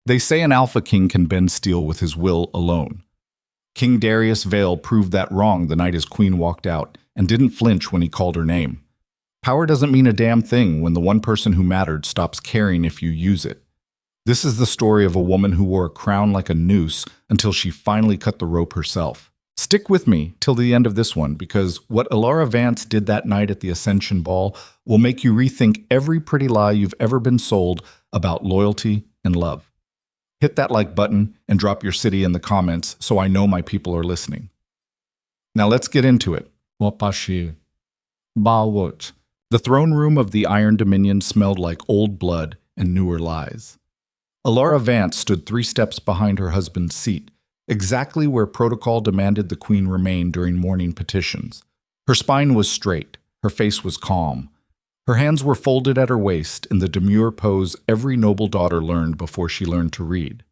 They say an alpha king can bend steel with his will alone. King Darius Vale proved that wrong the night his queen walked out and didn't flinch when he called her name. Power doesn't mean a damn thing when the one person who mattered stops caring if you use it. This is the story of a woman who wore a crown like a noose until she finally cut the rope herself. Stick with me till the end of this one, because what Alara Vance did that night at the Ascension Ball will make you rethink every pretty lie you've ever been sold about loyalty and love. Hit that like button and drop your city in the comments so I know my people are listening. Now let's get into it. The throne room of the Iron Dominion smelled like old blood and newer lies. Alara Vance stood 3 steps behind her husband's seat, exactly where protocol demanded the queen remain during morning petitions. Her spine was straight, her face was calm. Her hands were folded at her waist in the demure pose every noble daughter learned before she learned to read.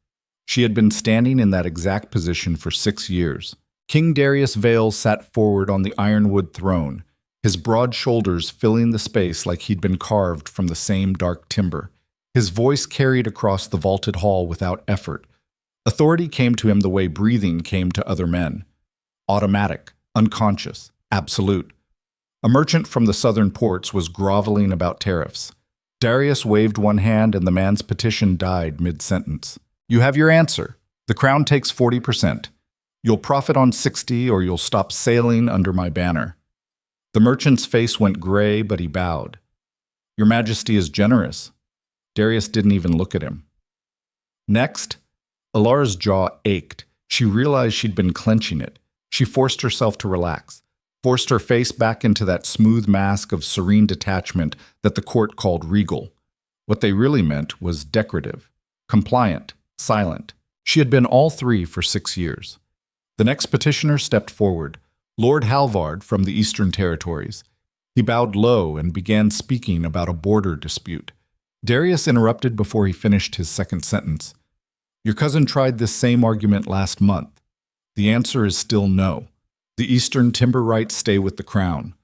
She had been standing in that exact position for 6 years. King Darius Vale sat forward on the ironwood throne, his broad shoulders filling the space like he'd been carved from the same dark timber. His voice carried across the vaulted hall without effort. Authority came to him the way breathing came to other men. Automatic, unconscious, absolute. A merchant from the southern ports was groveling about tariffs. Darius waved one hand and the man's petition died mid-sentence. You have your answer. The crown takes 40%. You'll profit on 60 or you'll stop sailing under my banner. The merchant's face went gray, but he bowed. Your Majesty is generous. Darius didn't even look at him. Next, Alara's jaw ached. She realized she'd been clenching it. She forced herself to relax, forced her face back into that smooth mask of serene detachment that the court called regal. What they really meant was decorative, compliant, silent. She had been all 3 for 6 years. The next petitioner stepped forward, Lord Halvard from the Eastern Territories. He bowed low and began speaking about a border dispute. Darius interrupted before he finished his second sentence. Your cousin tried this same argument last month. The answer is still no. The Eastern timber rights stay with the crown.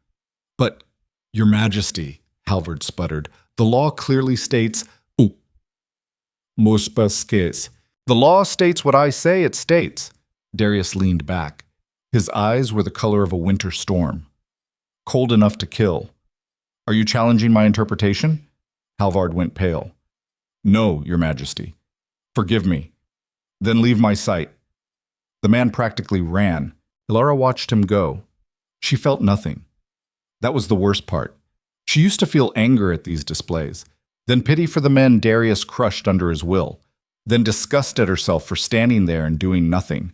But, Your Majesty, Halvard sputtered, the law clearly states, the law states what I say it states. Darius leaned back. His eyes were the color of a winter storm. Cold enough to kill. Are you challenging my interpretation? Halvard went pale. No, Your Majesty. Forgive me. Then leave my sight. The man practically ran. Alara watched him go. She felt nothing. That was the worst part. She used to feel anger at these displays, then pity for the men Darius crushed under his will, then disgust at herself for standing there and doing nothing.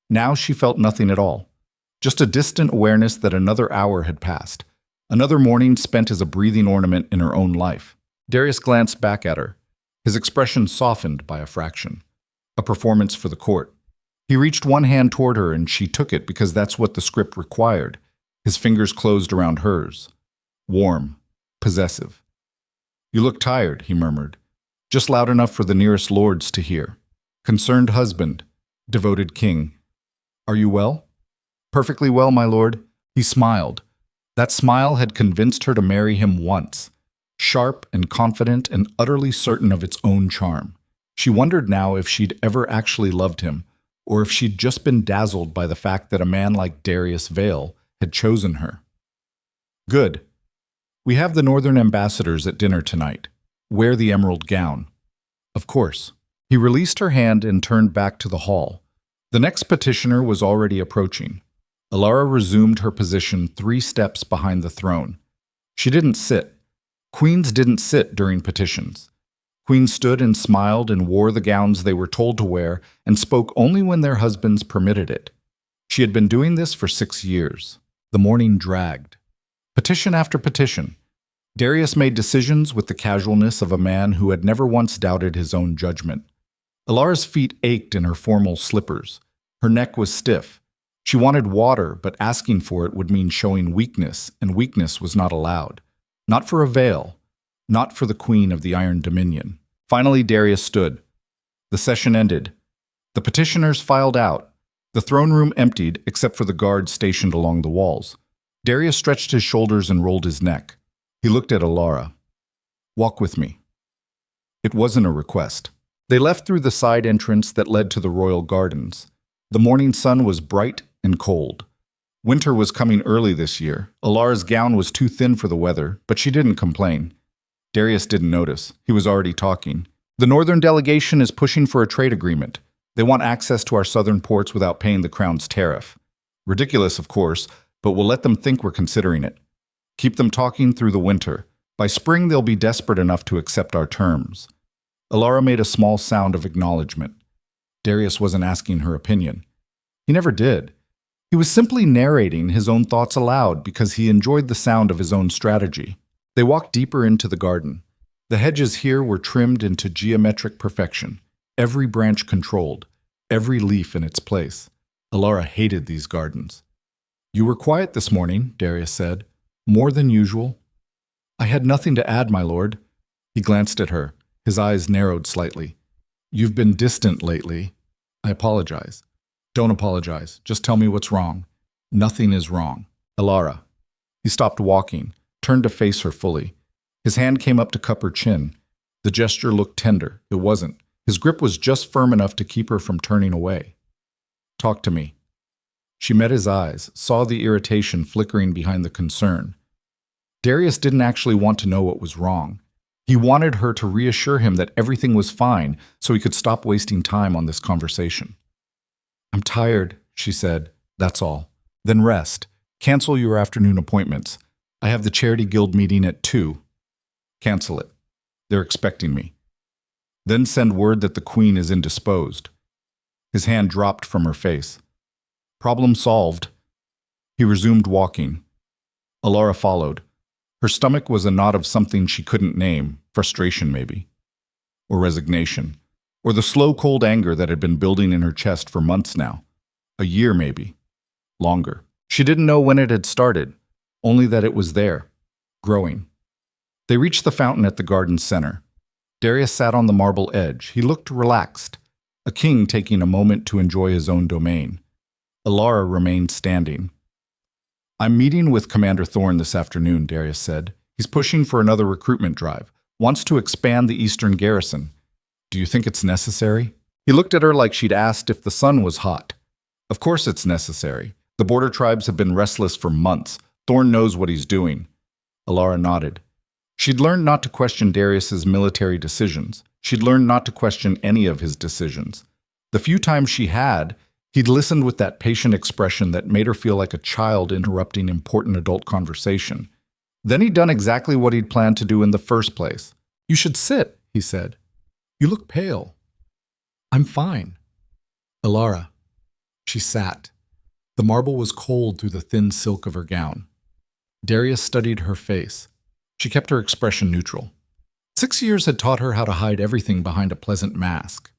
Now she felt nothing at all, just a distant awareness that another hour had passed, another morning spent as a breathing ornament in her own life. Darius glanced back at her, his expression softened by a fraction. A performance for the court. He reached one hand toward her and she took it because that's what the script required. His fingers closed around hers. Warm, possessive. You look tired, he murmured, just loud enough for the nearest lords to hear. Concerned husband, devoted king. Are you well? Perfectly well, my lord. He smiled. That smile had convinced her to marry him once. Sharp and confident and utterly certain of its own charm. She wondered now if she'd ever actually loved him, or if she'd just been dazzled by the fact that a man like Darius Vale had chosen her. Good. We have the northern ambassadors at dinner tonight. Wear the emerald gown. Of course. He released her hand and turned back to the hall. The next petitioner was already approaching. Alara resumed her position 3 steps behind the throne. She didn't sit. Queens didn't sit during petitions. Queens stood and smiled and wore the gowns they were told to wear and spoke only when their husbands permitted it. She had been doing this for 6 years. The morning dragged. Petition after petition. Darius made decisions with the casualness of a man who had never once doubted his own judgment. Alara's feet ached in her formal slippers. Her neck was stiff. She wanted water, but asking for it would mean showing weakness, and weakness was not allowed. Not for a Vale. Not for the Queen of the Iron Dominion. Finally, Darius stood. The session ended. The petitioners filed out. The throne room emptied except for the guards stationed along the walls. Darius stretched his shoulders and rolled his neck. He looked at Alara. Walk with me. It wasn't a request. They left through the side entrance that led to the royal gardens. The morning sun was bright and cold. Winter was coming early this year. Alara's gown was too thin for the weather, but she didn't complain. Darius didn't notice. He was already talking. The northern delegation is pushing for a trade agreement. They want access to our southern ports without paying the crown's tariff. Ridiculous, of course, but we'll let them think we're considering it. Keep them talking through the winter. By spring, they'll be desperate enough to accept our terms. Alara made a small sound of acknowledgement. Darius wasn't asking her opinion. He never did. He was simply narrating his own thoughts aloud because he enjoyed the sound of his own strategy. They walked deeper into the garden. The hedges here were trimmed into geometric perfection, every branch controlled, every leaf in its place. Alara hated these gardens. "You were quiet this morning," Darius said. "More than usual." "I had nothing to add, my lord." He glanced at her. His eyes narrowed slightly. "You've been distant lately. I apologize." "Don't apologize. Just tell me what's wrong." "Nothing is wrong." "Alara." He stopped walking, turned to face her fully. His hand came up to cup her chin. The gesture looked tender. It wasn't. His grip was just firm enough to keep her from turning away. "Talk to me." She met his eyes, saw the irritation flickering behind the concern. Darius didn't actually want to know what was wrong. He wanted her to reassure him that everything was fine so he could stop wasting time on this conversation. "I'm tired," she said. "That's all." "Then rest. Cancel your afternoon appointments. I have the Charity Guild meeting at 2. Cancel it. They're expecting me. Then send word that the Queen is indisposed." His hand dropped from her face. Problem solved. He resumed walking. Alara followed. Her stomach was a knot of something she couldn't name, frustration maybe, or resignation, or the slow cold anger that had been building in her chest for months now. A year maybe. Longer. She didn't know when it had started, only that it was there, growing. They reached the fountain at the garden's center. Darius sat on the marble edge. He looked relaxed, a king taking a moment to enjoy his own domain. Alara remained standing. "I'm meeting with Commander Thorne this afternoon," Darius said. "He's pushing for another recruitment drive, wants to expand the eastern garrison. Do you think it's necessary?" He looked at her like she'd asked if the sun was hot. "Of course it's necessary. The border tribes have been restless for months. Thorne knows what he's doing." Alara nodded. She'd learned not to question Darius's military decisions. She'd learned not to question any of his decisions. The few times she had, he'd listened with that patient expression that made her feel like a child interrupting important adult conversation. Then he'd done exactly what he'd planned to do in the first place. "You should sit," he said. "You look pale." "I'm fine." "Alara." She sat. The marble was cold through the thin silk of her gown. Darius studied her face. She kept her expression neutral. 6 years had taught her how to hide everything behind a pleasant mask.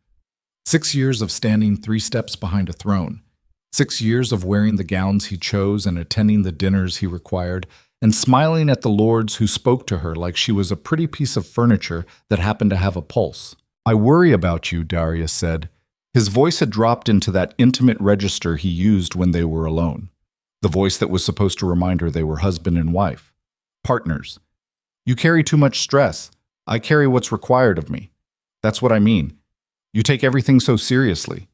6 years of standing 3 steps behind a throne. 6 years of wearing the gowns he chose and attending the dinners he required, and smiling at the lords who spoke to her like she was a pretty piece of furniture that happened to have a pulse. "I worry about you," Darius said. His voice had dropped into that intimate register he used when they were alone. The voice that was supposed to remind her they were husband and wife. Partners. "You carry too much stress. I carry what's required of me. That's what I mean. You take everything so seriously."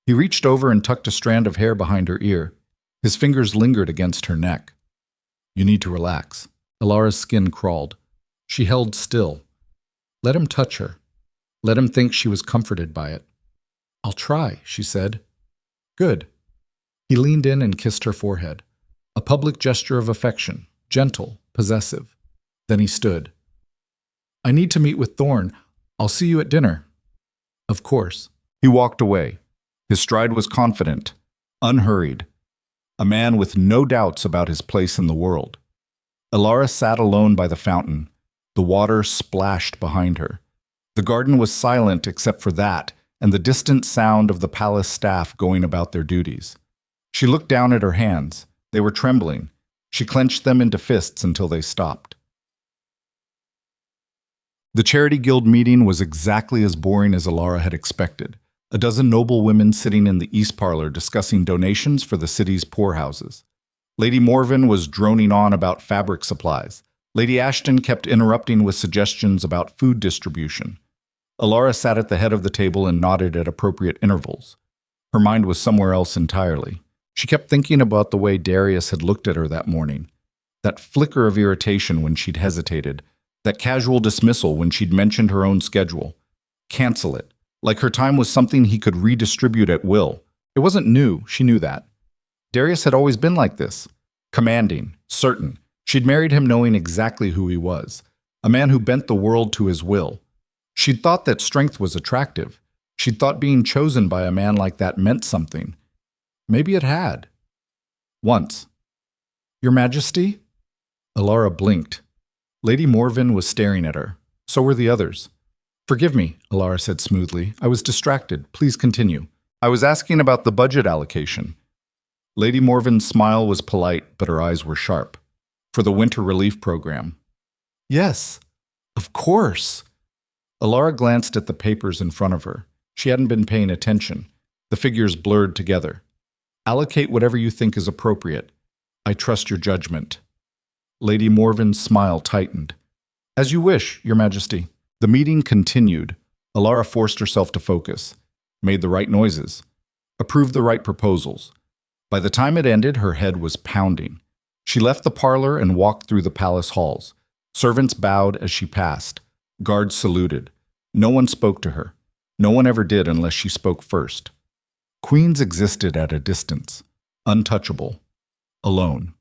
He reached over and tucked a strand of hair behind her ear. His fingers lingered against her neck. "You need to relax." Alara's skin crawled. She held still. Let him touch her. Let him think she was comforted by it. "I'll try," she said. "Good." He leaned in and kissed her forehead. A public gesture of affection, gentle, possessive. Then he stood. "I need to meet with Thorne. I'll see you at dinner." "Of course." He walked away. His stride was confident, unhurried. A man with no doubts about his place in the world. Alara sat alone by the fountain. The water splashed behind her. The garden was silent except for that and the distant sound of the palace staff going about their duties. She looked down at her hands. They were trembling. She clenched them into fists until they stopped. The Charity Guild meeting was exactly as boring as Alara had expected. A dozen noble women sitting in the East Parlor discussing donations for the city's poorhouses. Lady Morven was droning on about fabric supplies. Lady Ashton kept interrupting with suggestions about food distribution. Alara sat at the head of the table and nodded at appropriate intervals. Her mind was somewhere else entirely. She kept thinking about the way Darius had looked at her that morning. That flicker of irritation when she'd hesitated. That casual dismissal when she'd mentioned her own schedule. Cancel it. Like her time was something he could redistribute at will. It wasn't new, she knew that. Darius had always been like this. Commanding, certain. She'd married him knowing exactly who he was. A man who bent the world to his will. She'd thought that strength was attractive. She'd thought being chosen by a man like that meant something. Maybe it had. Once. Your Majesty? Alara blinked. Lady Morven was staring at her. So were the others. Forgive me, Alara said smoothly. I was distracted. Please continue. I was asking about the budget allocation. Lady Morven's smile was polite, but her eyes were sharp. For the winter relief program. Yes, of course. Alara glanced at the papers in front of her. She hadn't been paying attention. The figures blurred together. Allocate whatever you think is appropriate. I trust your judgment. Lady Morven's smile tightened. As you wish, Your Majesty. The meeting continued. Alara forced herself to focus, made the right noises, approved the right proposals. By the time it ended, her head was pounding. She left the parlor and walked through the palace halls. Servants bowed as she passed. Guards saluted. No one spoke to her. No one ever did unless she spoke first. Queens existed at a distance, untouchable, alone.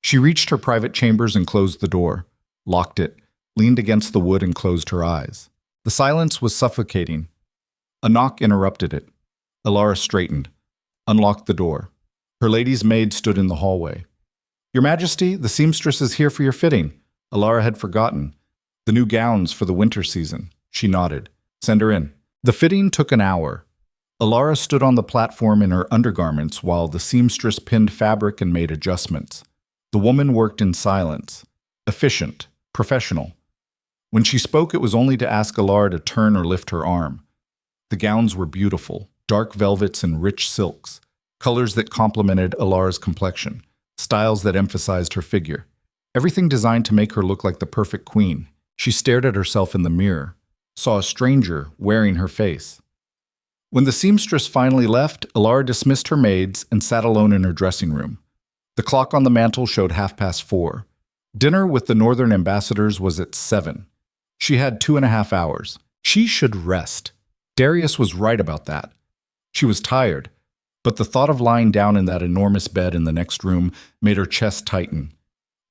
She reached her private chambers and closed the door, locked it, leaned against the wood and closed her eyes. The silence was suffocating. A knock interrupted it. Alara straightened, unlocked the door. Her lady's maid stood in the hallway. Your Majesty, the seamstress is here for your fitting. Alara had forgotten. The new gowns for the winter season. She nodded. Send her in. The fitting took an hour. Alara stood on the platform in her undergarments while the seamstress pinned fabric and made adjustments. The woman worked in silence. Efficient. Professional. When she spoke, it was only to ask Alara to turn or lift her arm. The gowns were beautiful. Dark velvets and rich silks. Colors that complemented Alara's complexion. Styles that emphasized her figure. Everything designed to make her look like the perfect queen. She stared at herself in the mirror, saw a stranger wearing her face. When the seamstress finally left, Alara dismissed her maids and sat alone in her dressing room. The clock on the mantel showed 4:30. Dinner with the northern ambassadors was at 7. She had 2.5 hours. She should rest. Darius was right about that. She was tired, but the thought of lying down in that enormous bed in the next room made her chest tighten.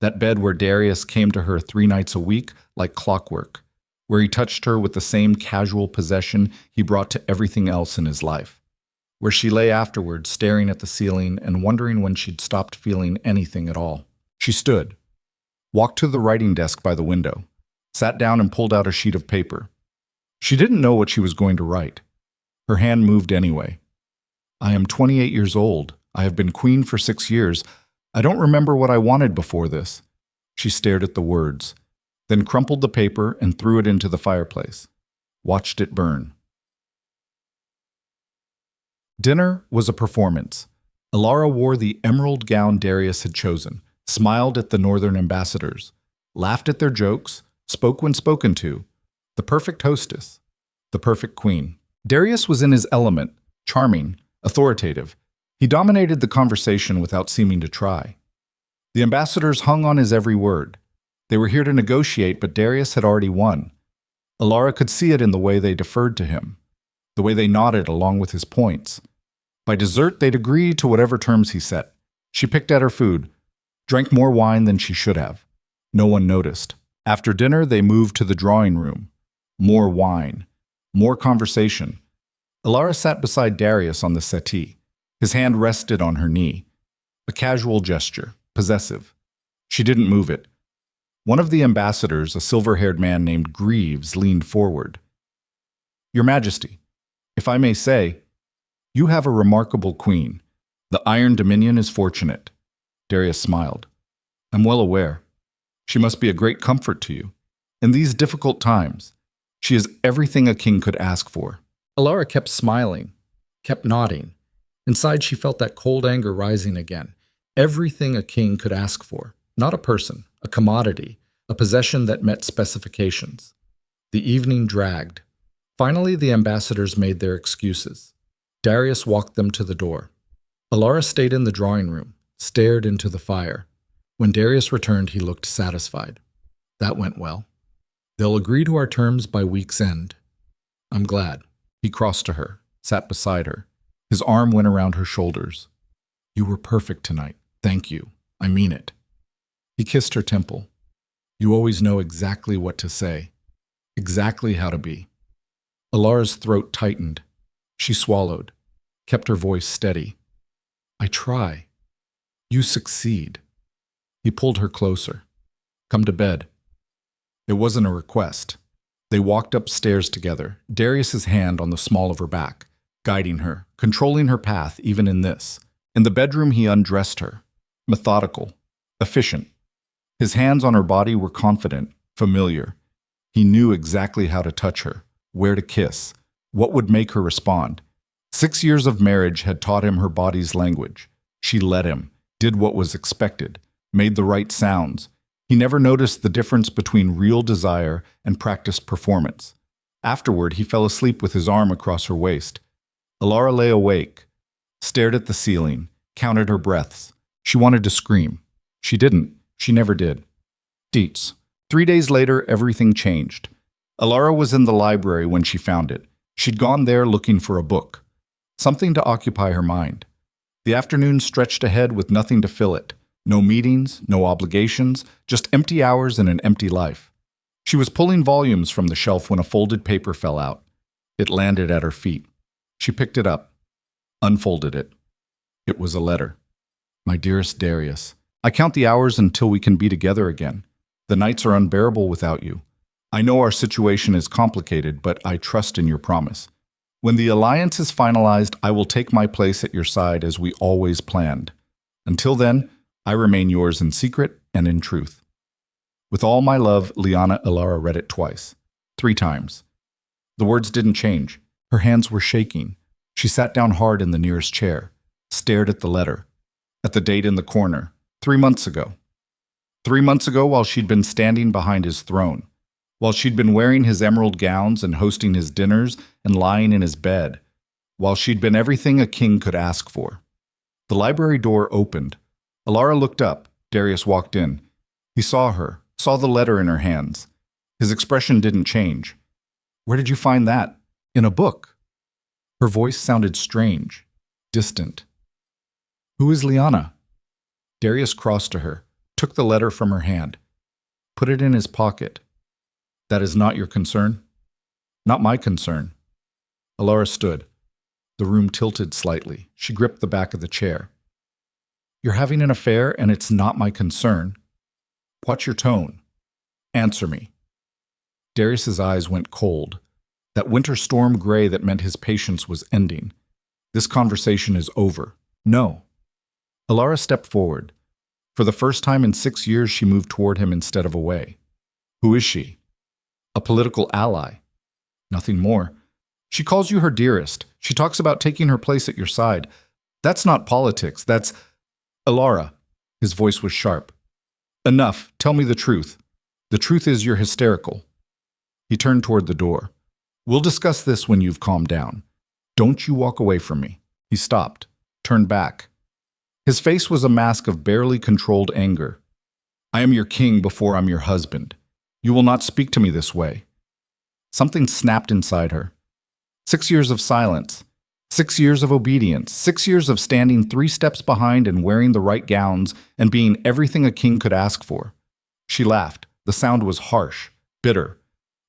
That bed where Darius came to her 3 nights a week like clockwork, where he touched her with the same casual possession he brought to everything else in his life, where she lay afterwards staring at the ceiling and wondering when she'd stopped feeling anything at all. She stood, walked to the writing desk by the window, sat down and pulled out a sheet of paper. She didn't know what she was going to write. Her hand moved anyway. I am 28 years old. I have been queen for 6 years. I don't remember what I wanted before this. She stared at the words, then crumpled the paper and threw it into the fireplace. Watched it burn. Dinner was a performance. Alara wore the emerald gown Darius had chosen, smiled at the northern ambassadors, laughed at their jokes, spoke when spoken to. The perfect hostess, the perfect queen. Darius was in his element, charming, authoritative. He dominated the conversation without seeming to try. The ambassadors hung on his every word. They were here to negotiate, but Darius had already won. Alara could see it in the way they deferred to him, the way they nodded along with his points. By dessert, they'd agree to whatever terms he set. She picked at her food, drank more wine than she should have. No one noticed. After dinner, they moved to the drawing room. More wine, more conversation. Alara sat beside Darius on the settee. His hand rested on her knee. A casual gesture, possessive. She didn't move it. One of the ambassadors, a silver-haired man named Greaves, leaned forward. Your Majesty, if I may say, you have a remarkable queen. The Iron Dominion is fortunate. Darius smiled. I'm well aware. She must be a great comfort to you. In these difficult times, she is everything a king could ask for. Alara kept smiling, kept nodding. Inside, she felt that cold anger rising again. Everything a king could ask for. Not a person, a commodity, a possession that met specifications. The evening dragged. Finally, the ambassadors made their excuses. Darius walked them to the door. Alara stayed in the drawing room, stared into the fire. When Darius returned, he looked satisfied. That went well. They'll agree to our terms by week's end. I'm glad. He crossed to her, sat beside her. His arm went around her shoulders. You were perfect tonight. Thank you. I mean it. He kissed her temple. You always know exactly what to say, exactly how to be. Alara's throat tightened. She swallowed, kept her voice steady. I try. You succeed. He pulled her closer. Come to bed. It wasn't a request. They walked upstairs together, Darius's hand on the small of her back, guiding her, controlling her path even in this. In the bedroom, he undressed her, methodical, efficient. His hands on her body were confident, familiar. He knew exactly how to touch her, where to kiss, what would make her respond. 6 years of marriage had taught him her body's language. She let him, did what was expected, made the right sounds. He never noticed the difference between real desire and practiced performance. Afterward, he fell asleep with his arm across her waist. Alara lay awake, stared at the ceiling, counted her breaths. She wanted to scream. She didn't. She never did. Deets. 3 days later, everything changed. Alara was in the library when she found it. She'd gone there looking for a book, something to occupy her mind. The afternoon stretched ahead with nothing to fill it. No meetings, no obligations, just empty hours and an empty life. She was pulling volumes from the shelf when a folded paper fell out. It landed at her feet. She picked it up, unfolded it. It was a letter. My dearest Darius, I count the hours until we can be together again. The nights are unbearable without you. I know our situation is complicated, but I trust in your promise. When the alliance is finalized, I will take my place at your side as we always planned. Until then, I remain yours in secret and in truth. With all my love, Liana. Alara read it twice, 3 times. The words didn't change. Her hands were shaking. She sat down hard in the nearest chair, stared at the letter, at the date in the corner, 3 months ago. 3 months ago, while she'd been standing behind his throne, while she'd been wearing his emerald gowns and hosting his dinners and lying in his bed, while she'd been everything a king could ask for. The library door opened. Alara looked up. Darius walked in. He saw her, saw the letter in her hands. His expression didn't change. Where did you find that? In a book. Her voice sounded strange, distant. Who is Liana? Darius crossed to her, took the letter from her hand, put it in his pocket. That is not your concern? Not my concern. Alara stood. The room tilted slightly. She gripped the back of the chair. You're having an affair, and it's not my concern. Watch your tone. Answer me. Darius's eyes went cold. That winter storm gray that meant his patience was ending. This conversation is over. No. Alara stepped forward. For the first time in 6 years, she moved toward him instead of away. Who is she? A political ally. Nothing more. She calls you her dearest. She talks about taking her place at your side. That's not politics. That's... Alara. His voice was sharp. Enough. Tell me the truth. The truth is you're hysterical. He turned toward the door. We'll discuss this when you've calmed down. Don't you walk away from me. He stopped, turned back. His face was a mask of barely controlled anger. I am your king before I'm your husband. You will not speak to me this way. Something snapped inside her. 6 years of silence. 6 years of obedience, 6 years of standing 3 steps behind and wearing the right gowns and being everything a king could ask for. She laughed. The sound was harsh, bitter.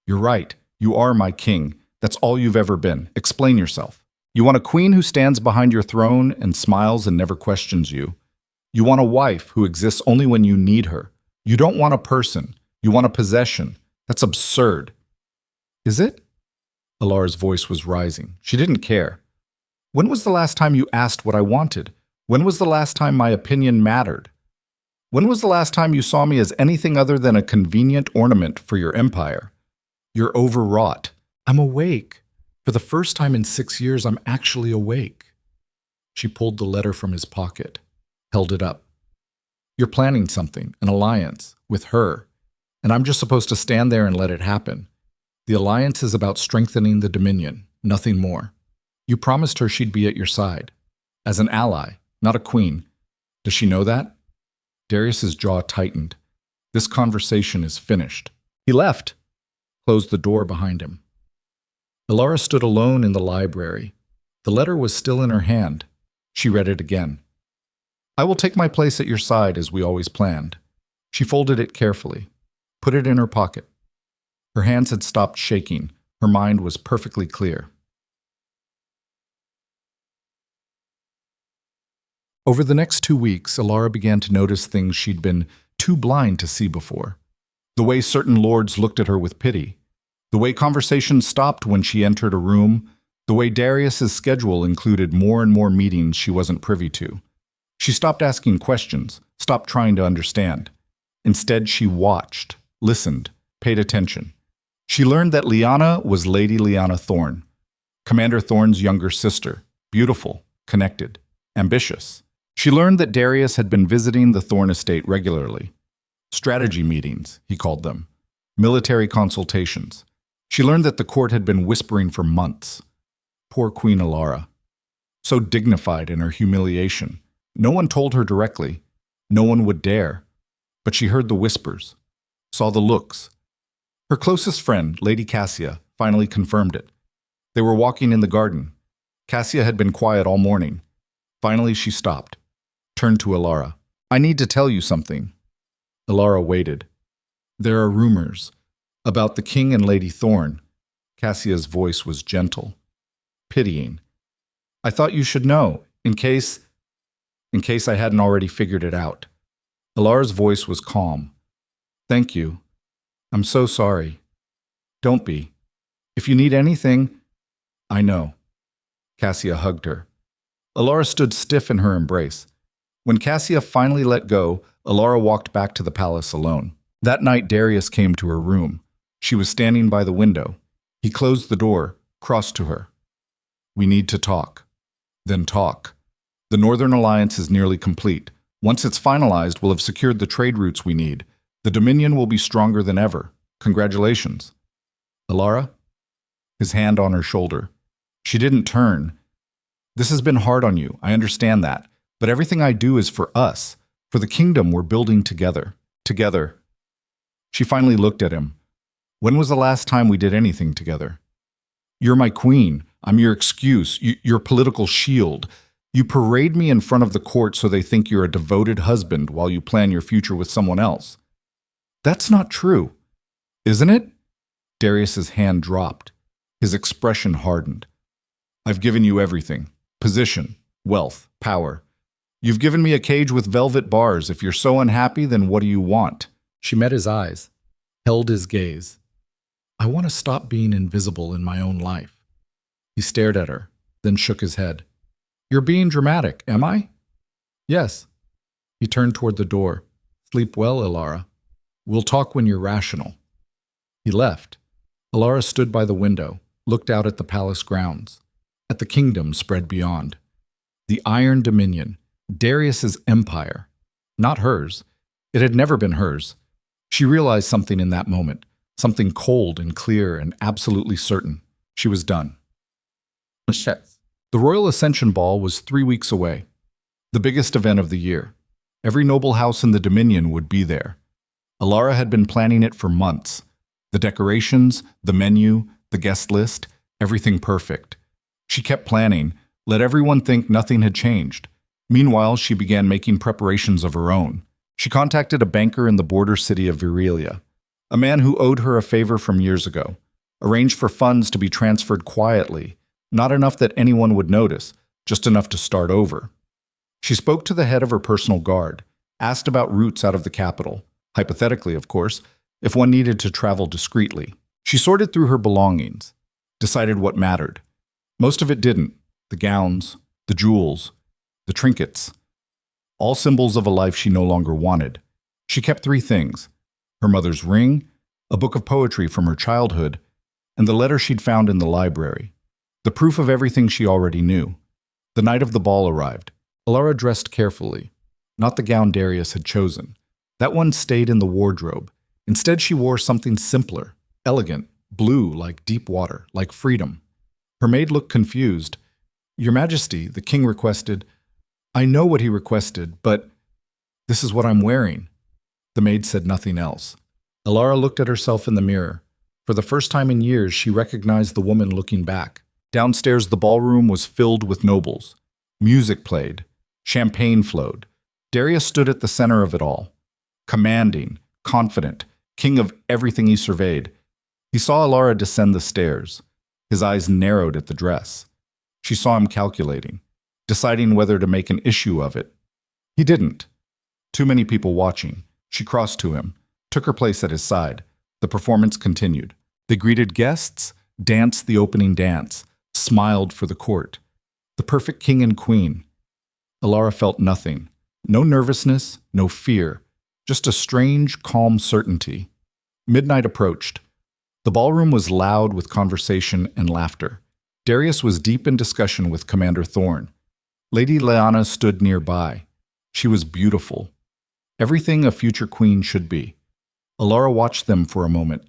You're right. You are my king. That's all you've ever been. Explain yourself. You want a queen who stands behind your throne and smiles and never questions you. You want a wife who exists only when you need her. You don't want a person. You want a possession. That's absurd. Is it? Alara's voice was rising. She didn't care. When was the last time you asked what I wanted? When was the last time my opinion mattered? When was the last time you saw me as anything other than a convenient ornament for your empire? You're overwrought. I'm awake. For the first time in 6 years, I'm actually awake. She pulled the letter from his pocket, held it up. You're planning something, an alliance, with her, and I'm just supposed to stand there and let it happen. The alliance is about strengthening the Dominion, nothing more. You promised her she'd be at your side. As an ally, not a queen. Does she know that? Darius's jaw tightened. This conversation is finished. He left, closed the door behind him. Alara stood alone in the library. The letter was still in her hand. She read it again. I will take my place at your side as we always planned. She folded it carefully, put it in her pocket. Her hands had stopped shaking. Her mind was perfectly clear. Over the next 2 weeks, Alara began to notice things she'd been too blind to see before. The way certain lords looked at her with pity. The way conversations stopped when she entered a room. The way Darius's schedule included more and more meetings she wasn't privy to. She stopped asking questions, stopped trying to understand. Instead, she watched, listened, paid attention. She learned that Lyanna was Lady Lyanna Thorne, Commander Thorne's younger sister, beautiful, connected, ambitious. She learned that Darius had been visiting the Thorne estate regularly. Strategy meetings, he called them. Military consultations. She learned that the court had been whispering for months. Poor Queen Alara. So dignified in her humiliation. No one told her directly. No one would dare. But she heard the whispers, saw the looks. Her closest friend, Lady Cassia, finally confirmed it. They were walking in the garden. Cassia had been quiet all morning. Finally, she stopped, turned to Alara. I need to tell you something. Alara waited. There are rumors about the king and Lady Thorne. Cassia's voice was gentle, pitying. I thought you should know, in case I hadn't already figured it out. Alara's voice was calm. Thank you. I'm so sorry. Don't be. If you need anything, I know. Cassia hugged her. Alara stood stiff in her embrace. When Cassia finally let go, Alara walked back to the palace alone. That night, Darius came to her room. She was standing by the window. He closed the door, crossed to her. We need to talk. Then talk. The Northern Alliance is nearly complete. Once it's finalized, we'll have secured the trade routes we need. The Dominion will be stronger than ever. Congratulations. Alara? His hand on her shoulder. She didn't turn. This has been hard on you, I understand that. But everything I do is for us, for the kingdom we're building together. Together. She finally looked at him. When was the last time we did anything together? You're my queen. I'm your excuse, your political shield. You parade me in front of the court so they think you're a devoted husband while you plan your future with someone else. That's not true, isn't it? Darius's hand dropped. His expression hardened. I've given you everything. Position, wealth, power. You've given me a cage with velvet bars. If you're so unhappy, then what do you want? She met his eyes, held his gaze. I want to stop being invisible in my own life. He stared at her, then shook his head. You're being dramatic, am I? Yes. He turned toward the door. Sleep well, Alara. We'll talk when you're rational. He left. Alara stood by the window, looked out at the palace grounds, at the kingdom spread beyond. The Iron Dominion, Darius's empire. Not hers. It had never been hers. She realized something in that moment, something cold and clear and absolutely certain. She was done. The Royal Ascension Ball was 3 weeks away, the biggest event of the year. Every noble house in the Dominion would be there. Alara had been planning it for months. The decorations, the menu, the guest list, everything perfect. She kept planning, let everyone think nothing had changed. Meanwhile, she began making preparations of her own. She contacted a banker in the border city of Virilia, a man who owed her a favor from years ago, arranged for funds to be transferred quietly, not enough that anyone would notice, just enough to start over. She spoke to the head of her personal guard, asked about routes out of the capital, hypothetically, of course, if one needed to travel discreetly. She sorted through her belongings, decided what mattered. Most of it didn't. The gowns, the jewels, the trinkets. All symbols of a life she no longer wanted. She kept 3 things: her mother's ring, a book of poetry from her childhood, and the letter she'd found in the library. The proof of everything she already knew. The night of the ball arrived. Alara dressed carefully. Not the gown Darius had chosen. That one stayed in the wardrobe. Instead, she wore something simpler, elegant, blue like deep water, like freedom. Her maid looked confused. "Your Majesty," the king requested. "I know what he requested, but this is what I'm wearing." The maid said nothing else. Alara looked at herself in the mirror. For the first time in years, she recognized the woman looking back. Downstairs, the ballroom was filled with nobles. Music played. Champagne flowed. Darius stood at the center of it all, commanding, confident, king of everything he surveyed. He saw Alara descend the stairs. His eyes narrowed at the dress. She saw him calculating, deciding whether to make an issue of it. He didn't. Too many people watching. She crossed to him, took her place at his side. The performance continued. They greeted guests, danced the opening dance, smiled for the court. The perfect king and queen. Alara felt nothing. No nervousness, no fear. Just a strange, calm certainty. Midnight approached. The ballroom was loud with conversation and laughter. Darius was deep in discussion with Commander Thorne. Lady Lyanna stood nearby. She was beautiful. Everything a future queen should be. Alara watched them for a moment.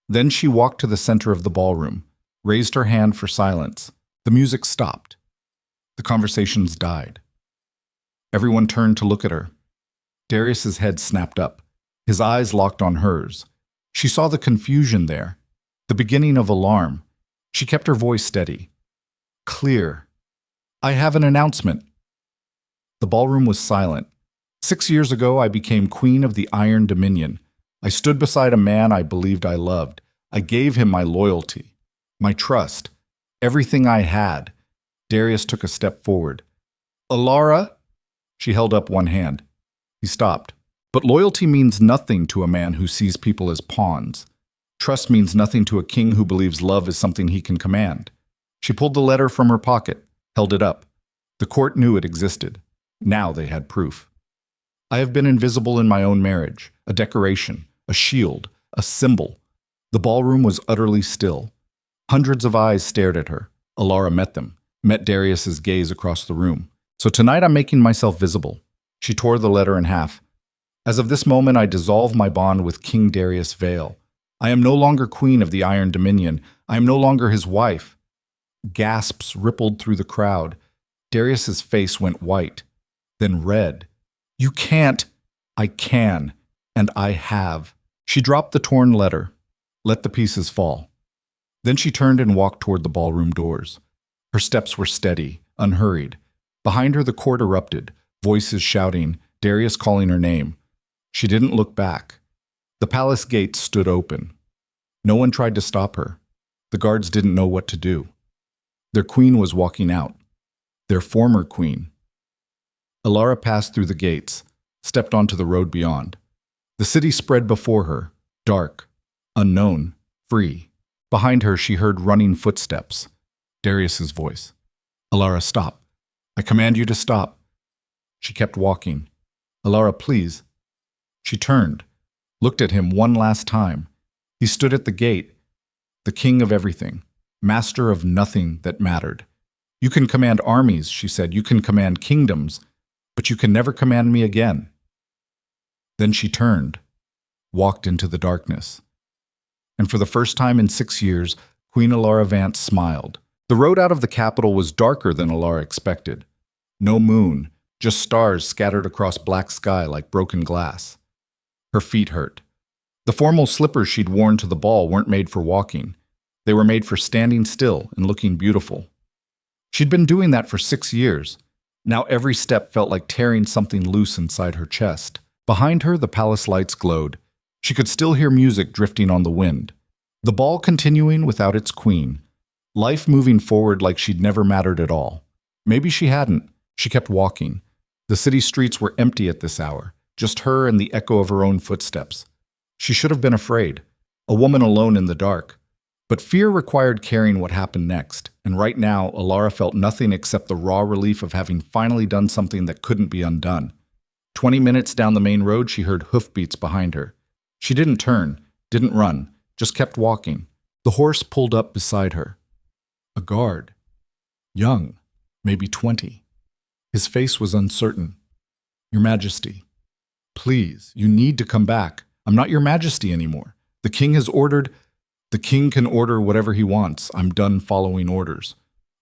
Then she walked to the center of the ballroom, raised her hand for silence. The music stopped. The conversations died. Everyone turned to look at her. Darius's head snapped up. His eyes locked on hers. She saw the confusion there, the beginning of alarm. She kept her voice steady. Clear. "I have an announcement." The ballroom was silent. 6 years ago, I became queen of the Iron Dominion. I stood beside a man I believed I loved. I gave him my loyalty, my trust, everything I had. Darius took a step forward. "Alara?" She held up one hand. He stopped. But loyalty means nothing to a man who sees people as pawns. Trust means nothing to a king who believes love is something he can command. She pulled the letter from her pocket, held it up. The court knew it existed. Now they had proof. "I have been invisible in my own marriage, a decoration, a shield, a symbol." The ballroom was utterly still. Hundreds of eyes stared at her. Alara met them, met Darius's gaze across the room. "So tonight I'm making myself visible." She tore the letter in half. "As of this moment, I dissolve my bond with King Darius Vale. I am no longer queen of the Iron Dominion. I am no longer his wife." Gasps rippled through the crowd. Darius's face went white, then red. "You can't." "I can, and I have." She dropped the torn letter, let the pieces fall. Then she turned and walked toward the ballroom doors. Her steps were steady, unhurried. Behind her, the court erupted, voices shouting, Darius calling her name. She didn't look back. The palace gates stood open. No one tried to stop her. The guards didn't know what to do. Their queen was walking out. Their former queen. Alara passed through the gates, stepped onto the road beyond. The city spread before her, dark, unknown, free. Behind her, she heard running footsteps. Darius's voice. "Alara, stop. I command you to stop." She kept walking. "Alara, please." She turned, looked at him one last time. He stood at the gate, the king of everything, master of nothing that mattered. "You can command armies," she said. "You can command kingdoms, but you can never command me again." Then she turned, walked into the darkness. And for the first time in 6 years, Queen Alara Vance smiled. The road out of the capital was darker than Alara expected. No moon, just stars scattered across black sky like broken glass. Her feet hurt. The formal slippers she'd worn to the ball weren't made for walking. They were made for standing still and looking beautiful. She'd been doing that for 6 years. Now every step felt like tearing something loose inside her chest. Behind her, the palace lights glowed. She could still hear music drifting on the wind. The ball continuing without its queen. Life moving forward like she'd never mattered at all. Maybe she hadn't. She kept walking. The city streets were empty at this hour, just her and the echo of her own footsteps. She should have been afraid, a woman alone in the dark. But fear required caring what happened next, and right now, Alara felt nothing except the raw relief of having finally done something that couldn't be undone. 20 minutes down the main road, she heard hoofbeats behind her. She didn't turn, didn't run, just kept walking. The horse pulled up beside her. A guard. Young, maybe 20. His face was uncertain. "Your Majesty, please, you need to come back. I'm not your Majesty anymore. The king has ordered..." The king can order whatever he wants. I'm done following orders.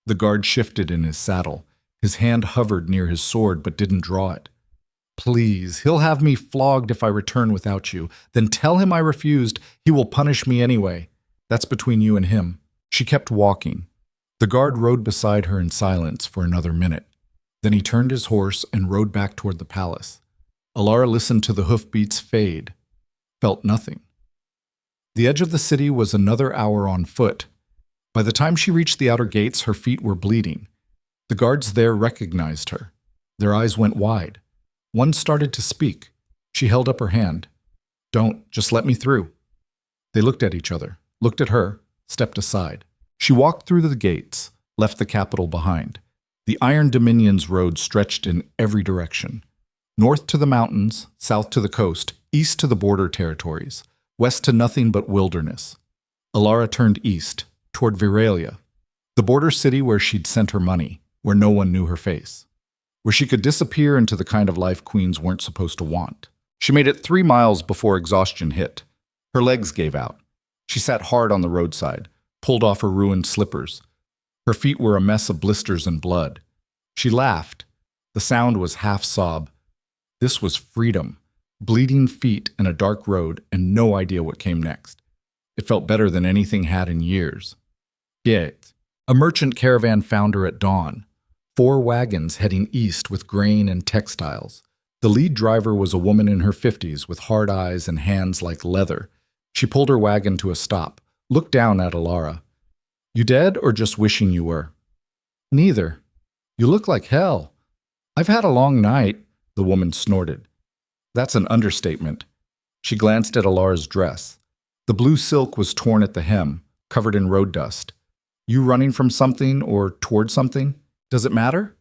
The guard shifted in his saddle. His hand hovered near his sword but didn't draw it. Please, he'll have me flogged if I return without you. Then tell him I refused. He will punish me anyway. That's between you and him. She kept walking. The guard rode beside her in silence for another minute. Then he turned his horse and rode back toward the palace. Alara listened to the hoofbeats fade, felt nothing. The edge of the city was another hour on foot. By the time she reached the outer gates, her feet were bleeding. The guards there recognized her. Their eyes went wide. One started to speak. She held up her hand. Don't, just let me through. They looked at each other, looked at her, stepped aside. She walked through the gates, left the capital behind. The Iron Dominion's road stretched in every direction. North to the mountains, south to the coast, east to the border territories, west to nothing but wilderness. Alara turned east, toward Veralia, the border city where she'd sent her money, where no one knew her face, where she could disappear into the kind of life queens weren't supposed to want. She made it 3 miles before exhaustion hit. Her legs gave out. She sat hard on the roadside, pulled off her ruined slippers. Her feet were a mess of blisters and blood. She laughed. The sound was half sob. This was freedom. Bleeding feet and a dark road and no idea what came next. It felt better than anything had in years. Yet, a merchant caravan found her at dawn. 4 wagons heading east with grain and textiles. The lead driver was a woman in her 50s with hard eyes and hands like leather. She pulled her wagon to a stop, looked down at Alara. You dead or just wishing you were? Neither. You look like hell. I've had a long night, the woman snorted. That's an understatement. She glanced at Alara's dress. The blue silk was torn at the hem, covered in road dust. You running from something or toward something? Does it matter?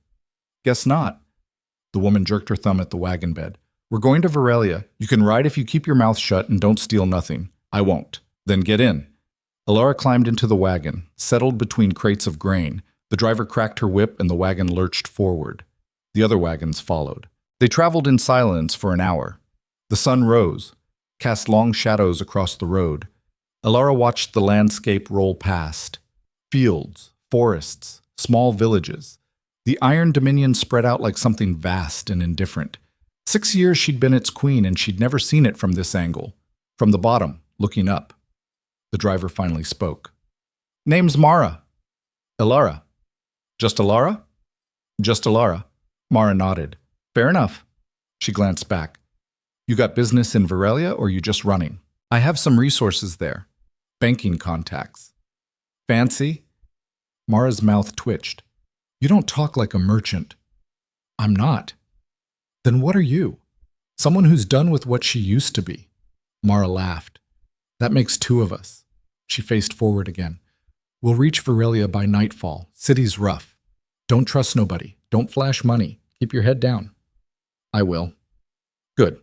Guess not. The woman jerked her thumb at the wagon bed. We're going to Veralia. You can ride if you keep your mouth shut and don't steal nothing. I won't. Then get in. Alara climbed into the wagon, settled between crates of grain. The driver cracked her whip and the wagon lurched forward. The other wagons followed. They traveled in silence for an hour. The sun rose, cast long shadows across the road. Alara watched the landscape roll past. Fields, forests, small villages. The Iron Dominion spread out like something vast and indifferent. 6 years she'd been its queen and she'd never seen it from this angle. From the bottom, looking up. The driver finally spoke. Name's Mara. Alara. Just Alara? Just Alara. Mara nodded. Fair enough. She glanced back. You got business in Veralia or you just running? I have some resources there. Banking contacts. Fancy? Mara's mouth twitched. You don't talk like a merchant. I'm not. Then what are you? Someone who's done with what she used to be. Mara laughed. That makes 2 of us. She faced forward again. We'll reach Veralia by nightfall. City's rough. Don't trust nobody. Don't flash money. Keep your head down. I will. Good.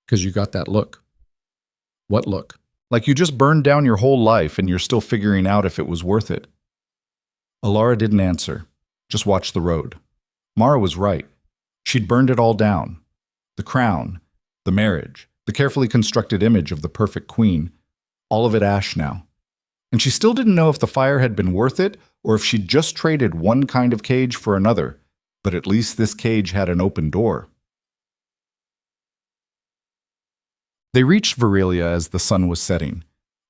'Cause you got that look. What look? Like you just burned down your whole life and you're still figuring out if it was worth it. Alara didn't answer, just watched the road. Mara was right. She'd burned it all down. The crown, the marriage, the carefully constructed image of the perfect queen, all of it ash now. And she still didn't know if the fire had been worth it or if she'd just traded one kind of cage for another, but at least this cage had an open door. They reached Veralia as the sun was setting.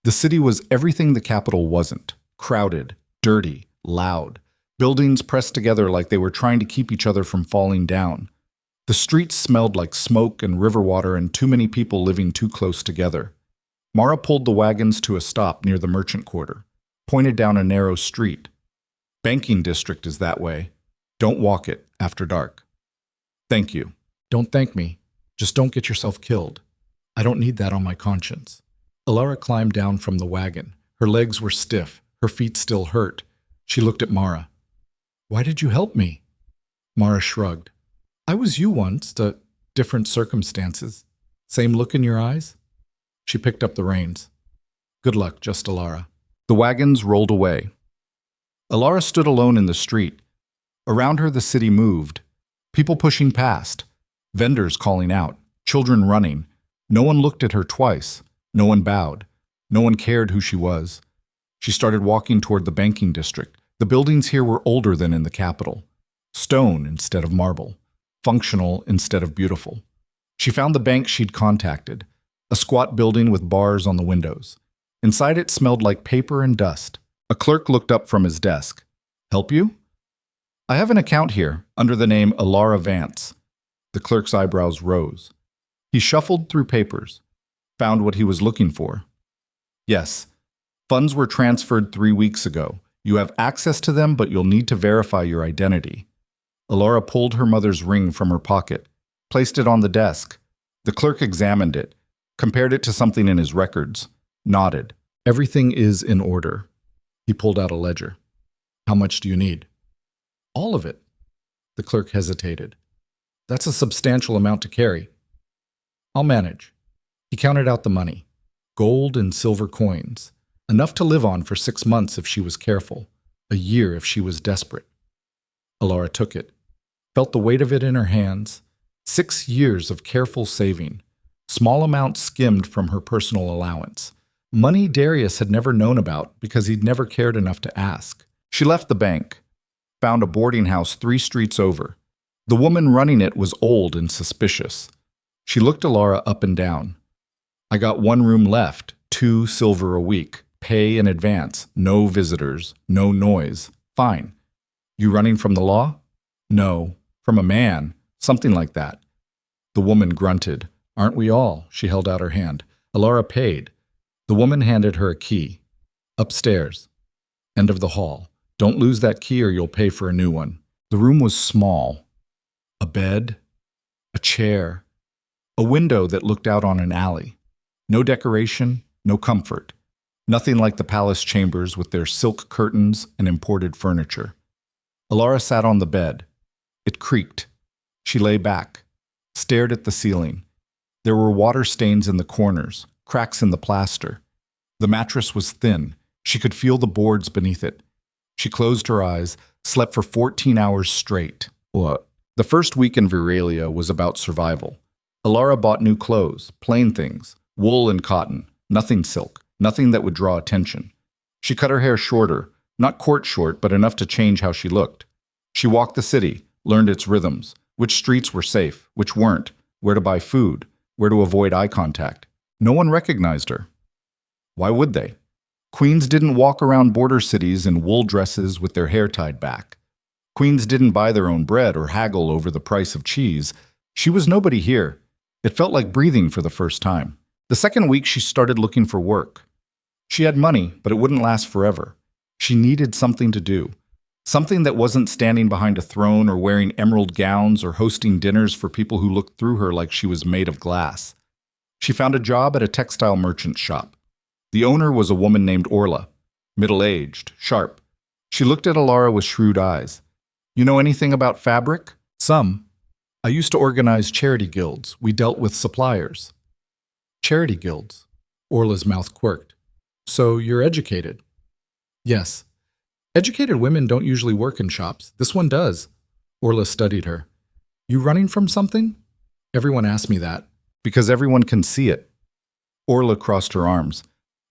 The city was everything the capital wasn't. Crowded, dirty, loud. Buildings pressed together like they were trying to keep each other from falling down. The streets smelled like smoke and river water and too many people living too close together. Mara pulled the wagons to a stop near the merchant quarter, pointed down a narrow street. Banking district is that way. Don't walk it after dark. Thank you. Don't thank me. Just don't get yourself killed. I don't need that on my conscience. Alara climbed down from the wagon. Her legs were stiff. Her feet still hurt. She looked at Mara. Why did you help me? Mara shrugged. I was you once, to different circumstances. Same look in your eyes? She picked up the reins. Good luck, just Alara. The wagons rolled away. Alara stood alone in the street. Around her the city moved. People pushing past. Vendors calling out. Children running. No one looked at her twice. No one bowed. No one cared who she was. She started walking toward the banking district. The buildings here were older than in the capital. Stone instead of marble. Functional instead of beautiful. She found the bank she'd contacted, a squat building with bars on the windows. Inside it smelled like paper and dust. A clerk looked up from his desk. "Help you?" "I have an account here, under the name Alara Vance." The clerk's eyebrows rose. He shuffled through papers, found what he was looking for. "Yes, funds were transferred 3 weeks ago. You have access to them, but you'll need to verify your identity." Alara pulled her mother's ring from her pocket, placed it on the desk. The clerk examined it, compared it to something in his records, nodded. "Everything is in order." He pulled out a ledger. "How much do you need?" "All of it." The clerk hesitated. "That's a substantial amount to carry." "I'll manage." He counted out the money. Gold and silver coins. Enough to live on for 6 months if she was careful. A year if she was desperate. Alara took it. Felt the weight of it in her hands. 6 years of careful saving. Small amounts skimmed from her personal allowance. Money Darius had never known about because he'd never cared enough to ask. She left the bank. Found a boarding house 3 streets over. The woman running it was old and suspicious. She looked Alara up and down. "I got 1 room left, 2 silver a week. Pay in advance. No visitors. No noise. Fine. You running from the law?" "No. From a man. Something like that." The woman grunted. "Aren't we all?" She held out her hand. Alara paid. The woman handed her a key. "Upstairs. End of the hall. Don't lose that key or you'll pay for a new one." The room was small. A bed. A chair. A window that looked out on an alley. No decoration, no comfort. Nothing like the palace chambers with their silk curtains and imported furniture. Alara sat on the bed. It creaked. She lay back, stared at the ceiling. There were water stains in the corners, cracks in the plaster. The mattress was thin. She could feel the boards beneath it. She closed her eyes, slept for 14 hours straight. What? The first week in Viralia was about survival. Alara bought new clothes, plain things, wool and cotton, nothing silk, nothing that would draw attention. She cut her hair shorter, not court short, but enough to change how she looked. She walked the city, learned its rhythms, which streets were safe, which weren't, where to buy food, where to avoid eye contact. No one recognized her. Why would they? Queens didn't walk around border cities in wool dresses with their hair tied back. Queens didn't buy their own bread or haggle over the price of cheese. She was nobody here. It felt like breathing for the first time. The second week, she started looking for work. She had money, but it wouldn't last forever. She needed something to do. Something that wasn't standing behind a throne or wearing emerald gowns or hosting dinners for people who looked through her like she was made of glass. She found a job at a textile merchant shop. The owner was a woman named Orla, middle-aged, sharp. She looked at Alara with shrewd eyes. "You know anything about fabric?" "Some. I used to organize charity guilds. We dealt with suppliers." "Charity guilds?" Orla's mouth quirked. "So you're educated?" "Yes. Educated women don't usually work in shops. This one does." Orla studied her. "You running from something?" "Everyone asks me that." "Because everyone can see it." Orla crossed her arms.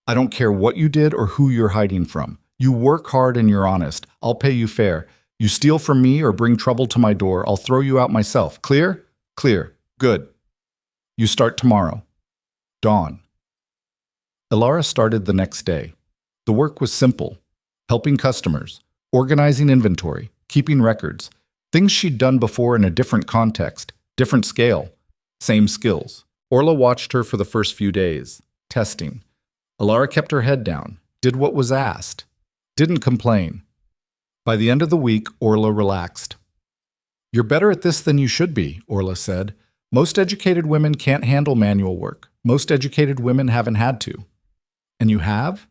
"I don't care what you did or who you're hiding from. You work hard and you're honest. I'll pay you fair. You steal from me or bring trouble to my door, I'll throw you out myself. Clear?" "Clear. Good. You start tomorrow. Dawn." Alara started the next day. The work was simple. Helping customers, organizing inventory, keeping records. Things she'd done before in a different context, different scale, same skills. Orla watched her for the first few days, testing. Alara kept her head down, did what was asked, didn't complain. By the end of the week, Orla relaxed. "You're better at this than you should be," Orla said. "Most educated women can't handle manual work. Most educated women haven't had to." "And you have?"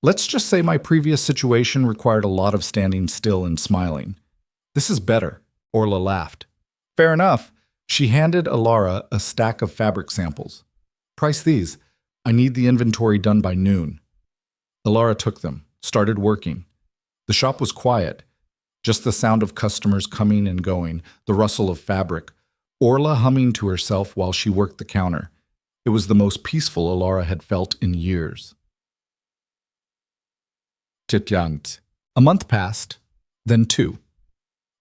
"Let's just say my previous situation required a lot of standing still and smiling. This is better," Orla laughed. "Fair enough." She handed Alara a stack of fabric samples. "Price these. I need the inventory done by noon." Alara took them, started working. The shop was quiet, just the sound of customers coming and going, the rustle of fabric, Orla humming to herself while she worked the counter. It was the most peaceful Alara had felt in years. A month passed, then 2.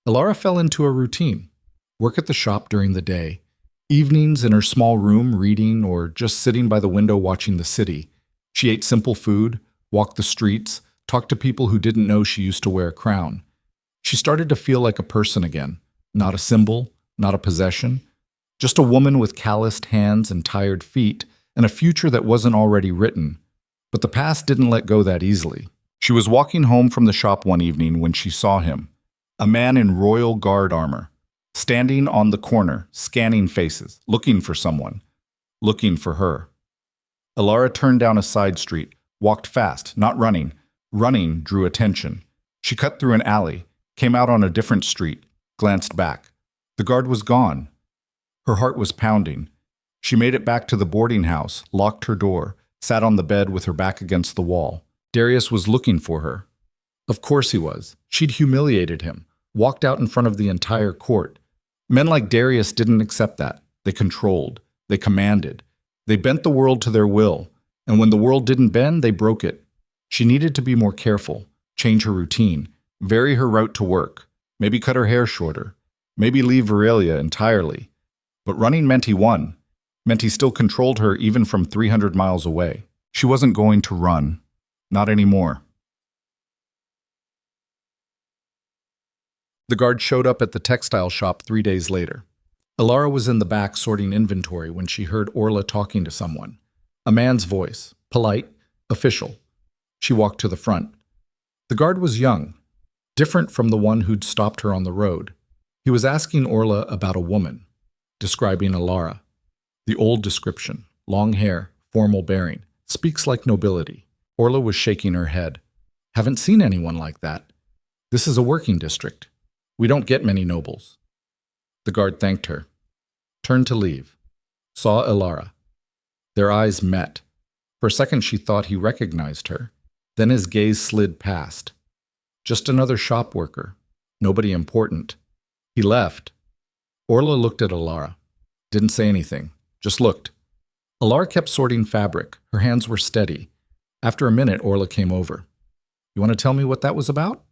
Alara fell into a routine. Work at the shop during the day, evenings in her small room reading or just sitting by the window watching the city. She ate simple food, walked the streets, talked to people who didn't know she used to wear a crown. She started to feel like a person again, not a symbol, not a possession, just a woman with calloused hands and tired feet and a future that wasn't already written. But the past didn't let go that easily. She was walking home from the shop one evening when she saw him, a man in Royal Guard armor, standing on the corner, scanning faces, looking for someone, looking for her. Alara turned down a side street, walked fast, not running. Running drew attention. She cut through an alley, came out on a different street, glanced back. The guard was gone. Her heart was pounding. She made it back to the boarding house, locked her door, sat on the bed with her back against the wall. Darius was looking for her. Of course he was. She'd humiliated him, walked out in front of the entire court. Men like Darius didn't accept that. They controlled. They commanded. They bent the world to their will, and when the world didn't bend, they broke it. She needed to be more careful, change her routine, vary her route to work, maybe cut her hair shorter, maybe leave Betrayal entirely. But running meant he won, meant he still controlled her even from 300 miles away. She wasn't going to run. Not anymore. The guard showed up at the textile shop 3 days later. Alara was in the back sorting inventory when she heard Orla talking to someone. A man's voice, polite, official. She walked to the front. The guard was young, different from the one who'd stopped her on the road. He was asking Orla about a woman, describing Alara. The old description, long hair, formal bearing, speaks like nobility. Orla was shaking her head. Haven't seen anyone like that. This is a working district. We don't get many nobles. The guard thanked her, turned to leave, saw Alara. Their eyes met. For a second she thought he recognized her. Then his gaze slid past. Just another shop worker. Nobody important. He left. Orla looked at Alara. Didn't say anything, just looked. Alara kept sorting fabric. Her hands were steady. After a minute, Orla came over. You want to tell me what that was about?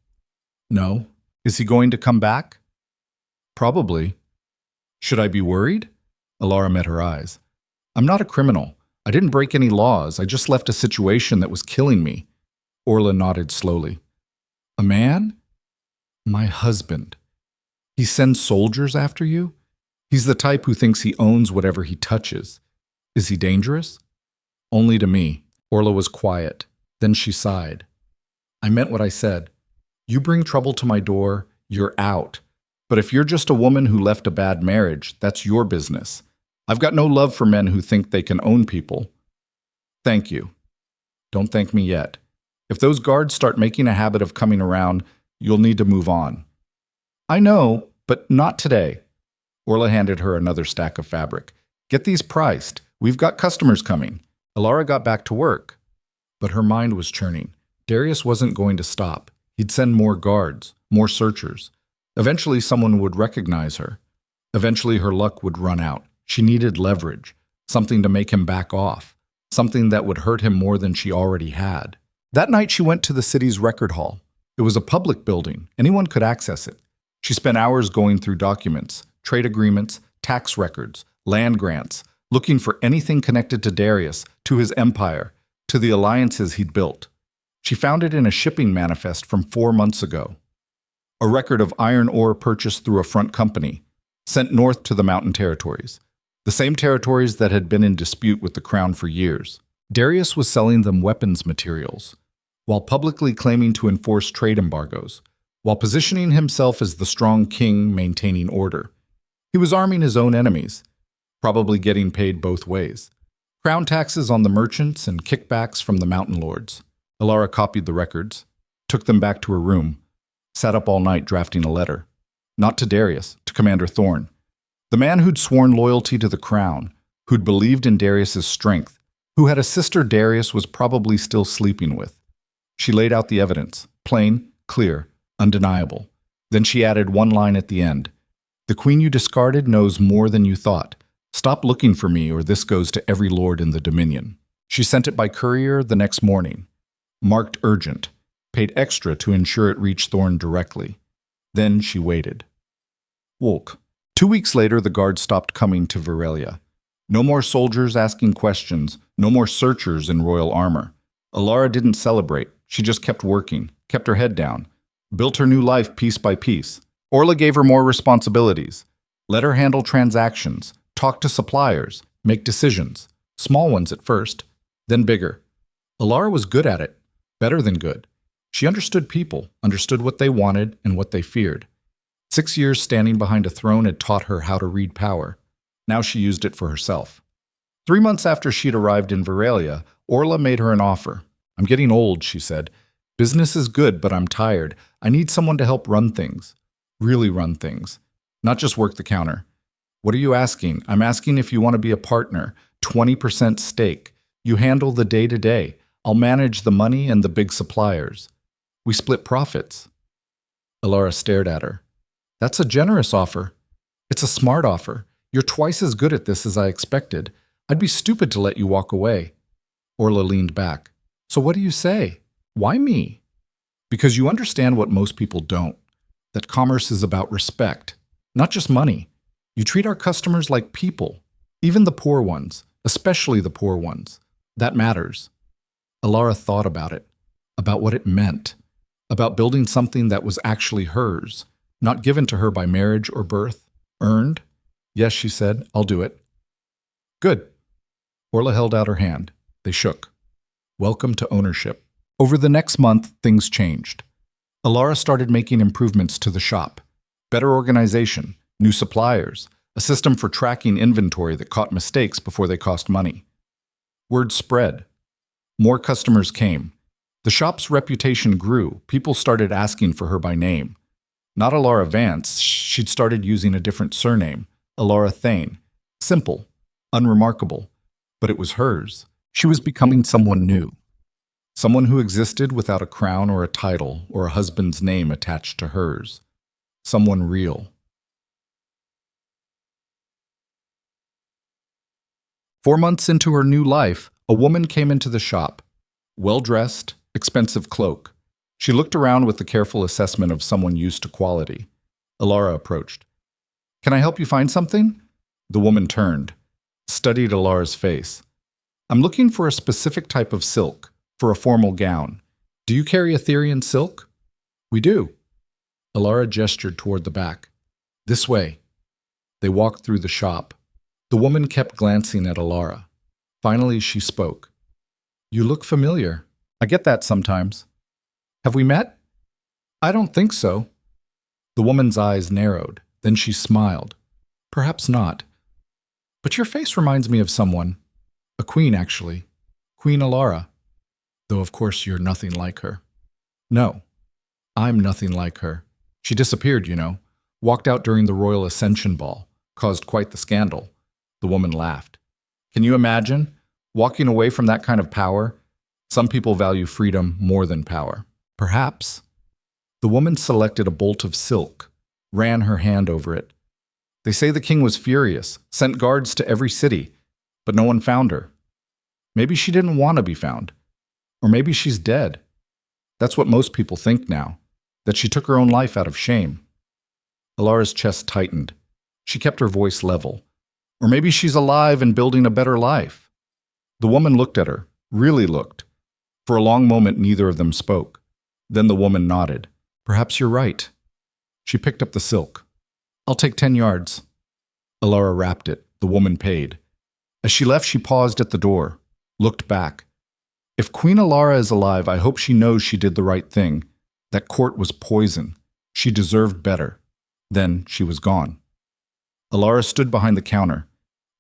No. Is he going to come back? Probably. Should I be worried? Alara met her eyes. I'm not a criminal. I didn't break any laws. I just left a situation that was killing me. Orla nodded slowly. A man? My husband. He sends soldiers after you? He's the type who thinks he owns whatever he touches. Is he dangerous? Only to me. Orla was quiet. Then she sighed. I meant what I said. You bring trouble to my door, you're out. But if you're just a woman who left a bad marriage, that's your business. I've got no love for men who think they can own people. Thank you. Don't thank me yet. If those guards start making a habit of coming around, you'll need to move on. I know, but not today. Orla handed her another stack of fabric. Get these priced. We've got customers coming. Alara got back to work. But her mind was churning. Darius wasn't going to stop. He'd send more guards, more searchers. Eventually someone would recognize her. Eventually her luck would run out. She needed leverage, something to make him back off, something that would hurt him more than she already had. That night she went to the city's record hall. It was a public building. Anyone could access it. She spent hours going through documents, trade agreements, tax records, land grants, looking for anything connected to Darius, to his empire, to the alliances he'd built. She found it in a shipping manifest from 4 months ago. A record of iron ore purchased through a front company, sent north to the mountain territories, the same territories that had been in dispute with the crown for years. Darius was selling them weapons materials, while publicly claiming to enforce trade embargoes, while positioning himself as the strong king maintaining order. He was arming his own enemies, probably getting paid both ways. Crown taxes on the merchants and kickbacks from the mountain lords. Alara copied the records, took them back to her room, sat up all night drafting a letter. Not to Darius, to Commander Thorne. The man who'd sworn loyalty to the crown, who'd believed in Darius's strength, who had a sister Darius was probably still sleeping with. She laid out the evidence, plain, clear, undeniable. Then she added one line at the end. The queen you discarded knows more than you thought. Stop looking for me, or this goes to every lord in the Dominion. She sent it by courier the next morning, marked urgent, paid extra to ensure it reached Thorn directly. Then she waited. Wolk. 2 weeks later, the guards stopped coming to Veralia. No more soldiers asking questions, no more searchers in royal armor. Alara didn't celebrate. She just kept working, kept her head down, built her new life piece by piece. Orla gave her more responsibilities. Let her handle transactions, talk to suppliers, make decisions. Small ones at first, then bigger. Alara was good at it, better than good. She understood people, understood what they wanted and what they feared. 6 years standing behind a throne had taught her how to read power. Now she used it for herself. 3 months after she'd arrived in Veralia, Orla made her an offer. I'm getting old, she said. Business is good, but I'm tired. I need someone to help run things. Really run things. Not just work the counter. What are you asking? I'm asking if you want to be a partner. 20% stake. You handle the day-to-day. I'll manage the money and the big suppliers. We split profits. Alara stared at her. That's a generous offer. It's a smart offer. You're twice as good at this as I expected. I'd be stupid to let you walk away. Orla leaned back. So what do you say? Why me? Because you understand what most people don't. That commerce is about respect, not just money. You treat our customers like people, even the poor ones, especially the poor ones. That matters. Alara thought about it, about what it meant, about building something that was actually hers, not given to her by marriage or birth, earned. Yes, she said, I'll do it. Good. Orla held out her hand. They shook. Welcome to ownership. Over the next month, things changed. Alara started making improvements to the shop. Better organization, new suppliers, a system for tracking inventory that caught mistakes before they cost money. Word spread. More customers came. The shop's reputation grew. People started asking for her by name. Not Alara Vance, she'd started using a different surname, Alara Thane. Simple, unremarkable, but it was hers. She was becoming someone new. Someone who existed without a crown or a title or a husband's name attached to hers. Someone real. 4 months into her new life, a woman came into the shop. Well-dressed, expensive cloak. She looked around with the careful assessment of someone used to quality. Alara approached. Can I help you find something? The woman turned, studied Alara's face. I'm looking for a specific type of silk, for a formal gown. Do you carry Etherian silk? We do. Alara gestured toward the back. This way. They walked through the shop. The woman kept glancing at Alara. Finally, she spoke. You look familiar. I get that sometimes. Have we met? I don't think so. The woman's eyes narrowed. Then she smiled. Perhaps not. But your face reminds me of someone. A queen, actually. Queen Alara. Though, of course, you're nothing like her. No, I'm nothing like her. She disappeared, you know. Walked out during the Royal Ascension Ball. Caused quite the scandal. The woman laughed. Can you imagine? Walking away from that kind of power? Some people value freedom more than power. Perhaps. The woman selected a bolt of silk, ran her hand over it. They say the king was furious, sent guards to every city, but no one found her. Maybe she didn't want to be found. Or maybe she's dead. That's what most people think now, that she took her own life out of shame. Alara's chest tightened. She kept her voice level. Or maybe she's alive and building a better life. The woman looked at her, really looked. For a long moment, neither of them spoke. Then the woman nodded. Perhaps you're right. She picked up the silk. I'll take 10 yards. Alara wrapped it. The woman paid. As she left, she paused at the door, looked back. If Queen Alara is alive, I hope she knows she did the right thing. That court was poison. She deserved better. Then she was gone. Alara stood behind the counter.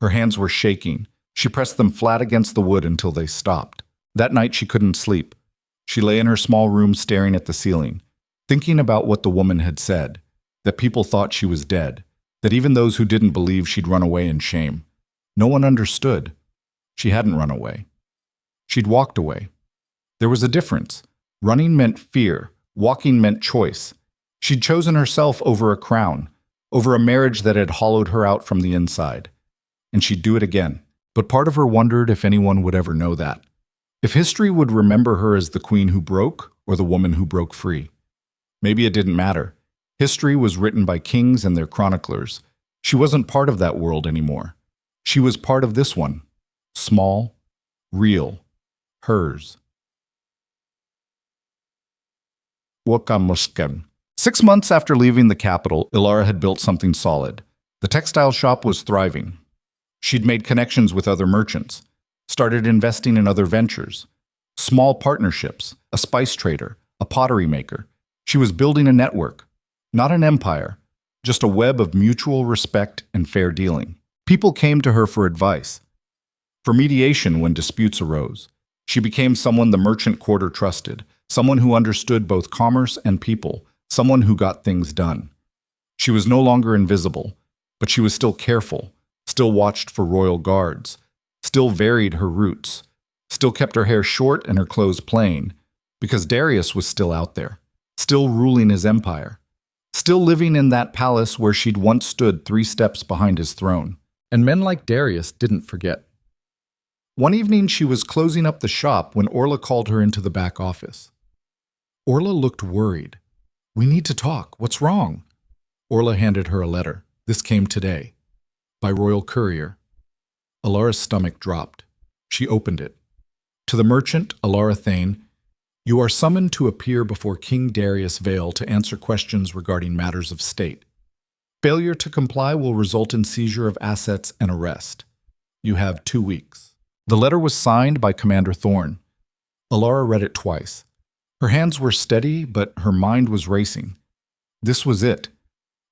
Her hands were shaking. She pressed them flat against the wood until they stopped. That night she couldn't sleep. She lay in her small room staring at the ceiling, thinking about what the woman had said, that people thought she was dead, that even those who didn't believe she'd run away in shame. No one understood. She hadn't run away. She'd walked away. There was a difference. Running meant fear. Walking meant choice. She'd chosen herself over a crown, over a marriage that had hollowed her out from the inside. and she'd do it again. But part of her wondered if anyone would ever know that. If history would remember her as the queen who broke or the woman who broke free. Maybe it didn't matter. History was written by kings and their chroniclers. She wasn't part of that world anymore. She was part of this one. Small, real, hers. Wakamusken. 6 months after leaving the capital, Ilara had built something solid. The textile shop was thriving. She'd made connections with other merchants, started investing in other ventures, small partnerships, a spice trader, a pottery maker. She was building a network, not an empire, just a web of mutual respect and fair dealing. People came to her for advice, for mediation when disputes arose. She became someone the merchant quarter trusted, someone who understood both commerce and people, someone who got things done. She was no longer invisible, but she was still careful, still watched for royal guards, still varied her routes, still kept her hair short and her clothes plain, because Darius was still out there, still ruling his empire, still living in that palace where she'd once stood 3 steps behind his throne. And men like Darius didn't forget. One evening she was closing up the shop when Orla called her into the back office. Orla looked worried. "We need to talk. What's wrong?" Orla handed her a letter. This came today, by royal courier. Alara's stomach dropped. She opened it. To the merchant, Alara Thane, "You are summoned to appear before King Darius Vale to answer questions regarding matters of state. Failure to comply will result in seizure of assets and arrest. You have 2 weeks." The letter was signed by Commander Thorne. Alara read it twice. Her hands were steady, but her mind was racing. This was it.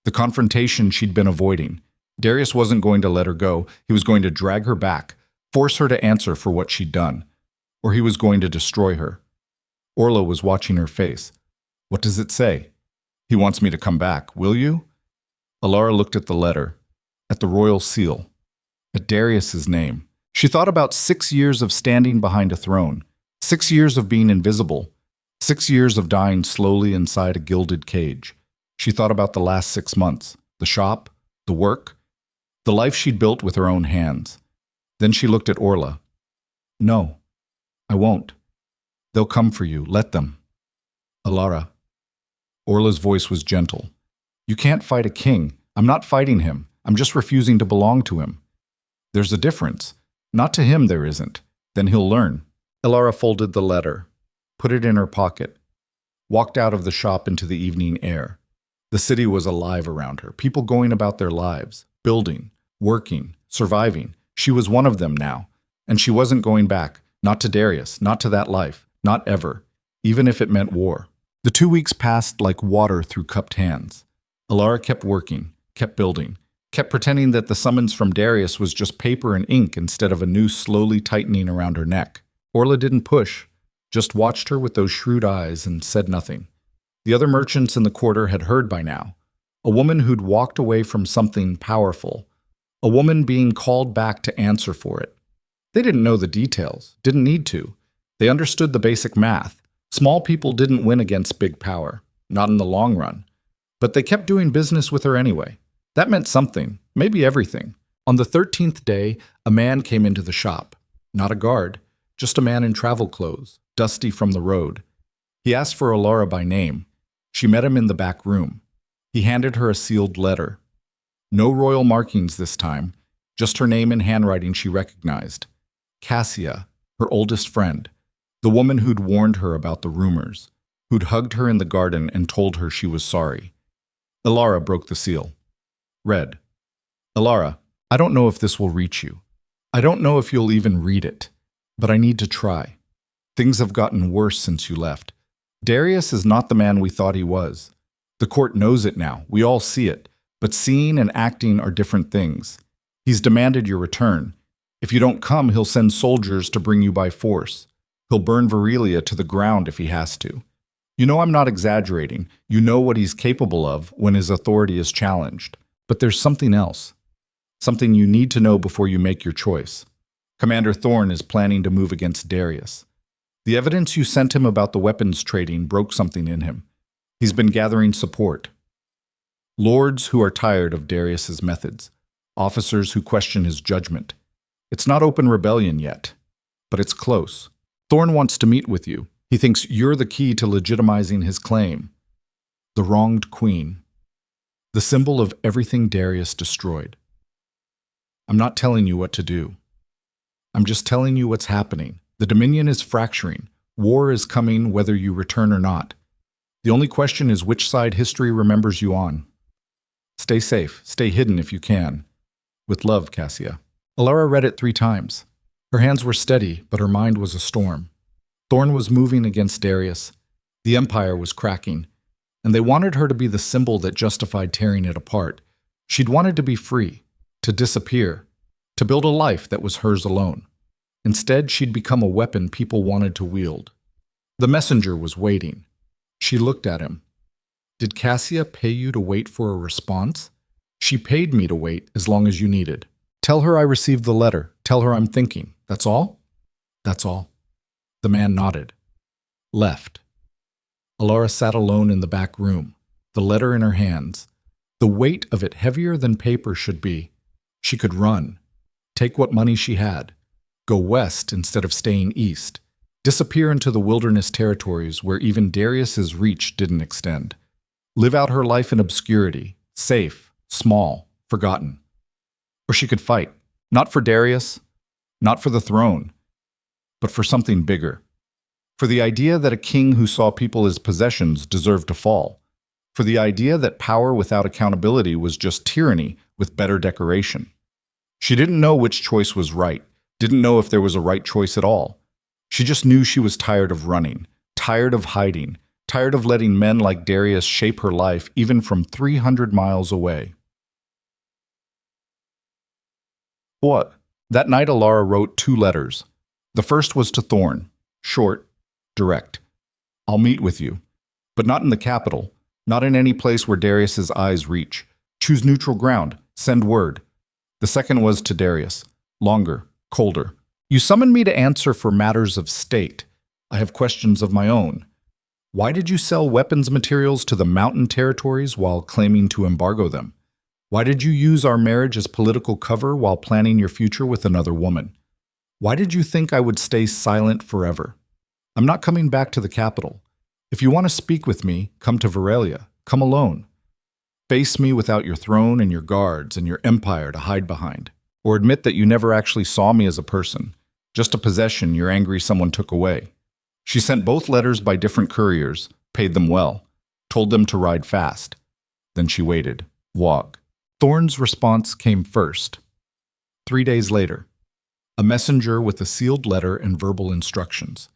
The confrontation she'd been avoiding. Darius wasn't going to let her go. He was going to drag her back, force her to answer for what she'd done. Or he was going to destroy her. Orla was watching her face. "What does it say?" "He wants me to come back. Will you?" Alara looked at the letter, at the royal seal, at Darius's name. She thought about 6 years of standing behind a throne, 6 years of being invisible, 6 years of dying slowly inside a gilded cage. She thought about the last 6 months, the shop, the work, the life she'd built with her own hands. Then she looked at Orla. "No, I won't. They'll come for you. Let them." "Alara." Orla's voice was gentle. "You can't fight a king. I'm not fighting him. I'm just refusing to belong to him. There's a difference. Not to him there isn't. Then he'll learn." Alara folded the letter, put it in her pocket, walked out of the shop into the evening air. The city was alive around her, people going about their lives, building, working, surviving. She was one of them now, and she wasn't going back, not to Darius, not to that life, not ever, even if it meant war. The 2 weeks passed like water through cupped hands. Alara kept working, kept building, kept pretending that the summons from Darius was just paper and ink instead of a noose slowly tightening around her neck. Orla didn't push, just watched her with those shrewd eyes and said nothing. The other merchants in the quarter had heard by now. A woman who'd walked away from something powerful. A woman being called back to answer for it. They didn't know the details, didn't need to. They understood the basic math. Small people didn't win against big power, not in the long run. But they kept doing business with her anyway. That meant something, maybe everything. On the 13th day, a man came into the shop. Not a guard, just a man in travel clothes, dusty from the road. He asked for Alara by name. She met him in the back room. He handed her a sealed letter. No royal markings this time, just her name in handwriting she recognized. Cassia, her oldest friend, the woman who'd warned her about the rumors, who'd hugged her in the garden and told her she was sorry. Alara broke the seal. Read, "Alara, I don't know if this will reach you. I don't know if you'll even read it, but I need to try. Things have gotten worse since you left. Darius is not the man we thought he was. The court knows it now, we all see it, but seeing and acting are different things. He's demanded your return. If you don't come, he'll send soldiers to bring you by force. He'll burn Virilia to the ground if he has to. You know I'm not exaggerating. You know what he's capable of when his authority is challenged. But there's something else. Something you need to know before you make your choice. Commander Thorne is planning to move against Darius. The evidence you sent him about the weapons trading broke something in him. He's been gathering support. Lords who are tired of Darius's methods. officers who question his judgment. It's not open rebellion yet, but it's close. Thorn wants to meet with you. He thinks you're the key to legitimizing his claim. The wronged queen. The symbol of everything Darius destroyed. I'm not telling you what to do. I'm just telling you what's happening. The Dominion is fracturing. War is coming whether you return or not. The only question is which side history remembers you on. Stay safe. Stay hidden if you can. With love, Cassia. Alara read it 3 times. Her hands were steady, but her mind was a storm. Thorn was moving against Darius. The Empire was cracking, and they wanted her to be the symbol that justified tearing it apart. She'd wanted to be free, to disappear, to build a life that was hers alone. Instead, she'd become a weapon people wanted to wield. The messenger was waiting. She looked at him. Did Cassia pay you to wait for a response? She paid me to wait as long as you needed. Tell her I received the letter. Tell her I'm thinking. That's all? That's all. The man nodded. Left. Alara sat alone in the back room, the letter in her hands, the weight of it heavier than paper should be. She could run, take what money she had, go west instead of staying east, disappear into the wilderness territories where even Darius's reach didn't extend, live out her life in obscurity, safe, small, forgotten. Or she could fight, not for Darius, not for the throne, but for something bigger. For the idea that a king who saw people as possessions deserved to fall. For the idea that power without accountability was just tyranny with better decoration. She didn't know which choice was right, didn't know if there was a right choice at all. She just knew she was tired of running, tired of hiding, tired of letting men like Darius shape her life even from 300 miles away. What? That night Alara wrote 2 letters. The first was to Thorn, short, direct. I'll meet with you, but not in the capital, not in any place where Darius's eyes reach. Choose neutral ground, send word. The second was to Darius, longer, colder. You summoned me to answer for matters of state. I have questions of my own. Why did you sell weapons materials to the mountain territories while claiming to embargo them? Why did you use our marriage as political cover while planning your future with another woman? Why did you think I would stay silent forever? I'm not coming back to the capital. If you want to speak with me, come to Betrayal. Come alone. Face me without your throne and your guards and your empire to hide behind. Or admit that you never actually saw me as a person, just a possession your angry someone took away. She sent both letters by different couriers, paid them well, told them to ride fast. Then she waited. Walk. Thorn's response came first. 3 days later, a messenger with a sealed letter and verbal instructions.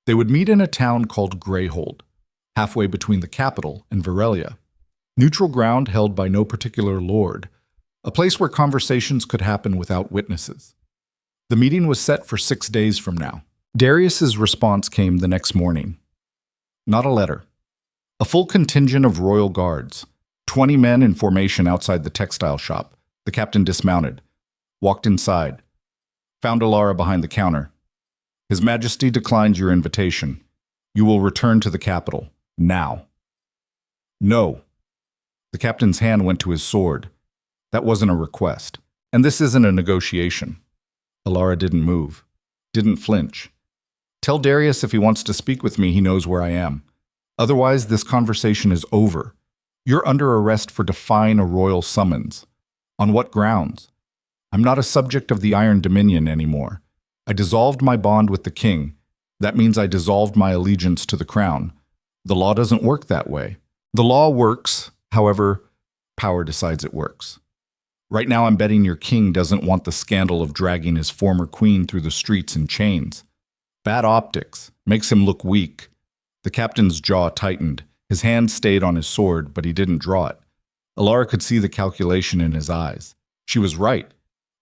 They would meet in a town called Greyhold, halfway between the capital and Betrayal. Neutral ground held by no particular lord, a place where conversations could happen without witnesses. The meeting was set for 6 days from now. Darius's response came the next morning. Not a letter. A full contingent of royal guards, 20 men in formation outside the textile shop. The captain dismounted, walked inside, found Alara behind the counter. His Majesty declines your invitation. You will return to the capital, now. No. The captain's hand went to his sword. That wasn't a request. And this isn't a negotiation. Alara didn't move, didn't flinch. Tell Darius if he wants to speak with me, he knows where I am. Otherwise, this conversation is over. You're under arrest for defying a royal summons. On what grounds? I'm not a subject of the Iron Dominion anymore. I dissolved my bond with the king. That means I dissolved my allegiance to the crown. The law doesn't work that way. The law works, however, power decides it works. Right now I'm betting your king doesn't want the scandal of dragging his former queen through the streets in chains. Bad optics. Makes him look weak. The captain's jaw tightened. His hand stayed on his sword, but he didn't draw it. Alara could see the calculation in his eyes. She was right,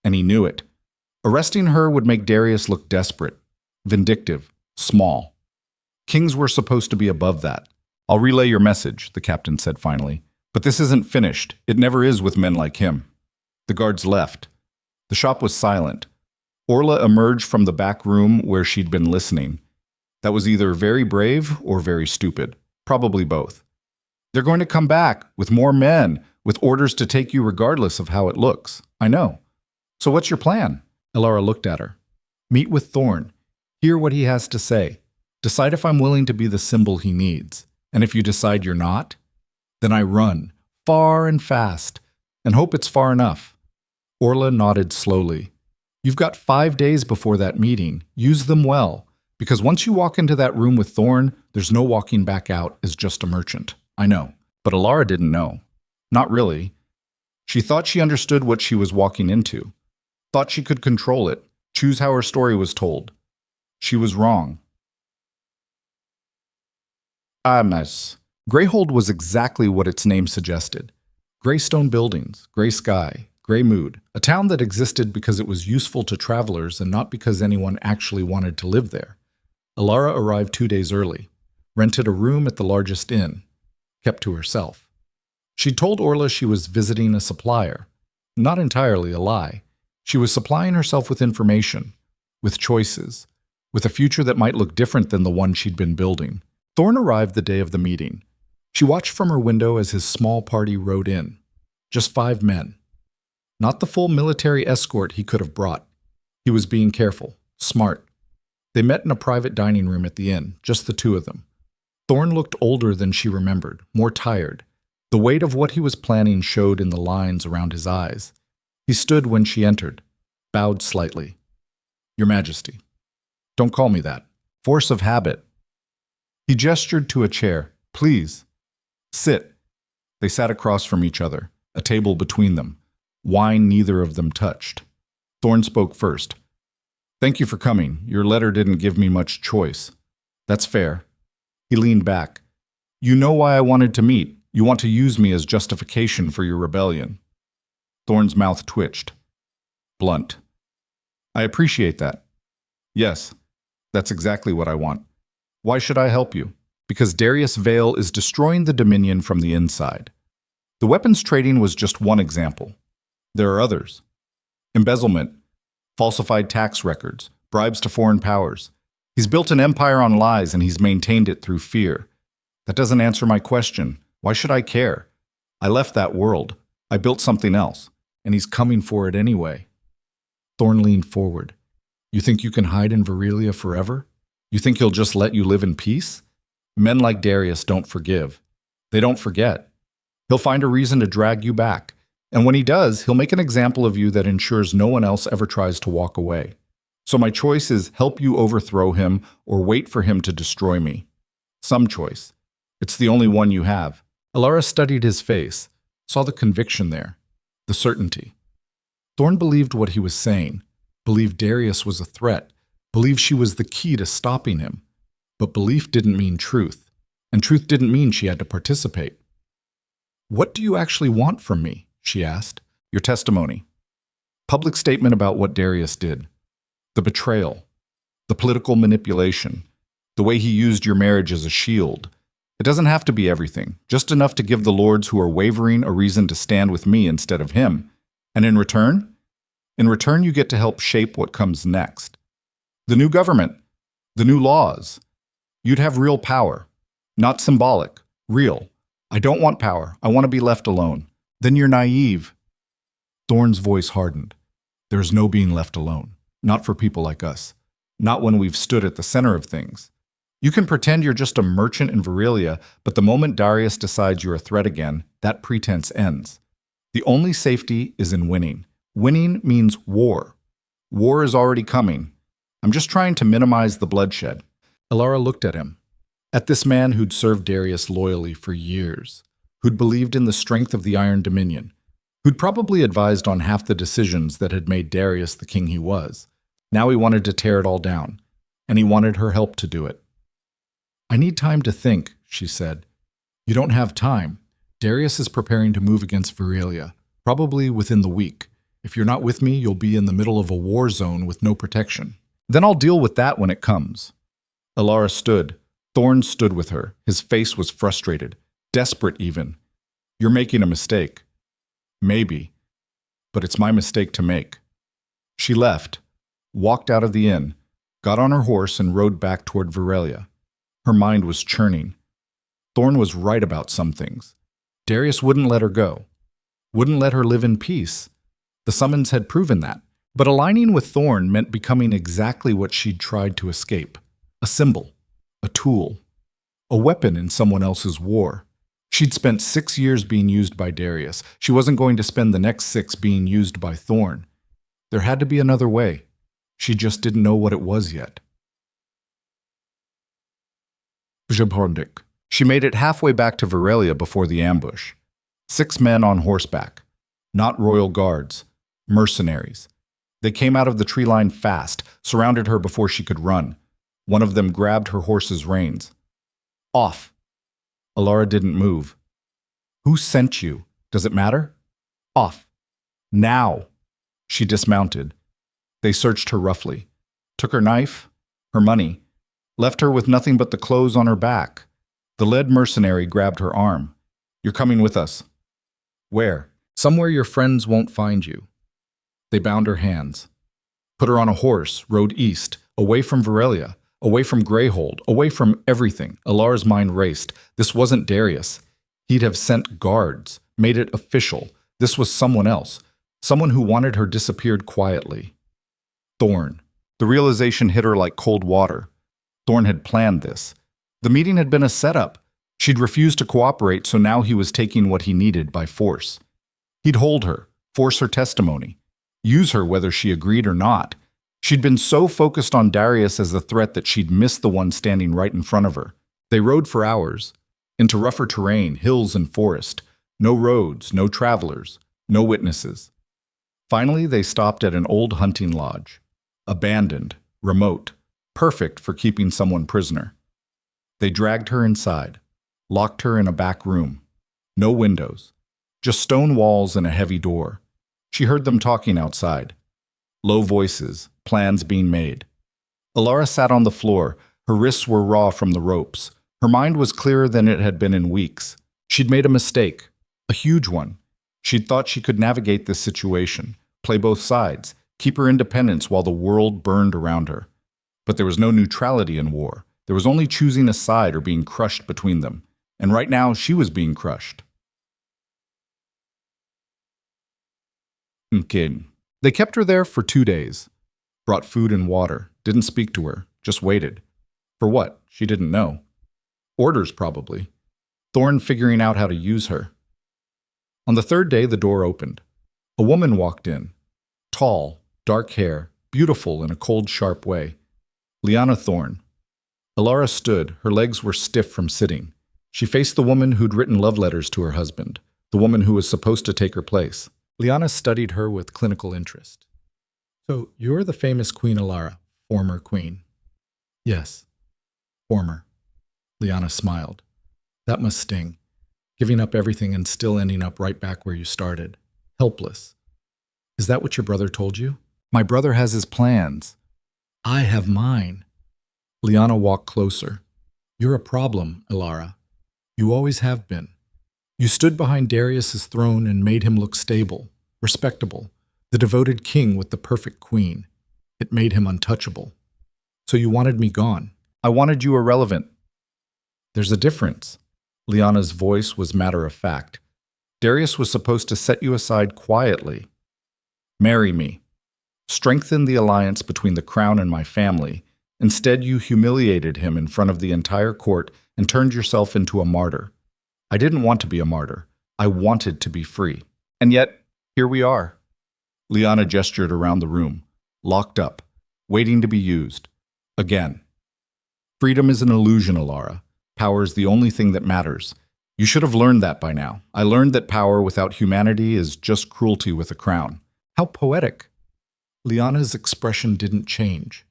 and he knew it. Arresting her would make Darius look desperate, vindictive, small. Kings were supposed to be above that. I'll relay your message, the captain said finally. But this isn't finished. It never is with men like him. The guards left. The shop was silent. Orla emerged from the back room where she'd been listening. That was either very brave or very stupid. Probably both. They're going to come back with more men, with orders to take you regardless of how it looks. I know. So what's your plan? Elara looked at her. Meet with Thorn. Hear what he has to say. Decide if I'm willing to be the symbol he needs. And if you decide you're not, then I run, far and fast, and hope it's far enough. Orla nodded slowly. You've got 5 days before that meeting. Use them well, because once you walk into that room with Thorn, there's no walking back out as just a merchant. I know. But Elara didn't know. Not really. She thought she understood what she was walking into. Thought she could control it, choose how her story was told. She was wrong. Amas. Greyhold was exactly what its name suggested. Gray stone buildings, gray sky, gray mood. A town that existed because it was useful to travelers and not because anyone actually wanted to live there. Elara arrived 2 days early, rented a room at the largest inn, kept to herself. She told Orla she was visiting a supplier. Not entirely a lie. She was supplying herself with information, with choices, with a future that might look different than the one she'd been building. Thorn arrived the day of the meeting. She watched from her window as his small party rode in. Just 5 men. Not the full military escort he could have brought. He was being careful, smart. They met in a private dining room at the inn, just the 2 of them. Thorn looked older than she remembered, more tired. The weight of what he was planning showed in the lines around his eyes. He stood when she entered, bowed slightly. Your Majesty. Don't call me that. Force of habit. He gestured to a chair. Please. Sit. They sat across from each other, a table between them. Wine neither of them touched. Thorn spoke first. Thank you for coming. Your letter didn't give me much choice. That's fair. He leaned back. You know why I wanted to meet. You want to use me as justification for your rebellion. Thorn's mouth twitched. Blunt. I appreciate that. Yes, that's exactly what I want. Why should I help you? Because Darius Vale is destroying the Dominion from the inside. The weapons trading was just one example. There are others. Embezzlement, falsified tax records, bribes to foreign powers. He's built an empire on lies and he's maintained it through fear. That doesn't answer my question. Why should I care? I left that world. I built something else, and he's coming for it anyway. Thorn leaned forward. You think you can hide in Verelia forever? You think he'll just let you live in peace? Men like Darius don't forgive. They don't forget. He'll find a reason to drag you back, and when he does, he'll make an example of you that ensures no one else ever tries to walk away. So my choice is help you overthrow him or wait for him to destroy me. Some choice. It's the only one you have. Elara studied his face, saw the conviction there, the certainty. Thorn believed what he was saying, believed Darius was a threat, believed she was the key to stopping him. But belief didn't mean truth, and truth didn't mean she had to participate. What do you actually want from me? She asked. Your testimony. Public statement about what Darius did. The betrayal. The political manipulation. The way he used your marriage as a shield. It doesn't have to be everything, just enough to give the lords who are wavering a reason to stand with me instead of him. And in return? In return, you get to help shape what comes next. The new government. The new laws. You'd have real power. Not symbolic. Real. I don't want power. I want to be left alone. Then you're naive. Thorn's voice hardened. There's no being left alone. Not for people like us. Not when we've stood at the center of things. You can pretend you're just a merchant in Verelia, but the moment Darius decides you're a threat again, that pretense ends. The only safety is in winning. Winning means war. War is already coming. I'm just trying to minimize the bloodshed. Elara looked at him. At this man who'd served Darius loyally for years, who'd believed in the strength of the Iron Dominion, who'd probably advised on half the decisions that had made Darius the king he was. Now he wanted to tear it all down, and he wanted her help to do it. I need time to think, she said. You don't have time. Darius is preparing to move against Verelia, probably within the week. If you're not with me, you'll be in the middle of a war zone with no protection. Then I'll deal with that when it comes. Elara stood. Thorn stood with her. His face was frustrated, desperate even. You're making a mistake. Maybe. But it's my mistake to make. She left, walked out of the inn, got on her horse and rode back toward Verelia. Her mind was churning. Thorn was right about some things. Darius wouldn't let her go. Wouldn't let her live in peace. The summons had proven that. But aligning with Thorn meant becoming exactly what she'd tried to escape. A symbol, a tool, a weapon in someone else's war. She'd spent 6 years being used by Darius. She wasn't going to spend the next 6 being used by Thorn. There had to be another way. She just didn't know what it was yet. She made it halfway back to Verelia before the ambush. 6 men on horseback. Not royal guards. Mercenaries. They came out of the tree line fast, surrounded her before she could run. One of them grabbed her horse's reins. Off. Alara didn't move. Who sent you? Does it matter? Off. Now. She dismounted. They searched her roughly. Took her knife, her money, left her with nothing but the clothes on her back. The lead mercenary grabbed her arm. You're coming with us. Where? Somewhere your friends won't find you. They bound her hands. Put her on a horse, rode east, away from Verelia, away from Greyhold, away from everything. Alara's mind raced. This wasn't Darius. He'd have sent guards, made it official. This was someone else. Someone who wanted her disappeared quietly. Thorn. The realization hit her like cold water. Thorn had planned this. The meeting had been a setup. She'd refused to cooperate, so now he was taking what he needed by force. He'd hold her, force her testimony, use her whether she agreed or not. She'd been so focused on Darius as a threat that she'd missed the one standing right in front of her. They rode for hours, into rougher terrain, hills and forest. No roads, no travelers, no witnesses. Finally, they stopped at an old hunting lodge. Abandoned, remote, perfect for keeping someone prisoner. They dragged her inside, locked her in a back room. No windows, just stone walls and a heavy door. She heard them talking outside. Low voices, plans being made. Alara sat on the floor. Her wrists were raw from the ropes. Her mind was clearer than it had been in weeks. She'd made a mistake, a huge one. She'd thought she could navigate this situation, play both sides, keep her independence while the world burned around her. But there was no neutrality in war. There was only choosing a side or being crushed between them. And right now, she was being crushed. They kept her there for 2 days. Brought food and water, didn't speak to her, just waited. For what? She didn't know. Orders, probably. Thorn figuring out how to use her. On the 3rd day, the door opened. A woman walked in. Tall, dark hair, beautiful in a cold, sharp way. Liana Thorn. Alara stood, her legs were stiff from sitting. She faced the woman who'd written love letters to her husband, the woman who was supposed to take her place. Liana studied her with clinical interest. So, you're the famous Queen Alara, former queen. Yes, former. Liana smiled. That must sting. Giving up everything and still ending up right back where you started. Helpless. Is that what your brother told you? My brother has his plans. I have mine. Liana walked closer. You're a problem, Alara. You always have been. You stood behind Darius's throne and made him look stable, respectable, the devoted king with the perfect queen. It made him untouchable. So you wanted me gone. I wanted you irrelevant. There's a difference. Liana's voice was matter of fact. Darius was supposed to set you aside quietly. Marry me. Strengthen the alliance between the crown and my family. Instead, you humiliated him in front of the entire court and turned yourself into a martyr. I didn't want to be a martyr. I wanted to be free. And yet, here we are. Liana gestured around the room, locked up, waiting to be used. Again. Freedom is an illusion, Alara. Power is the only thing that matters. You should have learned that by now. I learned that power without humanity is just cruelty with a crown. How poetic. Liana's expression didn't change.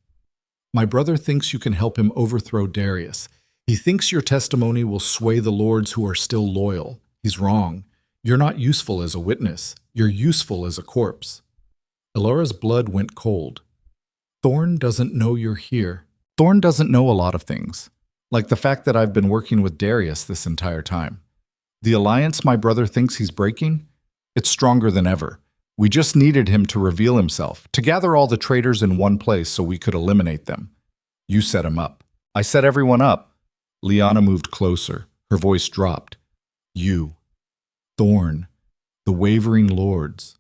My brother thinks you can help him overthrow Darius. He thinks your testimony will sway the lords who are still loyal. He's wrong. You're not useful as a witness. You're useful as a corpse. Alara's blood went cold. Thorn doesn't know you're here. Thorn doesn't know a lot of things, like the fact that I've been working with Darius this entire time. The alliance my brother thinks he's breaking? It's stronger than ever. We just needed him to reveal himself, to gather all the traitors in one place so we could eliminate them. You set him up. I set everyone up. Liana moved closer. Her voice dropped. You. Thorn. The wavering lords.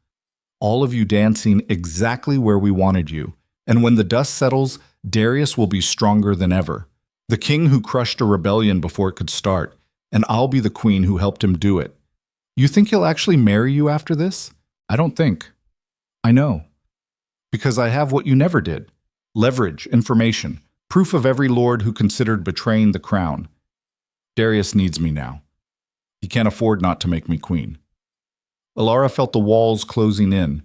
all of you dancing exactly where we wanted you. And when the dust settles, Darius will be stronger than ever. The king who crushed a rebellion before it could start, and I'll be the queen who helped him do it. You think he'll actually marry you after this? I don't think. I know. Because I have what you never did. Leverage, information, proof of every lord who considered betraying the crown. Darius needs me now. He can't afford not to make me queen. Alara felt the walls closing in.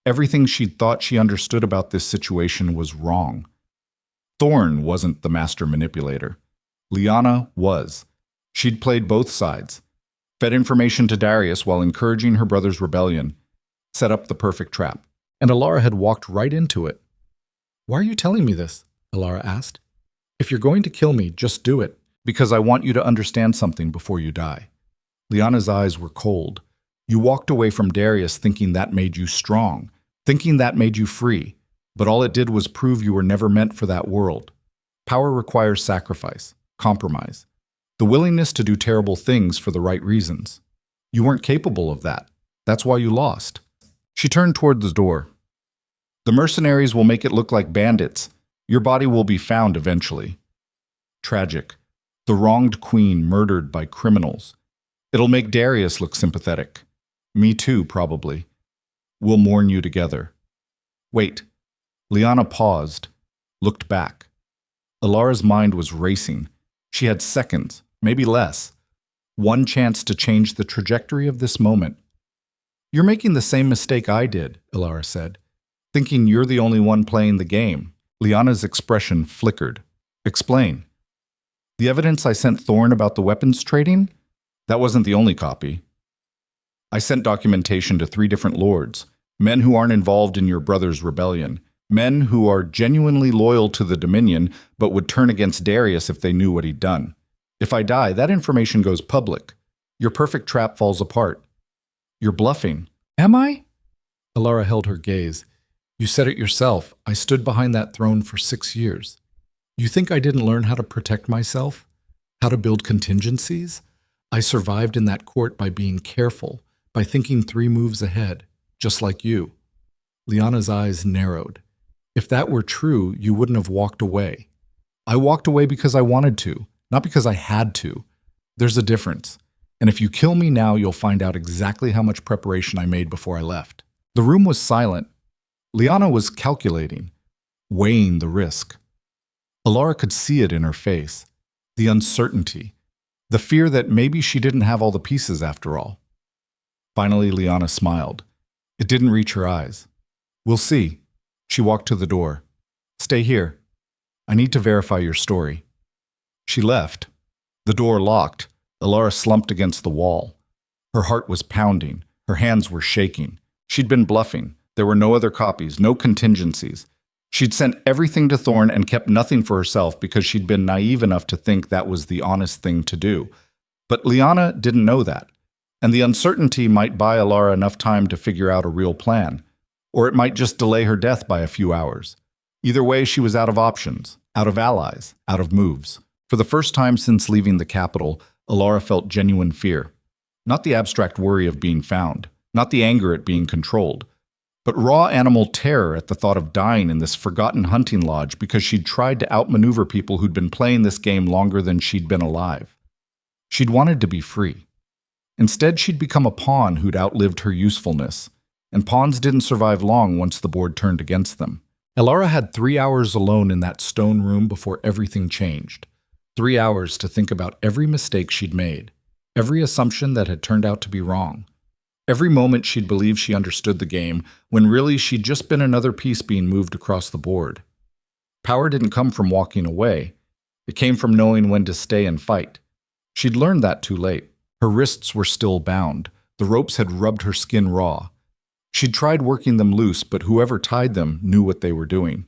Everything she'd thought she understood about this situation was wrong. Thorn wasn't the master manipulator. Lyanna was. She'd played both sides, fed information to Darius while encouraging her brother's rebellion, set up the perfect trap. And Alara had walked right into it. Why are you telling me this? Alara asked. If you're going to kill me, just do it. Because I want you to understand something before you die. Lyanna's eyes were cold. You walked away from Darius thinking that made you strong, thinking that made you free, but all it did was prove you were never meant for that world. Power requires sacrifice, compromise, the willingness to do terrible things for the right reasons. You weren't capable of that. That's why you lost. She turned toward the door. The mercenaries will make it look like bandits. Your body will be found eventually. Tragic. The wronged queen murdered by criminals. It'll make Darius look sympathetic. Me too, probably. We'll mourn you together. Wait. Lyanna paused, looked back. Alara's mind was racing. She had seconds, maybe less. One chance to change the trajectory of this moment. You're making the same mistake I did, Alara said, thinking you're the only one playing the game. Lyanna's expression flickered. Explain. The evidence I sent Thorn about the weapons trading? That wasn't the only copy. I sent documentation to 3 different lords, men who aren't involved in your brother's rebellion, men who are genuinely loyal to the Dominion but would turn against Darius if they knew what he'd done. If I die, that information goes public. Your perfect trap falls apart. You're bluffing. Am I? Alara held her gaze. You said it yourself. I stood behind that throne for 6 years. You think I didn't learn how to protect myself? How to build contingencies? I survived in that court by being careful, by thinking 3 moves ahead, just like you. Lyanna's eyes narrowed. If that were true, you wouldn't have walked away. I walked away because I wanted to, not because I had to. There's a difference. And if you kill me now, you'll find out exactly how much preparation I made before I left. The room was silent. Lyanna was calculating, weighing the risk. Alara could see it in her face, the uncertainty, the fear that maybe she didn't have all the pieces after all. Finally, Lyanna smiled. It didn't reach her eyes. We'll see. She walked to the door. Stay here. I need to verify your story. She left. The door locked. Alara slumped against the wall. Her heart was pounding. Her hands were shaking. She'd been bluffing. There were no other copies, no contingencies. She'd sent everything to Thorn and kept nothing for herself because she'd been naive enough to think that was the honest thing to do. But Lyanna didn't know that. And the uncertainty might buy Alara enough time to figure out a real plan. Or it might just delay her death by a few hours. Either way, she was out of options, out of allies, out of moves. For the first time since leaving the capital, Alara felt genuine fear. Not the abstract worry of being found, not the anger at being controlled, but raw animal terror at the thought of dying in this forgotten hunting lodge because she'd tried to outmaneuver people who'd been playing this game longer than she'd been alive. She'd wanted to be free. Instead, she'd become a pawn who'd outlived her usefulness, and pawns didn't survive long once the board turned against them. Alara had 3 hours alone in that stone room before everything changed. 3 hours to think about every mistake she'd made, every assumption that had turned out to be wrong. Every moment she'd believed she understood the game, when really she'd just been another piece being moved across the board. Power didn't come from walking away. It came from knowing when to stay and fight. She'd learned that too late. Her wrists were still bound. The ropes had rubbed her skin raw. She'd tried working them loose, but whoever tied them knew what they were doing.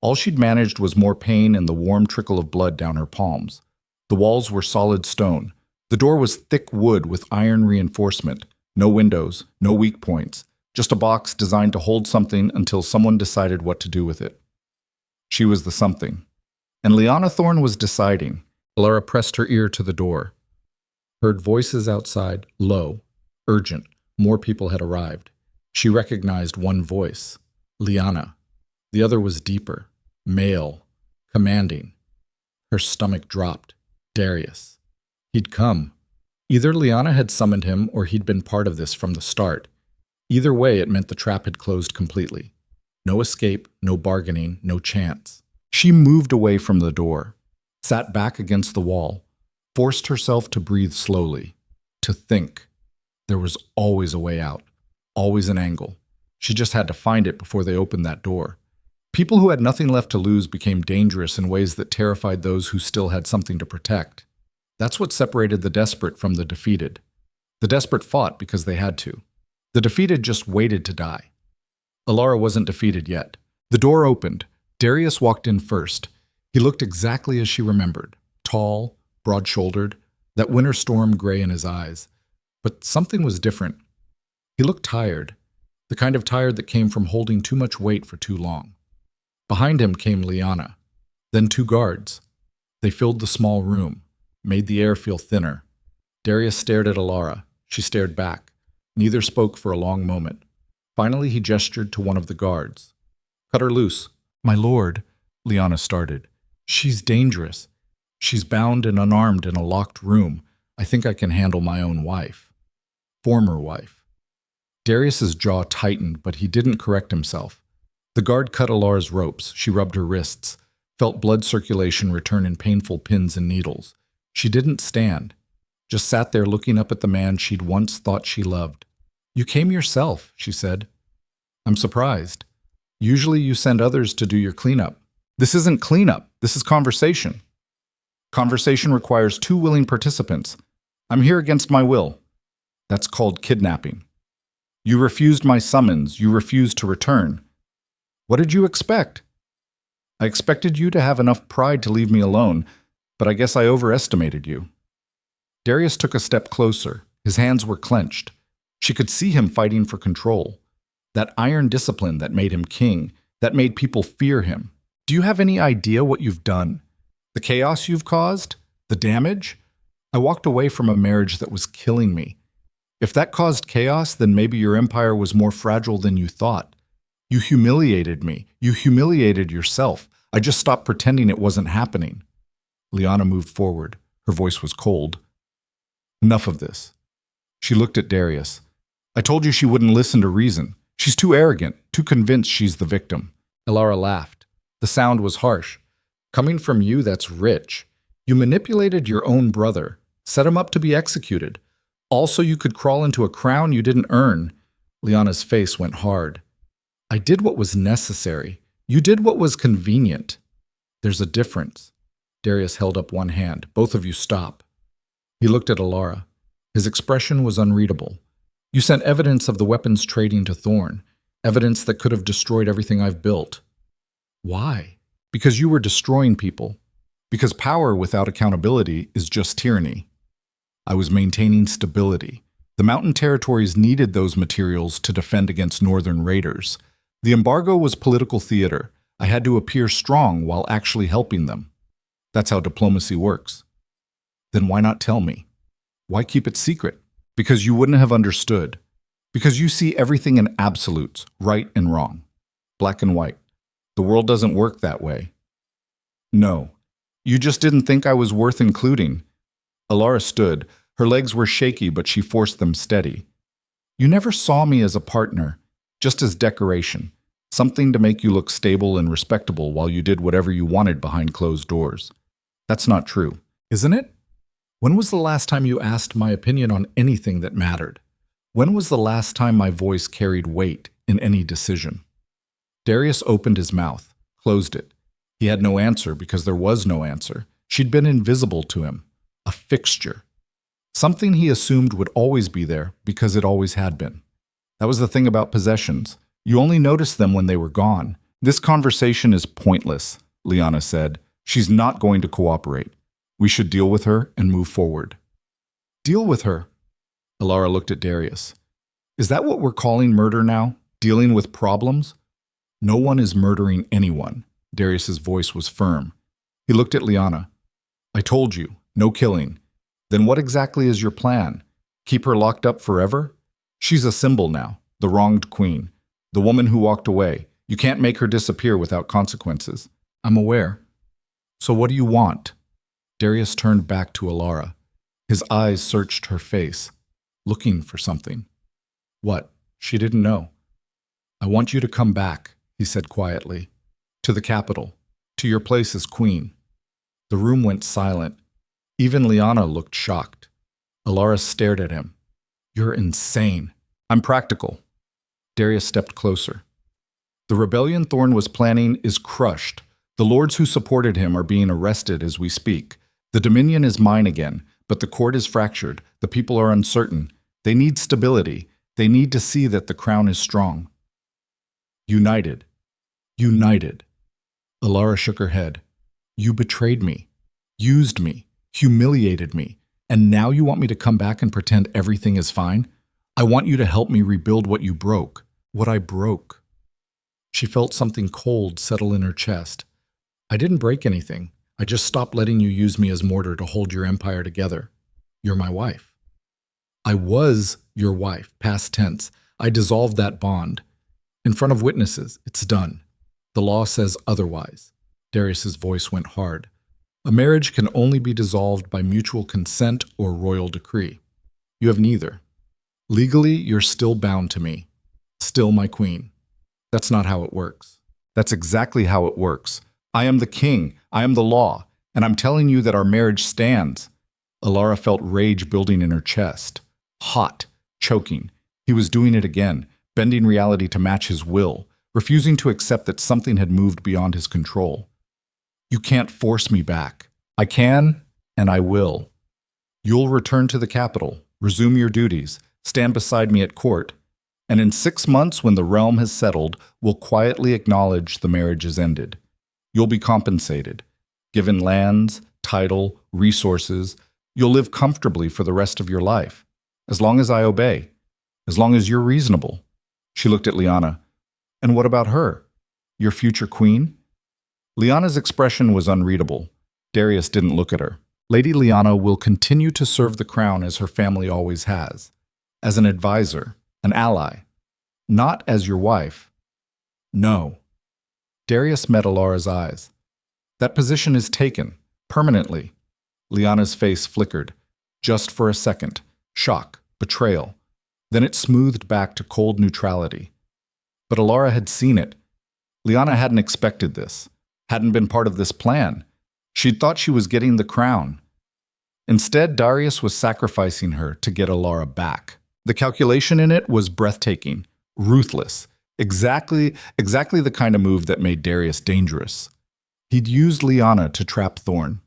All she'd managed was more pain and the warm trickle of blood down her palms. The walls were solid stone. The door was thick wood with iron reinforcement. No windows, no weak points, just a box designed to hold something until someone decided what to do with it. She was the something. And Lyanna Thorn was deciding. Alara pressed her ear to the door. Heard voices outside, low, urgent. More people had arrived. She recognized one voice, Liana. The other was deeper, male, commanding. Her stomach dropped. Darius. He'd come. Either Liana had summoned him or he'd been part of this from the start. Either way, it meant the trap had closed completely. No escape, no bargaining, no chance. She moved away from the door, sat back against the wall, forced herself to breathe slowly, to think. There was always a way out, always an angle. She just had to find it before they opened that door. People who had nothing left to lose became dangerous in ways that terrified those who still had something to protect. That's what separated the desperate from the defeated. The desperate fought because they had to. The defeated just waited to die. Alara wasn't defeated yet. The door opened. Darius walked in first. He looked exactly as she remembered. Tall, broad-shouldered, that winter storm gray in his eyes. But something was different. He looked tired, the kind of tired that came from holding too much weight for too long. Behind him came Liana, then two guards. They filled the small room, made the air feel thinner. Darius stared at Alara. She stared back. Neither spoke for a long moment. Finally, he gestured to one of the guards. "Cut her loose." "My lord," Liana started. "She's dangerous. She's bound and unarmed in a locked room. I think I can handle my own wife." Former wife. Darius's jaw tightened, but he didn't correct himself. The guard cut Alara's ropes. She rubbed her wrists, felt blood circulation return in painful pins and needles. She didn't stand, just sat there looking up at the man she'd once thought she loved. "You came yourself," she said. "I'm surprised. Usually you send others to do your cleanup." "This isn't cleanup. This is conversation." "Conversation requires two willing participants. I'm here against my will." "That's called kidnapping." "You refused my summons. You refused to return." "What did you expect?" "I expected you to have enough pride to leave me alone, but I guess I overestimated you." Darius took a step closer. His hands were clenched. She could see him fighting for control. That iron discipline that made him king, that made people fear him. "Do you have any idea what you've done? The chaos you've caused? The damage? I walked away from a marriage that was killing me. If that caused chaos, then maybe your empire was more fragile than you thought. You humiliated me. You humiliated yourself. I just stopped pretending it wasn't happening." Liana moved forward. Her voice was cold. "Enough of this." She looked at Darius. "I told you she wouldn't listen to reason. She's too arrogant, too convinced she's the victim." Alara laughed. The sound was harsh. "Coming from you, that's rich. You manipulated your own brother, set him up to be executed. Also, you could crawl into a crown you didn't earn." Liana's face went hard. "I did what was necessary. You did what was convenient." "There's a difference." Darius held up one hand. "Both of you stop." He looked at Alara. His expression was unreadable. "You sent evidence of the weapons trading to Thorn, evidence that could have destroyed everything I've built." "Why?" "Because you were destroying people. Because power without accountability is just tyranny. I was maintaining stability. The mountain territories needed those materials to defend against northern raiders. The embargo was political theater. I had to appear strong while actually helping them. That's how diplomacy works." "Then why not tell me? Why keep it secret?" "Because you wouldn't have understood. Because you see everything in absolutes, right and wrong. Black and white. The world doesn't work that way." "No. You just didn't think I was worth including." Alara stood. Her legs were shaky, but she forced them steady. "You never saw me as a partner, just as decoration. Something to make you look stable and respectable while you did whatever you wanted behind closed doors. That's not true, isn't it? When was the last time you asked my opinion on anything that mattered? When was the last time my voice carried weight in any decision?" Darius opened his mouth, closed it. He had no answer because there was no answer. She'd been invisible to him, a fixture. Something he assumed would always be there because it always had been. That was the thing about possessions. You only noticed them when they were gone. "This conversation is pointless," Liana said. "She's not going to cooperate. We should deal with her and move forward." "Deal with her?" Alara looked at Darius. "Is that what we're calling murder now? Dealing with problems?" "No one is murdering anyone." Darius's voice was firm. He looked at Liana. "I told you, no killing. Then what exactly is your plan? Keep her locked up forever? She's a symbol now. the wronged queen, the woman who walked away. You can't make her disappear without consequences. I'm aware. So what do you want? Darius turned back to Alara. His eyes searched her face, looking for something. What? She didn't know. I want you to come back, he said quietly, to the capital, to your place as queen. The room went silent. Even Liana looked shocked. Alara stared at him. You're insane. I'm practical. Darius stepped closer. The rebellion Thorn was planning is crushed. The lords who supported him are being arrested as we speak. The Dominion is mine again, but the court is fractured. The people are uncertain. They need stability. They need to see that the crown is strong. United. United. Alara shook her head. You betrayed me, used me, humiliated me, and now you want me to come back and pretend everything is fine? I want you to help me rebuild what you broke, what I broke. She felt something cold settle in her chest. I didn't break anything. I just stopped letting you use me as mortar to hold your empire together. You're my wife. I was your wife, past tense. I dissolved that bond. In front of witnesses, it's done. The law says otherwise. Darius's voice went hard. A marriage can only be dissolved by mutual consent or royal decree. You have neither. Legally, you're still bound to me. Still my queen. That's not how it works. That's exactly how it works. I am the king. I am the law. And I'm telling you that our marriage stands. Alara felt rage building in her chest. Hot, choking. He was doing it again, bending reality to match his will, refusing to accept that something had moved beyond his control. You can't force me back. I can, and I will. You'll return to the capital, resume your duties, stand beside me at court, and in 6 months, when the realm has settled, we'll quietly acknowledge the marriage is ended. You'll be compensated, given lands, title, resources. You'll live comfortably for the rest of your life, as long as I obey, as long as you're reasonable. She looked at Liana. And what about her? Your future queen? Liana's expression was unreadable. Darius didn't look at her. Lady Liana will continue to serve the crown as her family always has, as an advisor, an ally, not as your wife. No. Darius met Alara's eyes. That position is taken, permanently. Liana's face flickered, just for a second. Shock, betrayal. Then it smoothed back to cold neutrality. But Alara had seen it. Liana hadn't expected this, hadn't been part of this plan. She'd thought she was getting the crown. Instead, Darius was sacrificing her to get Alara back. The calculation in it was breathtaking, ruthless, exactly the kind of move that made Darius dangerous. He'd used Liana to trap Thorn.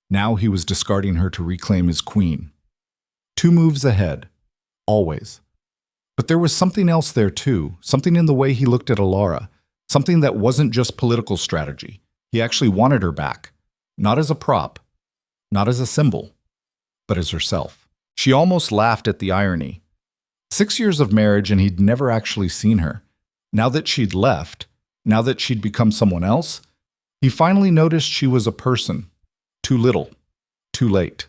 Now he was discarding her to reclaim his queen. 2 moves ahead, always. But there was something else there too, something in the way he looked at Alara, something that wasn't just political strategy. He actually wanted her back, not as a prop, not as a symbol, but as herself. She almost laughed at the irony. 6 years of marriage and he'd never actually seen her. Now that she'd left, now that she'd become someone else, he finally noticed she was a person. Too little, too late.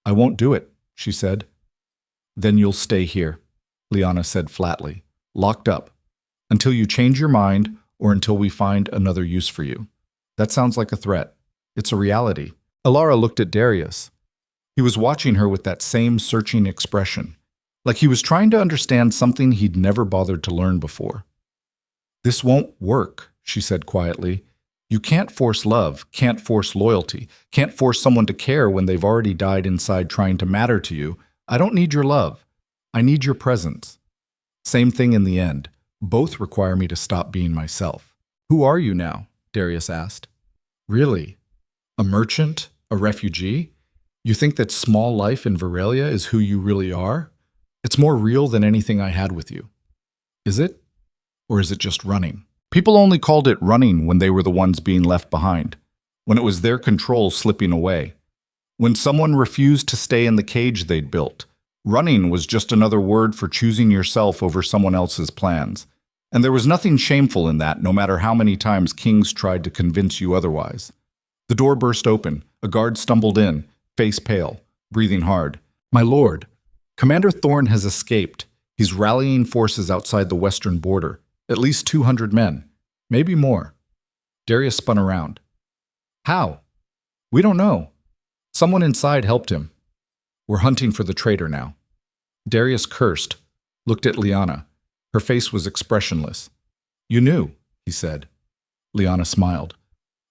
I won't do it, she said. Then you'll stay here, Liana said flatly, locked up, until you change your mind or until we find another use for you. That sounds like a threat. It's a reality. Alara looked at Darius. He was watching her with that same searching expression, like he was trying to understand something he'd never bothered to learn before. This won't work, she said quietly. You can't force love, can't force loyalty, can't force someone to care when they've already died inside trying to matter to you. I don't need your love. I need your presence. Same thing in the end. Both require me to stop being myself. Who are you now? Darius asked. Really? A merchant? A refugee? You think that small life in Betrayal is who you really are? It's more real than anything I had with you. Is it? Or is it just running? People only called it running when they were the ones being left behind, when it was their control slipping away, when someone refused to stay in the cage they'd built. Running was just another word for choosing yourself over someone else's plans. And there was nothing shameful in that, no matter how many times kings tried to convince you otherwise. The door burst open. A guard stumbled in, face pale, breathing hard. My lord, Commander Thorn has escaped. He's rallying forces outside the western border, at least 200 men, maybe more. Darius spun around. How? We don't know. Someone inside helped him. We're hunting for the traitor now. Darius cursed, looked at Liana. Her face was expressionless. You knew, he said. Liana smiled.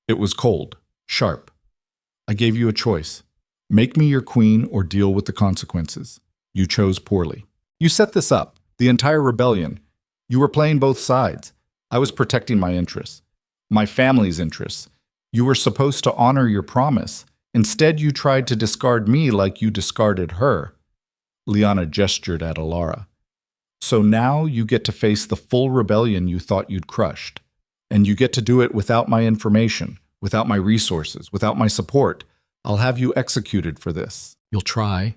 It was cold, sharp. I gave you a choice. Make me your queen or deal with the consequences. You chose poorly. You set this up, the entire rebellion. You were playing both sides. I was protecting my interests, my family's interests. You were supposed to honor your promise. Instead, you tried to discard me like you discarded her. Liana gestured at Alara. So now you get to face the full rebellion you thought you'd crushed. And you get to do it without my information, without my resources, without my support. I'll have you executed for this. You'll try.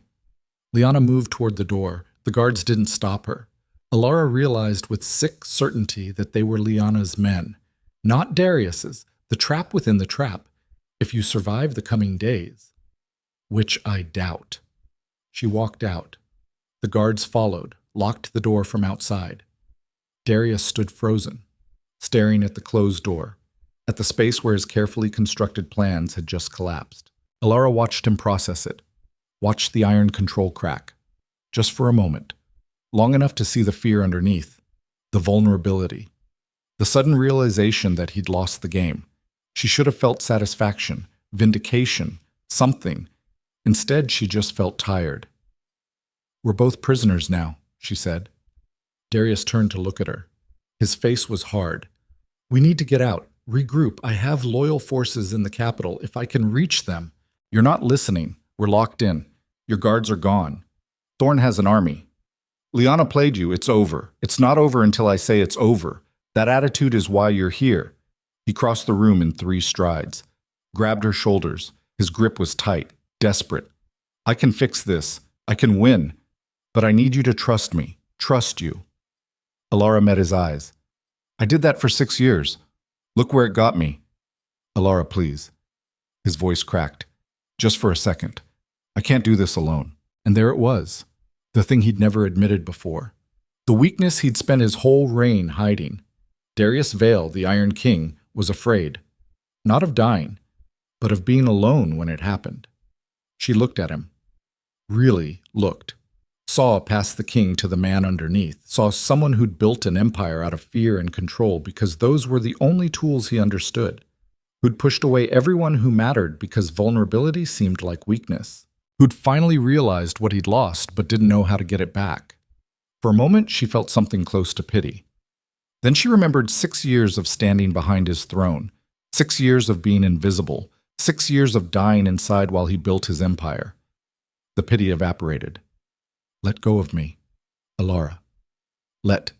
Liana moved toward the door. The guards didn't stop her. Alara realized with sick certainty that they were Liana's men, not Darius's, the trap within the trap. If you survive the coming days, which I doubt. She walked out. The guards followed, locked the door from outside. Darius stood frozen, staring at the closed door, at the space where his carefully constructed plans had just collapsed. Alara watched him process it, watched the iron control crack, just for a moment, long enough to see the fear underneath, the vulnerability, the sudden realization that he'd lost the game. She should have felt satisfaction, vindication, something. Instead, she just felt tired. We're both prisoners now, she said. Darius turned to look at her. His face was hard. We need to get out, regroup. I have loyal forces in the capital. If I can reach them. You're not listening. We're locked in. Your guards are gone. Thorn has an army. Liana played you. It's over. It's not over until I say it's over. That attitude is why you're here. He crossed the room in 3 strides, grabbed her shoulders. His grip was tight, desperate. I can fix this. I can win. But I need you to trust me. Trust you. Alara met his eyes. I did that for 6 years. Look where it got me. Alara, please. His voice cracked. Just for a second. I can't do this alone. And there it was. The thing he'd never admitted before. The weakness he'd spent his whole reign hiding. Darius Vale, the Iron King, was afraid. Not of dying, but of being alone when it happened. She looked at him. Really looked. Saw past the king to the man underneath. Saw someone who'd built an empire out of fear and control because those were the only tools he understood. Who'd pushed away everyone who mattered because vulnerability seemed like weakness. Who'd finally realized what he'd lost but didn't know how to get it back. For a moment, she felt something close to pity. Then she remembered 6 years of standing behind his throne, 6 years of being invisible, 6 years of dying inside while he built his empire. The pity evaporated. Let go of me, Alara. Let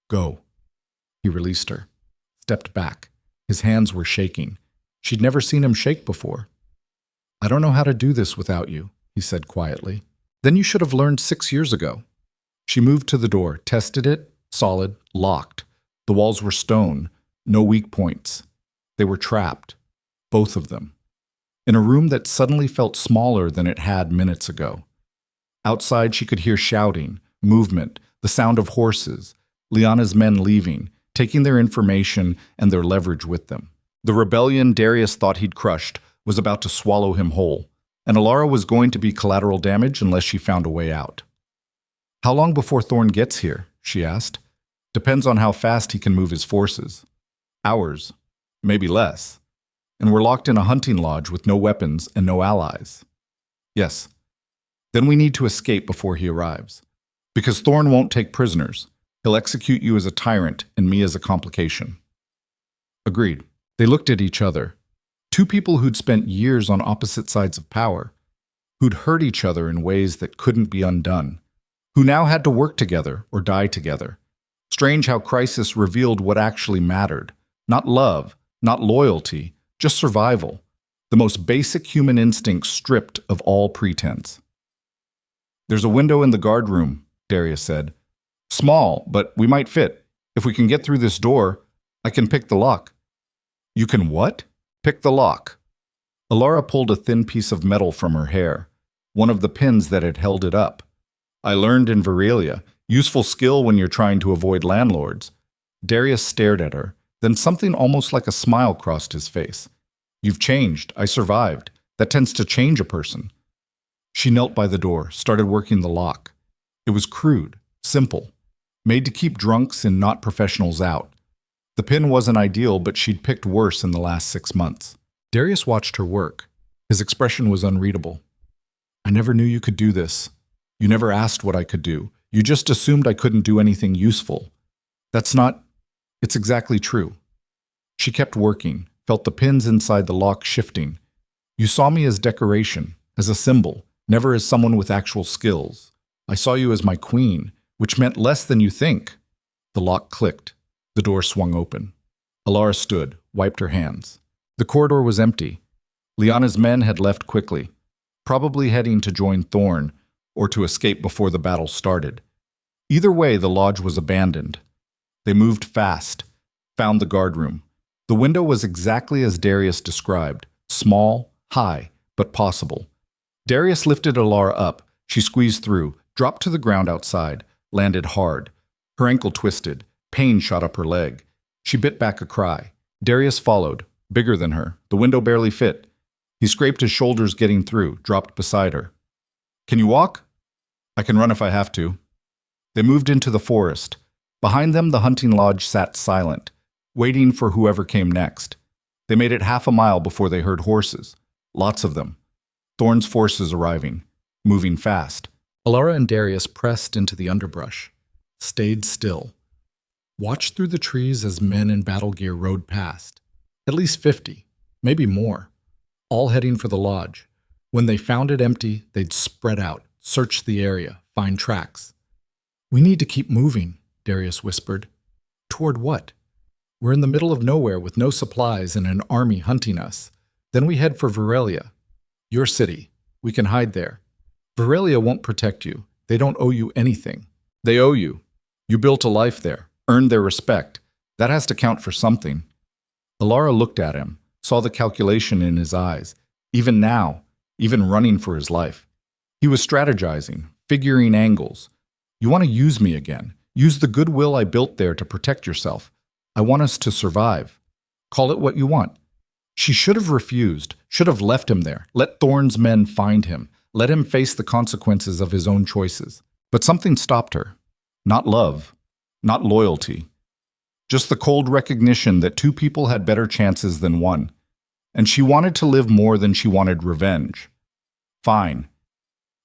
go. He released her, stepped back. His hands were shaking. She'd never seen him shake before. I don't know how to do this without you, he said quietly. Then you should have learned 6 years ago. She moved to the door, tested it, solid, locked. The walls were stone, no weak points. They were trapped, both of them, in a room that suddenly felt smaller than it had minutes ago. Outside, she could hear shouting, movement, the sound of horses, Liana's men leaving, taking their information and their leverage with them. The rebellion Darius thought he'd crushed was about to swallow him whole, and Alara was going to be collateral damage unless she found a way out. How long before Thorn gets here? She asked. Depends on how fast he can move his forces. Hours, maybe less. And we're locked in a hunting lodge with no weapons and no allies. Yes. Then we need to escape before he arrives. Because Thorn won't take prisoners. He'll execute you as a tyrant and me as a complication. Agreed. They looked at each other. Two people who'd spent years on opposite sides of power, who'd hurt each other in ways that couldn't be undone, who now had to work together or die together. Strange how crisis revealed what actually mattered. Not love, not loyalty, just survival. The most basic human instinct stripped of all pretense. There's a window in the guard room, Darius said. Small, but we might fit. If we can get through this door, I can pick the lock. You can what? Pick the lock. Alara pulled a thin piece of metal from her hair, one of the pins that had held it up. I learned in Virilia, Useful skill when you're trying to avoid landlords. Darius stared at her. Then something almost like a smile crossed his face. You've changed. I survived. That tends to change a person. She knelt by the door, started working the lock. It was crude, simple, made to keep drunks and not professionals out. The pin wasn't ideal, but she'd picked worse in the last 6 months. Darius watched her work. His expression was unreadable. I never knew you could do this. You never asked what I could do. You just assumed I couldn't do anything useful. It's exactly true. She kept working, felt the pins inside the lock shifting. You saw me as decoration, as a symbol, never as someone with actual skills. I saw you as my queen, which meant less than you think. The lock clicked. The door swung open. Alara stood, wiped her hands. The corridor was empty. Lyanna's men had left quickly, probably heading to join Thorn or to escape before the battle started. Either way, the lodge was abandoned. They moved fast, found the guard room. The window was exactly as Darius described, small, high, but possible. Darius lifted Alara up. She squeezed through, dropped to the ground outside, landed hard. Her ankle twisted. Pain shot up her leg. She bit back a cry. Darius followed, bigger than her. The window barely fit. He scraped his shoulders getting through, dropped beside her. Can you walk? I can run if I have to. They moved into the forest. Behind them, the hunting lodge sat silent, waiting for whoever came next. They made it half a mile before they heard horses. Lots of them. Thorn's forces arriving, moving fast. Alara and Darius pressed into the underbrush, stayed still. Watched through the trees as men in battle gear rode past. At least 50, maybe more, all heading for the lodge. When they found it empty, they'd spread out, search the area, find tracks. We need to keep moving, Darius whispered. Toward what? We're in the middle of nowhere with no supplies and an army hunting us. Then we head for Betrayal, your city. We can hide there. Betrayal won't protect you. They don't owe you anything. They owe you. You built a life there, earned their respect. That has to count for something. Alara looked at him, saw the calculation in his eyes. Even now, even running for his life. He was strategizing, figuring angles. You want to use me again. Use the goodwill I built there to protect yourself. I want us to survive. Call it what you want. She should have refused, should have left him there. Let Thorn's men find him. Let him face the consequences of his own choices. But something stopped her. Not love, not loyalty. Just the cold recognition that two people had better chances than one. And she wanted to live more than she wanted revenge. Fine.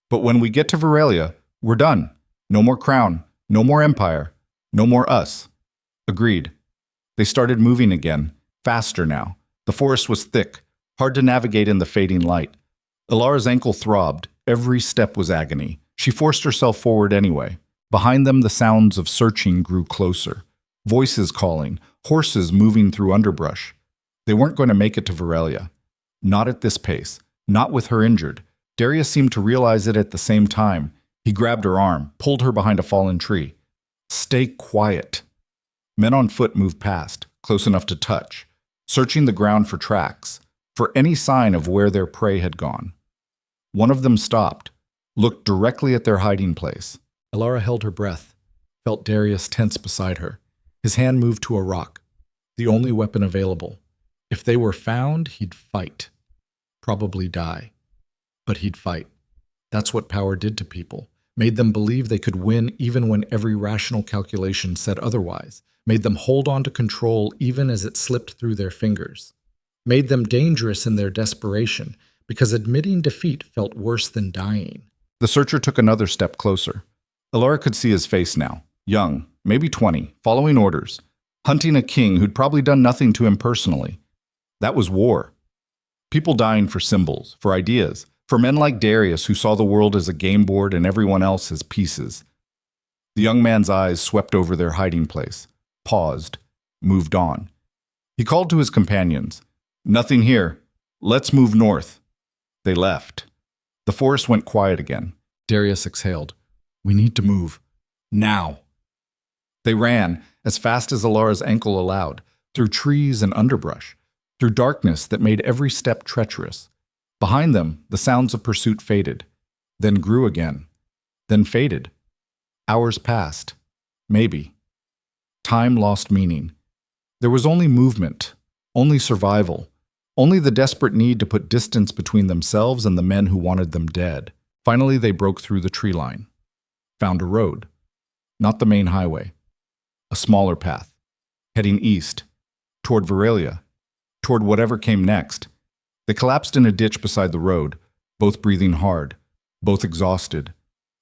But when we get to Betrayal, we're done. No more crown, no more empire, no more us. Agreed. They started moving again, faster now. The forest was thick, hard to navigate in the fading light. Alara's ankle throbbed. Every step was agony. She forced herself forward anyway. Behind them, the sounds of searching grew closer. Voices calling, horses moving through underbrush. They weren't going to make it to Betrayal. Not at this pace, not with her injured. Darius seemed to realize it at the same time. He grabbed her arm, pulled her behind a fallen tree. Stay quiet. Men on foot moved past, close enough to touch, searching the ground for tracks, for any sign of where their prey had gone. One of them stopped, looked directly at their hiding place. Alara held her breath, felt Darius tense beside her. His hand moved to a rock, the only weapon available. If they were found, he'd fight. Probably die. But he'd fight. That's what power did to people. Made them believe they could win even when every rational calculation said otherwise. Made them hold on to control even as it slipped through their fingers. Made them dangerous in their desperation, because admitting defeat felt worse than dying. The searcher took another step closer. Alara could see his face now. Young, maybe 20, following orders. Hunting a king who'd probably done nothing to him personally. That was war. People dying for symbols, for ideas, for men like Darius who saw the world as a game board and everyone else as pieces. The young man's eyes swept over their hiding place, paused, moved on. He called to his companions. Nothing here. Let's move north. They left. The forest went quiet again. Darius exhaled. We need to move. Now. They ran, as fast as Alara's ankle allowed, through trees and underbrush, through darkness that made every step treacherous. Behind them, the sounds of pursuit faded, then grew again, then faded. Hours passed. Maybe. Time lost meaning. There was only movement, only survival, only the desperate need to put distance between themselves and the men who wanted them dead. Finally, they broke through the tree line. Found a road. Not the main highway. A smaller path. Heading east. Toward Veralia. Toward whatever came next. They collapsed in a ditch beside the road, both breathing hard, both exhausted,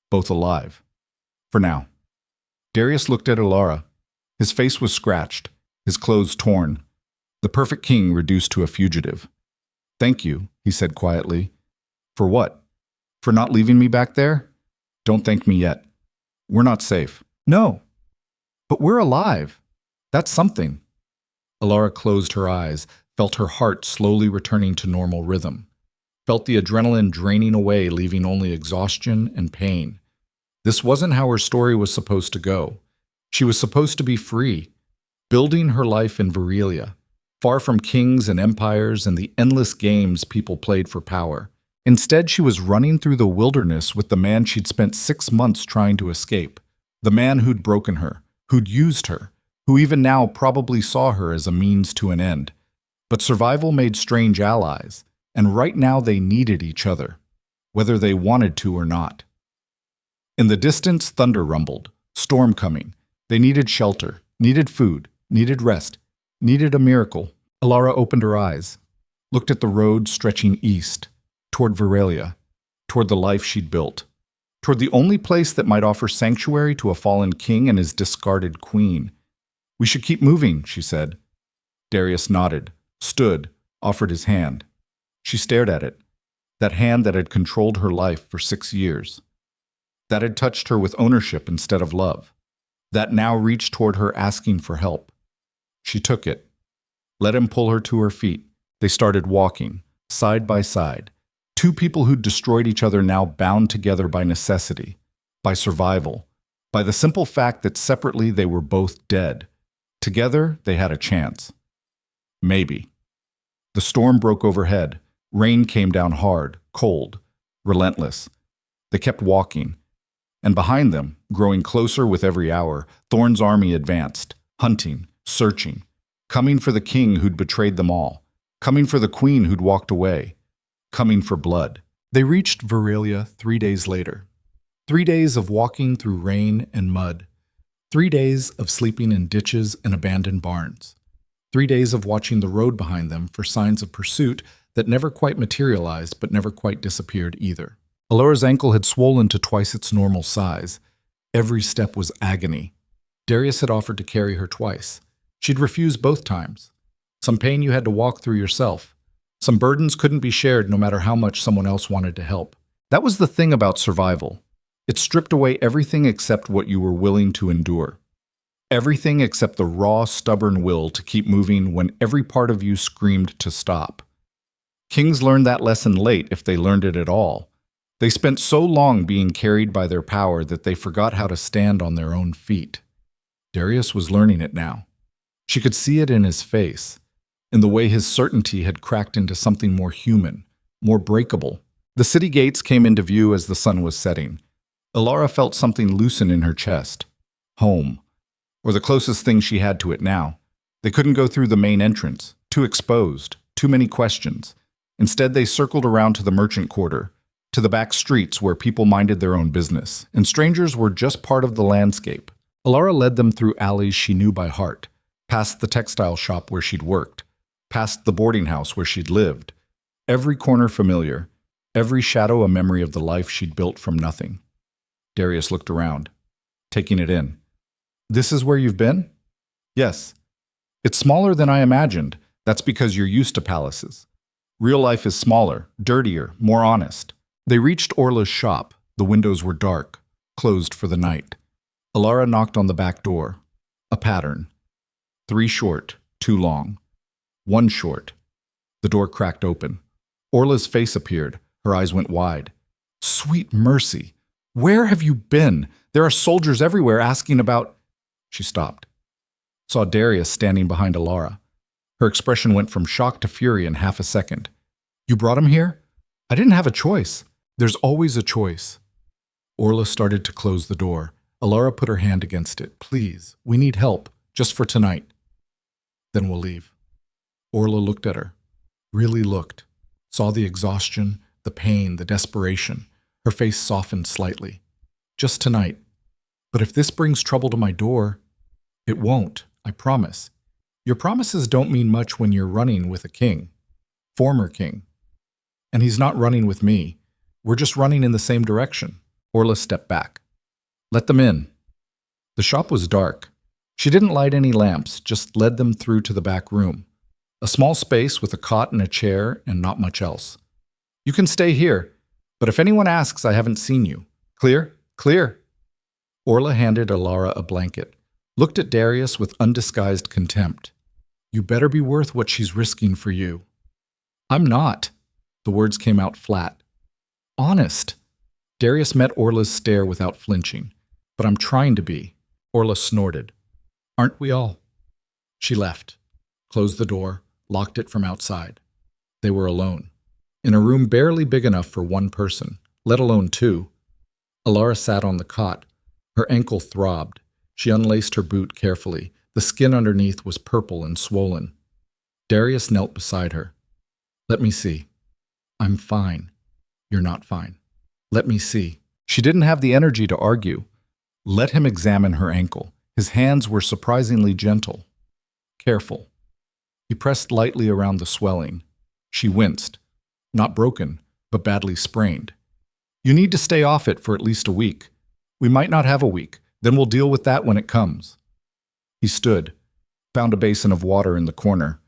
both alive. For now. Darius looked at Alara. His face was scratched, his clothes torn, the perfect king reduced to a fugitive. "Thank you," he said quietly. "For what? For not leaving me back there? Don't thank me yet. We're not safe." "No. But we're alive. That's something." Alara closed her eyes, felt her heart slowly returning to normal rhythm, felt the adrenaline draining away, leaving only exhaustion and pain. This wasn't how her story was supposed to go. She was supposed to be free, building her life in Veralia, far from kings and empires and the endless games people played for power. Instead, she was running through the wilderness with the man she'd spent 6 months trying to escape, the man who'd broken her, who'd used her, who even now probably saw her as a means to an end. But survival made strange allies, and right now they needed each other, whether they wanted to or not. In the distance, thunder rumbled, storm coming. They needed shelter, needed food, needed rest, needed a miracle. Alara opened her eyes, looked at the road stretching east, toward Veralia, toward the life she'd built, toward the only place that might offer sanctuary to a fallen king and his discarded queen. "We should keep moving," she said. Darius nodded, stood, offered his hand. She stared at it, that hand that had controlled her life for 6 years, that had touched her with ownership instead of love, that now reached toward her asking for help. She took it, let him pull her to her feet. They started walking, side by side, two people who'd destroyed each other now bound together by necessity, by survival, by the simple fact that separately they were both dead. Together, they had a chance. Maybe. The storm broke overhead. Rain came down hard, cold, relentless. They kept walking. And behind them, growing closer with every hour, Thorn's army advanced, hunting, searching, coming for the king who'd betrayed them all, coming for the queen who'd walked away, coming for blood. They reached Veralia 3 days later. 3 days of walking through rain and mud. 3 days of sleeping in ditches and abandoned barns. 3 days of watching the road behind them for signs of pursuit that never quite materialized but never quite disappeared either. Alara's ankle had swollen to twice its normal size. Every step was agony. Darius had offered to carry her twice. She'd refused both times. Some pain you had to walk through yourself. Some burdens couldn't be shared no matter how much someone else wanted to help. That was the thing about survival. It stripped away everything except what you were willing to endure. Everything except the raw, stubborn will to keep moving when every part of you screamed to stop. Kings learned that lesson late if they learned it at all. They spent so long being carried by their power that they forgot how to stand on their own feet. Darius was learning it now. She could see it in his face, in the way his certainty had cracked into something more human, more breakable. The city gates came into view as the sun was setting. Alara felt something loosen in her chest. Home. Or the closest thing she had to it now. They couldn't go through the main entrance. Too exposed. Too many questions. Instead, they circled around to the merchant quarter, to the back streets where people minded their own business, and strangers were just part of the landscape. Alara led them through alleys she knew by heart, past the textile shop where she'd worked, past the boarding house where she'd lived. Every corner familiar, every shadow a memory of the life she'd built from nothing. Darius looked around, taking it in. "This is where you've been?" "Yes." "It's smaller than I imagined. That's because you're used to palaces. Real life is smaller, dirtier, more honest." They reached Orla's shop. The windows were dark, closed for the night. Alara knocked on the back door. A pattern. 3 short, 2 long. 1 short. The door cracked open. Orla's face appeared. Her eyes went wide. "Sweet mercy! Where have you been? There are soldiers everywhere asking about—" She stopped. Saw Darius standing behind Alara. Her expression went from shock to fury in half a second. "You brought him here? I didn't have a choice." "There's always a choice." Orla started to close the door. Alara put her hand against it. Please, we need help, just for tonight. Then we'll leave. Orla looked at her, really looked, saw the exhaustion, the pain, the desperation. Her face softened slightly. Just tonight. But if this brings trouble to my door, it won't, I promise. Your promises don't mean much when you're running with a king. Former king. And he's not running with me. We're just running in the same direction. Orla stepped back. Let them in. The shop was dark. She didn't light any lamps, just led them through to the back room. A small space with a cot and a chair and not much else. You can stay here, but if anyone asks, I haven't seen you. Clear? Clear. Orla handed Alara a blanket, looked at Darius with undisguised contempt. You better be worth what she's risking for you. I'm not. The words came out flat. Honest. Darius met Orla's stare without flinching. But I'm trying to be. Orla snorted. Aren't we all? She left, closed the door, locked it from outside. They were alone, in a room barely big enough for one person, let alone two. Alara sat on the cot. Her ankle throbbed. She unlaced her boot carefully. The skin underneath was purple and swollen. Darius knelt beside her. Let me see. I'm fine. You're not fine. Let me see. She didn't have the energy to argue. Let him examine her ankle. His hands were surprisingly gentle. Careful. He pressed lightly around the swelling. She winced. Not broken, but badly sprained. You need to stay off it for at least a week. We might not have a week. Then we'll deal with that when it comes. He stood, found a basin of water in the corner,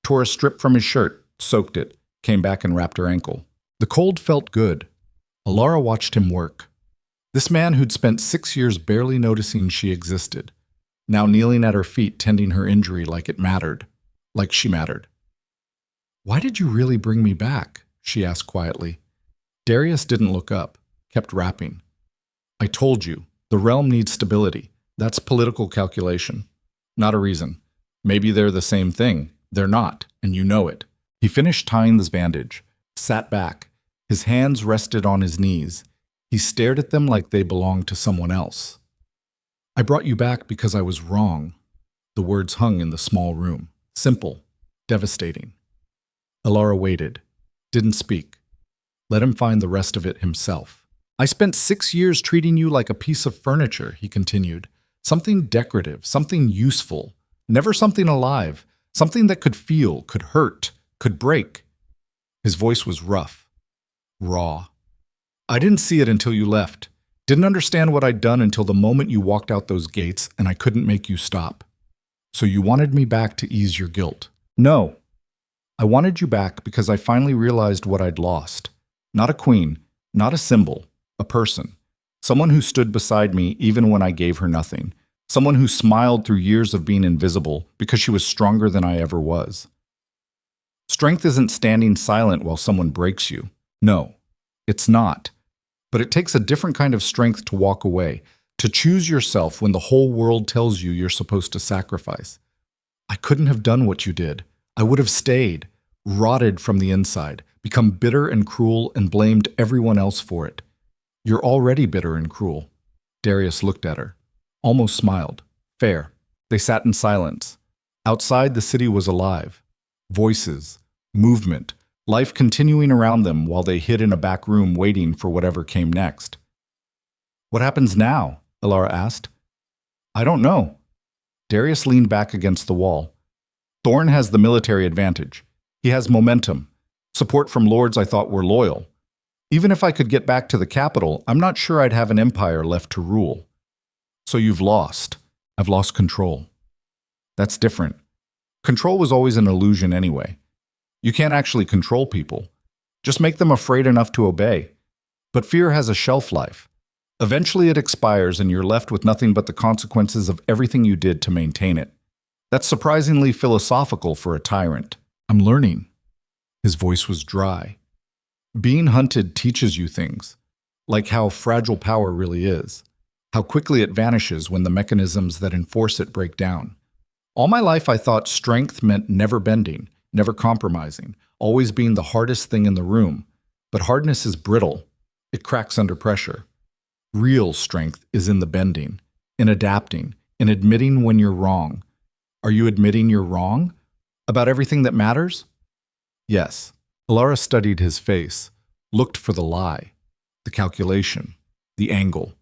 tore a strip from his shirt, soaked it, came back and wrapped her ankle. The cold felt good. Alara watched him work. This man who'd spent 6 years barely noticing she existed, now kneeling at her feet tending her injury like it mattered, like she mattered. Why did you really bring me back? She asked quietly. Darius didn't look up, kept rapping. I told you, the realm needs stability. That's political calculation. Not a reason. Maybe they're the same thing. They're not, and you know it. He finished tying the bandage, sat back. His hands rested on his knees. He stared at them like they belonged to someone else. I brought you back because I was wrong. The words hung in the small room. Simple, devastating. Alara waited, didn't speak. Let him find the rest of it himself. I spent 6 years treating you like a piece of furniture, he continued. Something decorative, something useful, never something alive, something that could feel, could hurt, could break. His voice was rough, raw. I didn't see it until you left. Didn't understand what I'd done until the moment you walked out those gates and I couldn't make you stop. So you wanted me back to ease your guilt. No. I wanted you back because I finally realized what I'd lost. Not a queen, not a symbol, a person. Someone who stood beside me even when I gave her nothing. Someone who smiled through years of being invisible because she was stronger than I ever was. Strength isn't standing silent while someone breaks you. No, it's not. But it takes a different kind of strength to walk away, to choose yourself when the whole world tells you you're supposed to sacrifice. I couldn't have done what you did. I would have stayed, rotted from the inside, become bitter and cruel and blamed everyone else for it. You're already bitter and cruel. Darius looked at her, almost smiled. Fair. They sat in silence. Outside, the city was alive. Voices, movement, life continuing around them while they hid in a back room waiting for whatever came next. What happens now? Alara asked. I don't know. Darius leaned back against the wall. Thorn has the military advantage. He has momentum. Support from lords I thought were loyal. Even if I could get back to the capital, I'm not sure I'd have an empire left to rule. So you've lost. I've lost control. That's different. Control was always an illusion anyway. You can't actually control people. Just make them afraid enough to obey. But fear has a shelf life. Eventually it expires and you're left with nothing but the consequences of everything you did to maintain it. That's surprisingly philosophical for a tyrant. I'm learning. His voice was dry. Being hunted teaches you things, like how fragile power really is, how quickly it vanishes when the mechanisms that enforce it break down. All my life I thought strength meant never bending, never compromising, always being the hardest thing in the room. But hardness is brittle. It cracks under pressure. Real strength is in the bending, in adapting, in admitting when you're wrong. Are you admitting you're wrong? About everything that matters? Yes. Alara studied his face, looked for the lie, the calculation, the angle,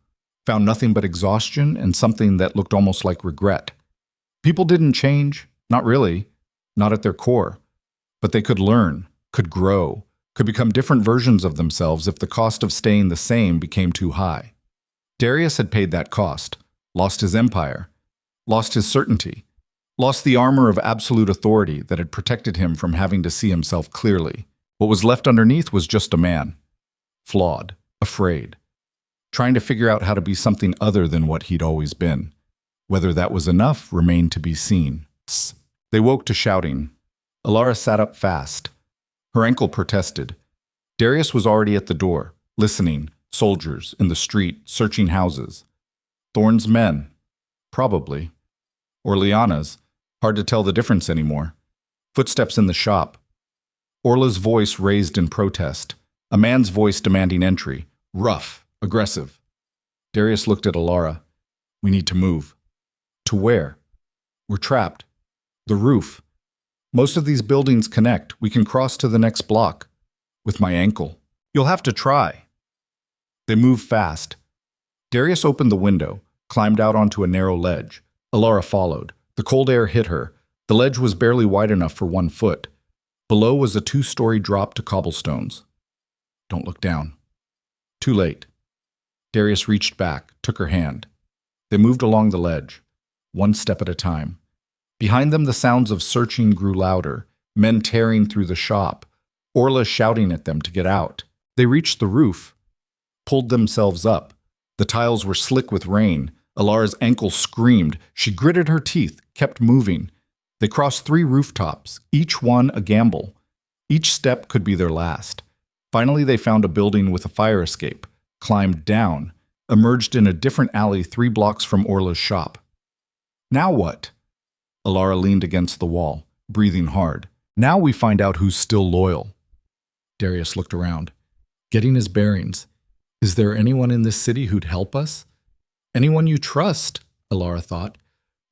found nothing but exhaustion and something that looked almost like regret. People didn't change, not really, not at their core, but they could learn, could grow, could become different versions of themselves if the cost of staying the same became too high. Darius had paid that cost, lost his empire, lost his certainty, lost the armor of absolute authority that had protected him from having to see himself clearly. What was left underneath was just a man, flawed, afraid, trying to figure out how to be something other than what he'd always been. Whether that was enough remained to be seen. They woke to shouting. Alara sat up fast. Her ankle protested. Darius was already at the door, listening, soldiers in the street, searching houses. Thorne's men, probably. Or Liana's, hard to tell the difference anymore. Footsteps in the shop. Orla's voice raised in protest, a man's voice demanding entry, rough, aggressive. Darius looked at Alara. We need to move. To where? We're trapped. The roof. Most of these buildings connect. We can cross to the next block. With my ankle. You'll have to try. They moved fast. Darius opened the window, climbed out onto a narrow ledge. Alara followed. The cold air hit her. The ledge was barely wide enough for 1 foot. Below was a 2-story drop to cobblestones. Don't look down. Too late. Darius reached back, took her hand. They moved along the ledge, 1 step at a time. Behind them, the sounds of searching grew louder, men tearing through the shop, Orla shouting at them to get out. They reached the roof, pulled themselves up. The tiles were slick with rain. Alara's ankle screamed. She gritted her teeth, kept moving. They crossed 3 rooftops, each one a gamble. Each step could be their last. Finally, they found a building with a fire escape, climbed down, emerged in a different alley 3 blocks from Orla's shop. Now what? Alara leaned against the wall, breathing hard. Now we find out who's still loyal. Darius looked around, getting his bearings. Is there anyone in this city who'd help us? Anyone you trust, Alara thought.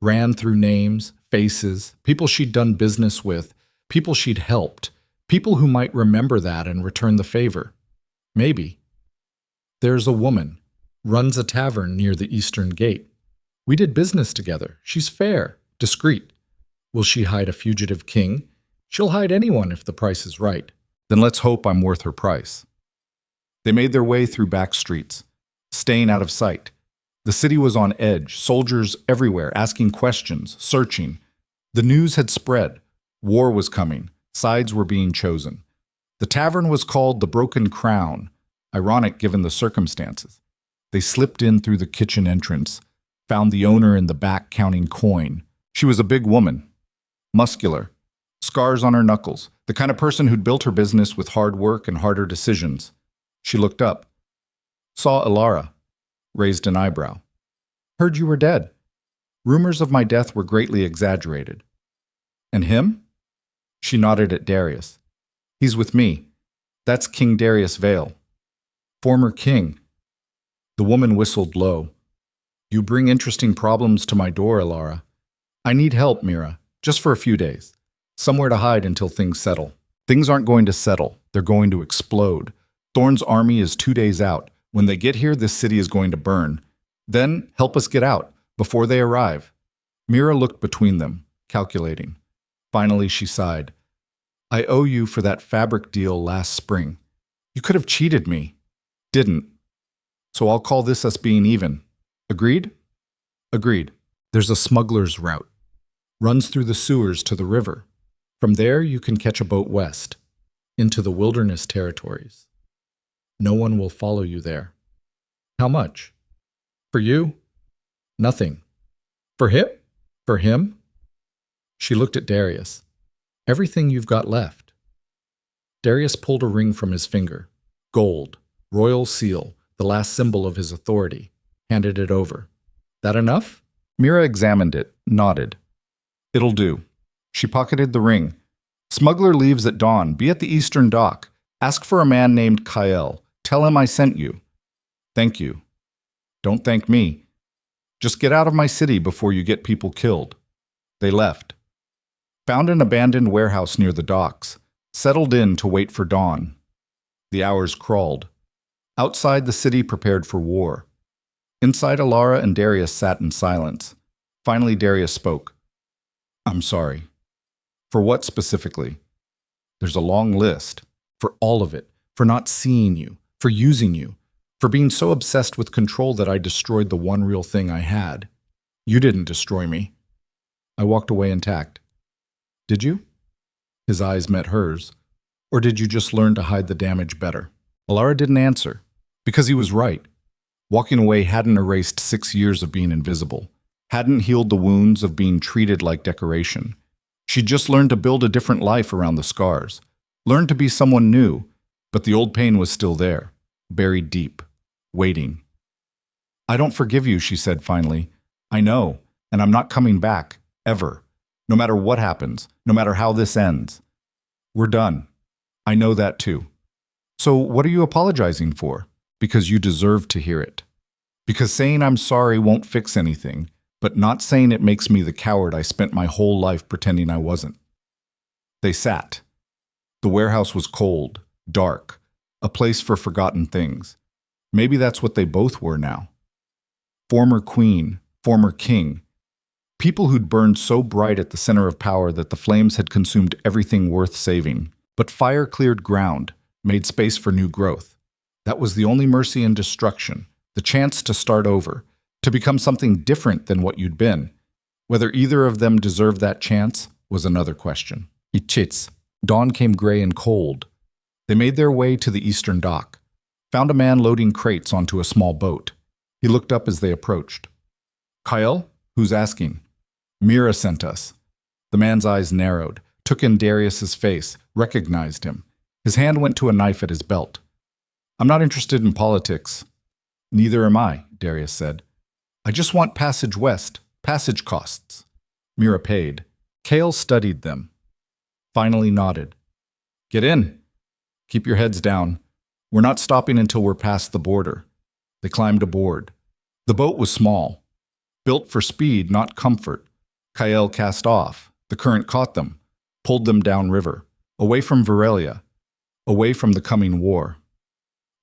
Ran through names, faces, people she'd done business with, people she'd helped, people who might remember that and return the favor. Maybe. There's a woman, runs a tavern near the eastern gate. We did business together. She's fair, discreet. Will she hide a fugitive king? She'll hide anyone if the price is right. Then let's hope I'm worth her price. They made their way through back streets, staying out of sight. The city was on edge, soldiers everywhere asking questions, searching. The news had spread. War was coming. Sides were being chosen. The tavern was called the Broken Crown, ironic given the circumstances. They slipped in through the kitchen entrance, found the owner in the back counting coin. She was a big woman, muscular, scars on her knuckles, the kind of person who'd built her business with hard work and harder decisions. She looked up, saw Alara, raised an eyebrow. Heard you were dead. Rumors of my death were greatly exaggerated. And him? She nodded at Darius. He's with me. That's King Darius Vale. Former king. The woman whistled low. You bring interesting problems to my door, Alara. I need help, Mira, just for a few days. Somewhere to hide until things settle. Things aren't going to settle. They're going to explode. Thorne's army is 2 days out. When they get here, this city is going to burn. Then help us get out, before they arrive. Mira looked between them, calculating. Finally, she sighed. I owe you for that fabric deal last spring. You could have cheated me. Didn't. So I'll call this us being even. Agreed? Agreed. There's a smuggler's route. Runs through the sewers to the river. From there, you can catch a boat west, into the wilderness territories. No one will follow you there. How much? For you? Nothing. For him? For him? She looked at Darius. Everything you've got left. Darius pulled a ring from his finger. Gold, royal seal, the last symbol of his authority. Handed it over. That enough? Mira examined it, nodded. It'll do. She pocketed the ring. Smuggler leaves at dawn. Be at the eastern dock. Ask for a man named Kael. Tell him I sent you. Thank you. Don't thank me. Just get out of my city before you get people killed. They left. Found an abandoned warehouse near the docks. Settled in to wait for dawn. The hours crawled. Outside, the city prepared for war. Inside, Alara and Darius sat in silence. Finally, Darius spoke. I'm sorry. For what specifically? There's a long list. For all of it. For not seeing you. For using you. For being so obsessed with control that I destroyed the one real thing I had. You didn't destroy me. I walked away intact. Did you? His eyes met hers. Or did you just learn to hide the damage better? Alara didn't answer. Because he was right. Walking away hadn't erased 6 years of being invisible. Hadn't healed the wounds of being treated like decoration. She'd just learned to build a different life around the scars. Learned to be someone new. But the old pain was still there. Buried deep. Waiting. I don't forgive you, she said finally. I know, and I'm not coming back. Ever. No matter what happens. No matter how this ends. We're done. I know that too. So what are you apologizing for? Because you deserve to hear it. Because saying I'm sorry won't fix anything, but not saying it makes me the coward I spent my whole life pretending I wasn't. They sat. The warehouse was cold, dark, a place for forgotten things. Maybe that's what they both were now. Former queen, former king. People who'd burned so bright at the center of power that the flames had consumed everything worth saving. But fire cleared ground, made space for new growth. That was the only mercy in destruction, the chance to start over, to become something different than what you'd been. Whether either of them deserved that chance was another question. Ichits. Dawn came gray and cold. They made their way to the eastern dock, found a man loading crates onto a small boat. He looked up as they approached. Kyle? Who's asking? Mira sent us. The man's eyes narrowed, took in Darius's face, recognized him. His hand went to a knife at his belt. I'm not interested in politics. Neither am I, Darius said. I just want passage west, passage costs. Mira paid. Kale studied them. Finally nodded. Get in. Keep your heads down. We're not stopping until we're past the border. They climbed aboard. The boat was small. Built for speed, not comfort. Kyle cast off. The current caught them. Pulled them downriver. Away from Betrayal. Away from the coming war.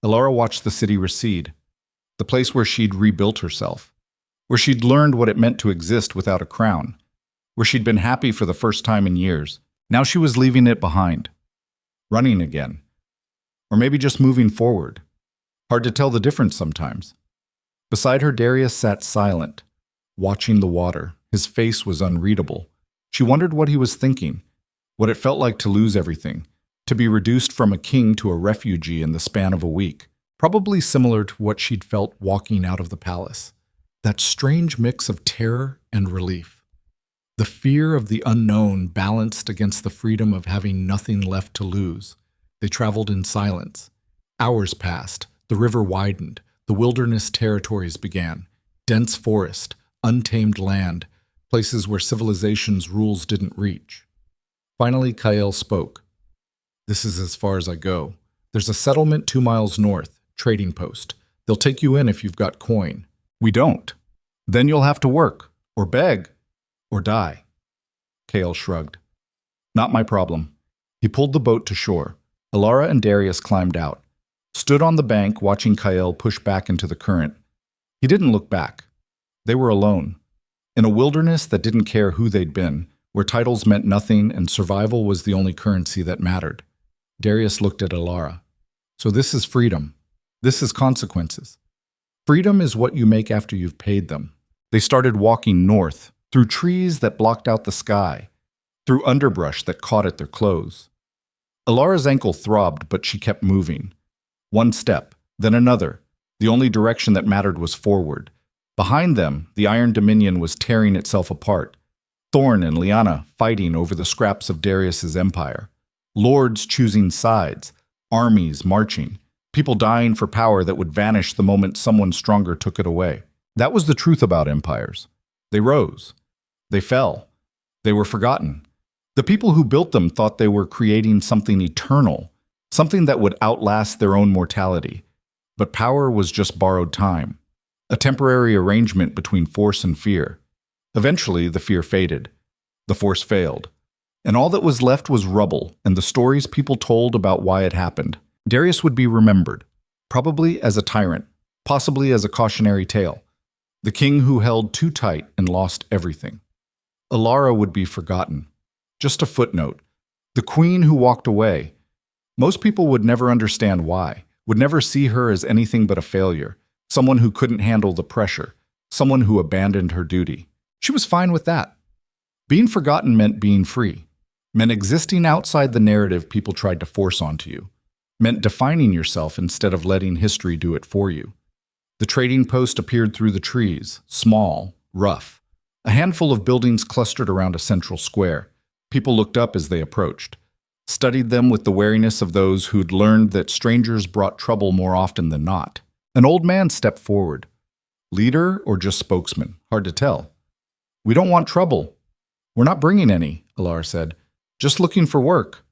Alara watched the city recede. The place where she'd rebuilt herself. Where she'd learned what it meant to exist without a crown. Where she'd been happy for the first time in years. Now she was leaving it behind. Running again. Or maybe just moving forward. Hard to tell the difference sometimes. Beside her, Darius sat silent, watching the water. His face was unreadable. She wondered what he was thinking, what it felt like to lose everything, to be reduced from a king to a refugee in the span of a week, probably similar to what she'd felt walking out of the palace. That strange mix of terror and relief. The fear of the unknown balanced against the freedom of having nothing left to lose. They traveled in silence. Hours passed. The river widened. The wilderness territories began. Dense forest, untamed land, places where civilization's rules didn't reach. Finally, Kyle spoke. This is as far as I go. There's a settlement 2 miles north, trading post. They'll take you in if you've got coin. We don't. Then you'll have to work, or beg, or die. Kale shrugged. Not my problem. He pulled the boat to shore. Alara and Darius climbed out, stood on the bank watching Kyle push back into the current. He didn't look back. They were alone. In a wilderness that didn't care who they'd been, where titles meant nothing and survival was the only currency that mattered. Darius looked at Alara. So this is freedom. This is consequences. Freedom is what you make after you've paid them. They started walking north, through trees that blocked out the sky, through underbrush that caught at their clothes. Alara's ankle throbbed, but she kept moving. One step, then another. The only direction that mattered was forward. Behind them, the Iron Dominion was tearing itself apart. Thorn and Lyanna fighting over the scraps of Darius's empire. Lords choosing sides. Armies marching. People dying for power that would vanish the moment someone stronger took it away. That was the truth about empires. They rose. They fell. They were forgotten. The people who built them thought they were creating something eternal, something that would outlast their own mortality. But power was just borrowed time. a temporary arrangement between force and fear. Eventually, the fear faded. The force failed. And all that was left was rubble and the stories people told about why it happened. Darius would be remembered, probably as a tyrant, possibly as a cautionary tale. The king who held too tight and lost everything. Alara would be forgotten. Just a footnote. The queen who walked away. Most people would never understand why, would never see her as anything but a failure, someone who couldn't handle the pressure, someone who abandoned her duty. She was fine with that. Being forgotten meant being free, meant existing outside the narrative people tried to force onto you, meant defining yourself instead of letting history do it for you. The trading post appeared through the trees, small, rough. A handful of buildings clustered around a central square. People looked up as they approached, studied them with the wariness of those who'd learned that strangers brought trouble more often than not. An old man stepped forward. Leader or just spokesman? Hard to tell. "We don't want trouble. We're not bringing any," Alara said. "Just looking for work.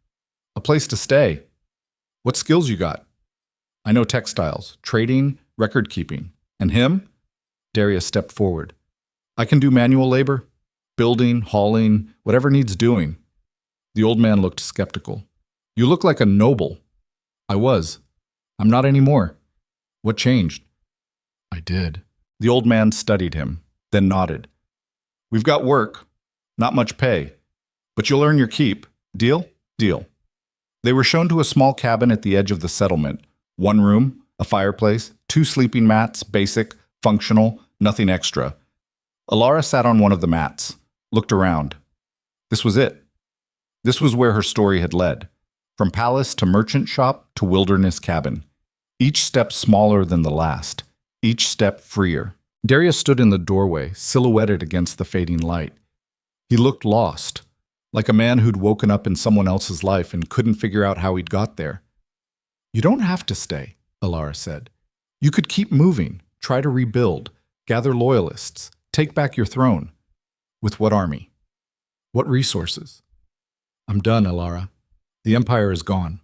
A place to stay. What skills you got?" "I know textiles, trading, record keeping." "And him?" Darius stepped forward. "I can do manual labor, building, hauling, whatever needs doing." The old man looked skeptical. "You look like a noble." "I was. I'm not anymore." "What changed?" "I did." The old man studied him, then nodded. "We've got work. Not much pay. But you'll earn your keep. Deal?" "Deal." They were shown to a small cabin at the edge of the settlement. One room, a fireplace, 2 sleeping mats, basic, functional, nothing extra. Alara sat on one of the mats, looked around. This was it. This was where her story had led. From palace to merchant shop to wilderness cabin. Each step smaller than the last. Each step freer. Darius stood in the doorway, silhouetted against the fading light. He looked lost, like a man who'd woken up in someone else's life and couldn't figure out how he'd got there. "You don't have to stay," Alara said. "You could keep moving, try to rebuild, gather loyalists, take back your throne." "With what army? What resources?" "I'm done, Alara. The empire is gone.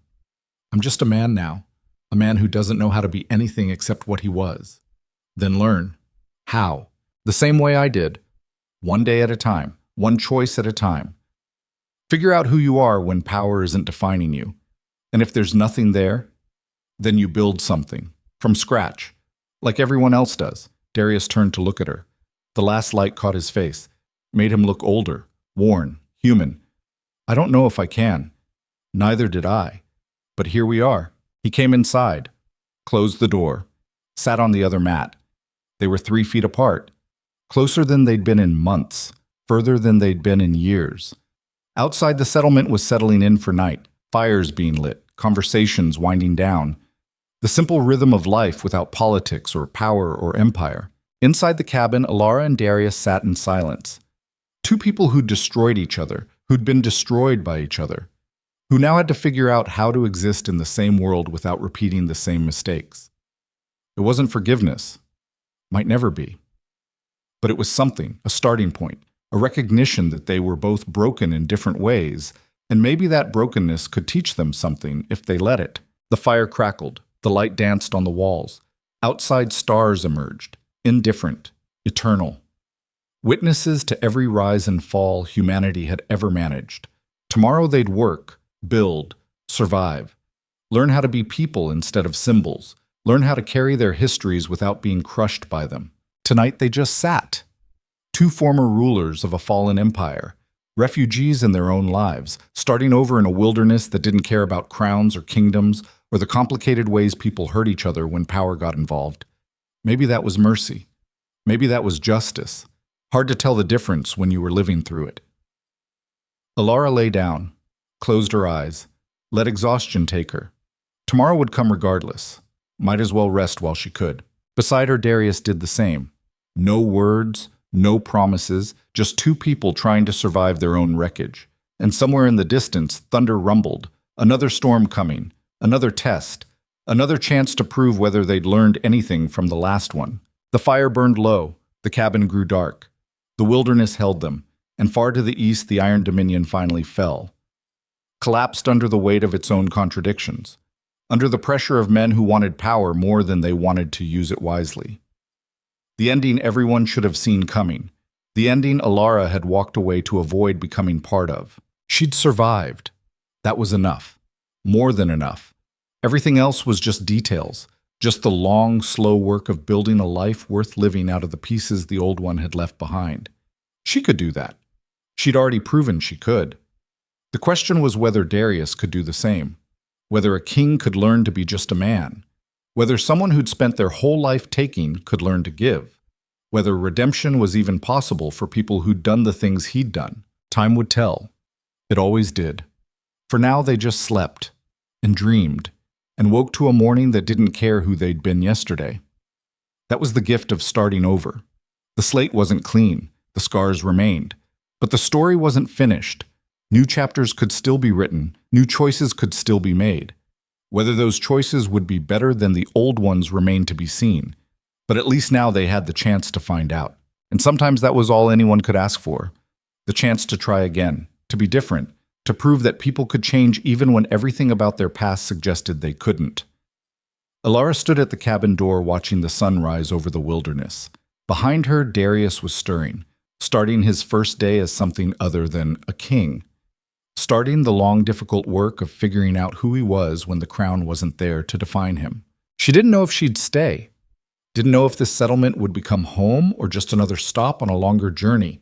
I'm just a man now, a man who doesn't know how to be anything except what he was." "Then learn. How? The same way I did. One day at a time, one choice at a time. Figure out who you are when power isn't defining you. And if there's nothing there, then you build something, from scratch, like everyone else does." Darius turned to look at her. The last light caught his face, made him look older, worn, human. "I don't know if I can." "Neither did I. But here we are." He came inside, closed the door, sat on the other mat. They were 3 feet apart, closer than they'd been in months, further than they'd been in years. Outside, the settlement was settling in for night, fires being lit, conversations winding down. The simple rhythm of life without politics or power or empire. Inside the cabin, Alara and Darius sat in silence. 2 people who'd destroyed each other, who'd been destroyed by each other, who now had to figure out how to exist in the same world without repeating the same mistakes. It wasn't forgiveness. Might never be. But it was something, a starting point, a recognition that they were both broken in different ways, and maybe that brokenness could teach them something if they let it. The fire crackled, the light danced on the walls. Outside stars emerged, indifferent, eternal. Witnesses to every rise and fall humanity had ever managed. Tomorrow they'd work, build, survive, learn how to be people instead of symbols, learn how to carry their histories without being crushed by them. Tonight they just sat. 2 former rulers of a fallen empire, refugees in their own lives, starting over in a wilderness that didn't care about crowns or kingdoms or the complicated ways people hurt each other when power got involved. Maybe that was mercy. Maybe that was justice. Hard to tell the difference when you were living through it. Alara lay down, closed her eyes, let exhaustion take her. Tomorrow would come regardless. Might as well rest while she could. Beside her, Darius did the same. No words, no promises, just 2 people trying to survive their own wreckage. And somewhere in the distance, thunder rumbled. Another storm coming, another test, another chance to prove whether they'd learned anything from the last one. The fire burned low, the cabin grew dark. The wilderness held them, and far to the east the Iron Dominion finally fell. Collapsed under the weight of its own contradictions, under the pressure of men who wanted power more than they wanted to use it wisely. The ending everyone should have seen coming. The ending Alara had walked away to avoid becoming part of. She'd survived. That was enough. More than enough. Everything else was just details, just the long, slow work of building a life worth living out of the pieces the old one had left behind. She could do that. She'd already proven she could. The question was whether Darius could do the same, whether a king could learn to be just a man, whether someone who'd spent their whole life taking could learn to give, whether redemption was even possible for people who'd done the things he'd done. Time would tell. It always did. For now, they just slept and dreamed and woke to a morning that didn't care who they'd been yesterday. That was the gift of starting over. The slate wasn't clean, the scars remained, but the story wasn't finished. New chapters could still be written, new choices could still be made. Whether those choices would be better than the old ones remained to be seen, but at least now they had the chance to find out. And sometimes that was all anyone could ask for. The chance to try again, to be different, to prove that people could change even when everything about their past suggested they couldn't. Alara stood at the cabin door watching the sun rise over the wilderness. Behind her, Darius was stirring, starting his first day as something other than a king. Starting the long, difficult work of figuring out who he was when the crown wasn't there to define him. She didn't know if she'd stay. Didn't know if this settlement would become home or just another stop on a longer journey.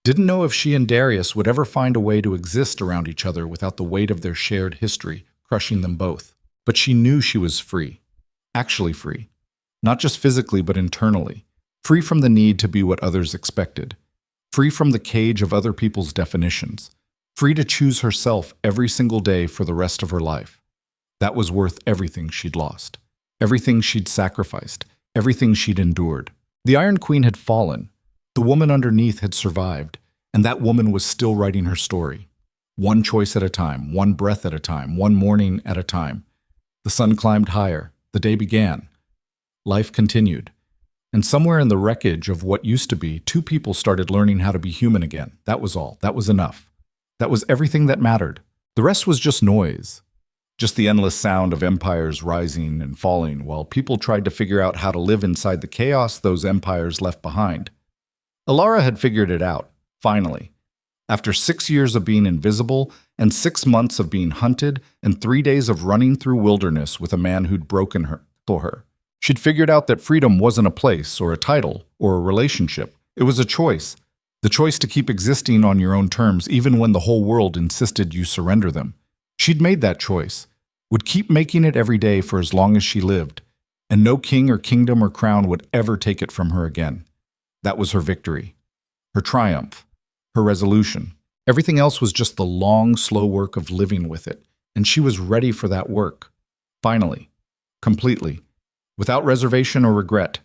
Didn't know if she and Darius would ever find a way to exist around each other without the weight of their shared history crushing them both. But she knew she was free. Actually free. Not just physically, but internally. Free from the need to be what others expected. Free from the cage of other people's definitions. Free to choose herself every single day for the rest of her life. That was worth everything she'd lost. Everything she'd sacrificed. Everything she'd endured. The Iron Queen had fallen. The woman underneath had survived, and that woman was still writing her story. One choice at a time, one breath at a time, one morning at a time. The sun climbed higher. The day began. Life continued. And somewhere in the wreckage of what used to be, two people started learning how to be human again. That was all. That was enough. That was everything that mattered. The rest was just noise. Just the endless sound of empires rising and falling while people tried to figure out how to live inside the chaos those empires left behind. Alara had figured it out, finally. After 6 years of being invisible and 6 months of being hunted and 3 days of running through wilderness with a man who'd broken her for her. She'd figured out that freedom wasn't a place or a title or a relationship. It was a choice. The choice to keep existing on your own terms even when the whole world insisted you surrender them. She'd made that choice, would keep making it every day for as long as she lived, and no king or kingdom or crown would ever take it from her again. That was her victory, her triumph, her resolution. Everything else was just the long, slow work of living with it, and she was ready for that work. Finally, completely, without reservation or regret.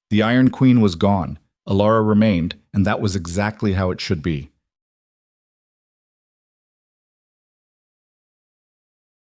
The Iron Queen was gone. Alara remained, and that was exactly how it should be.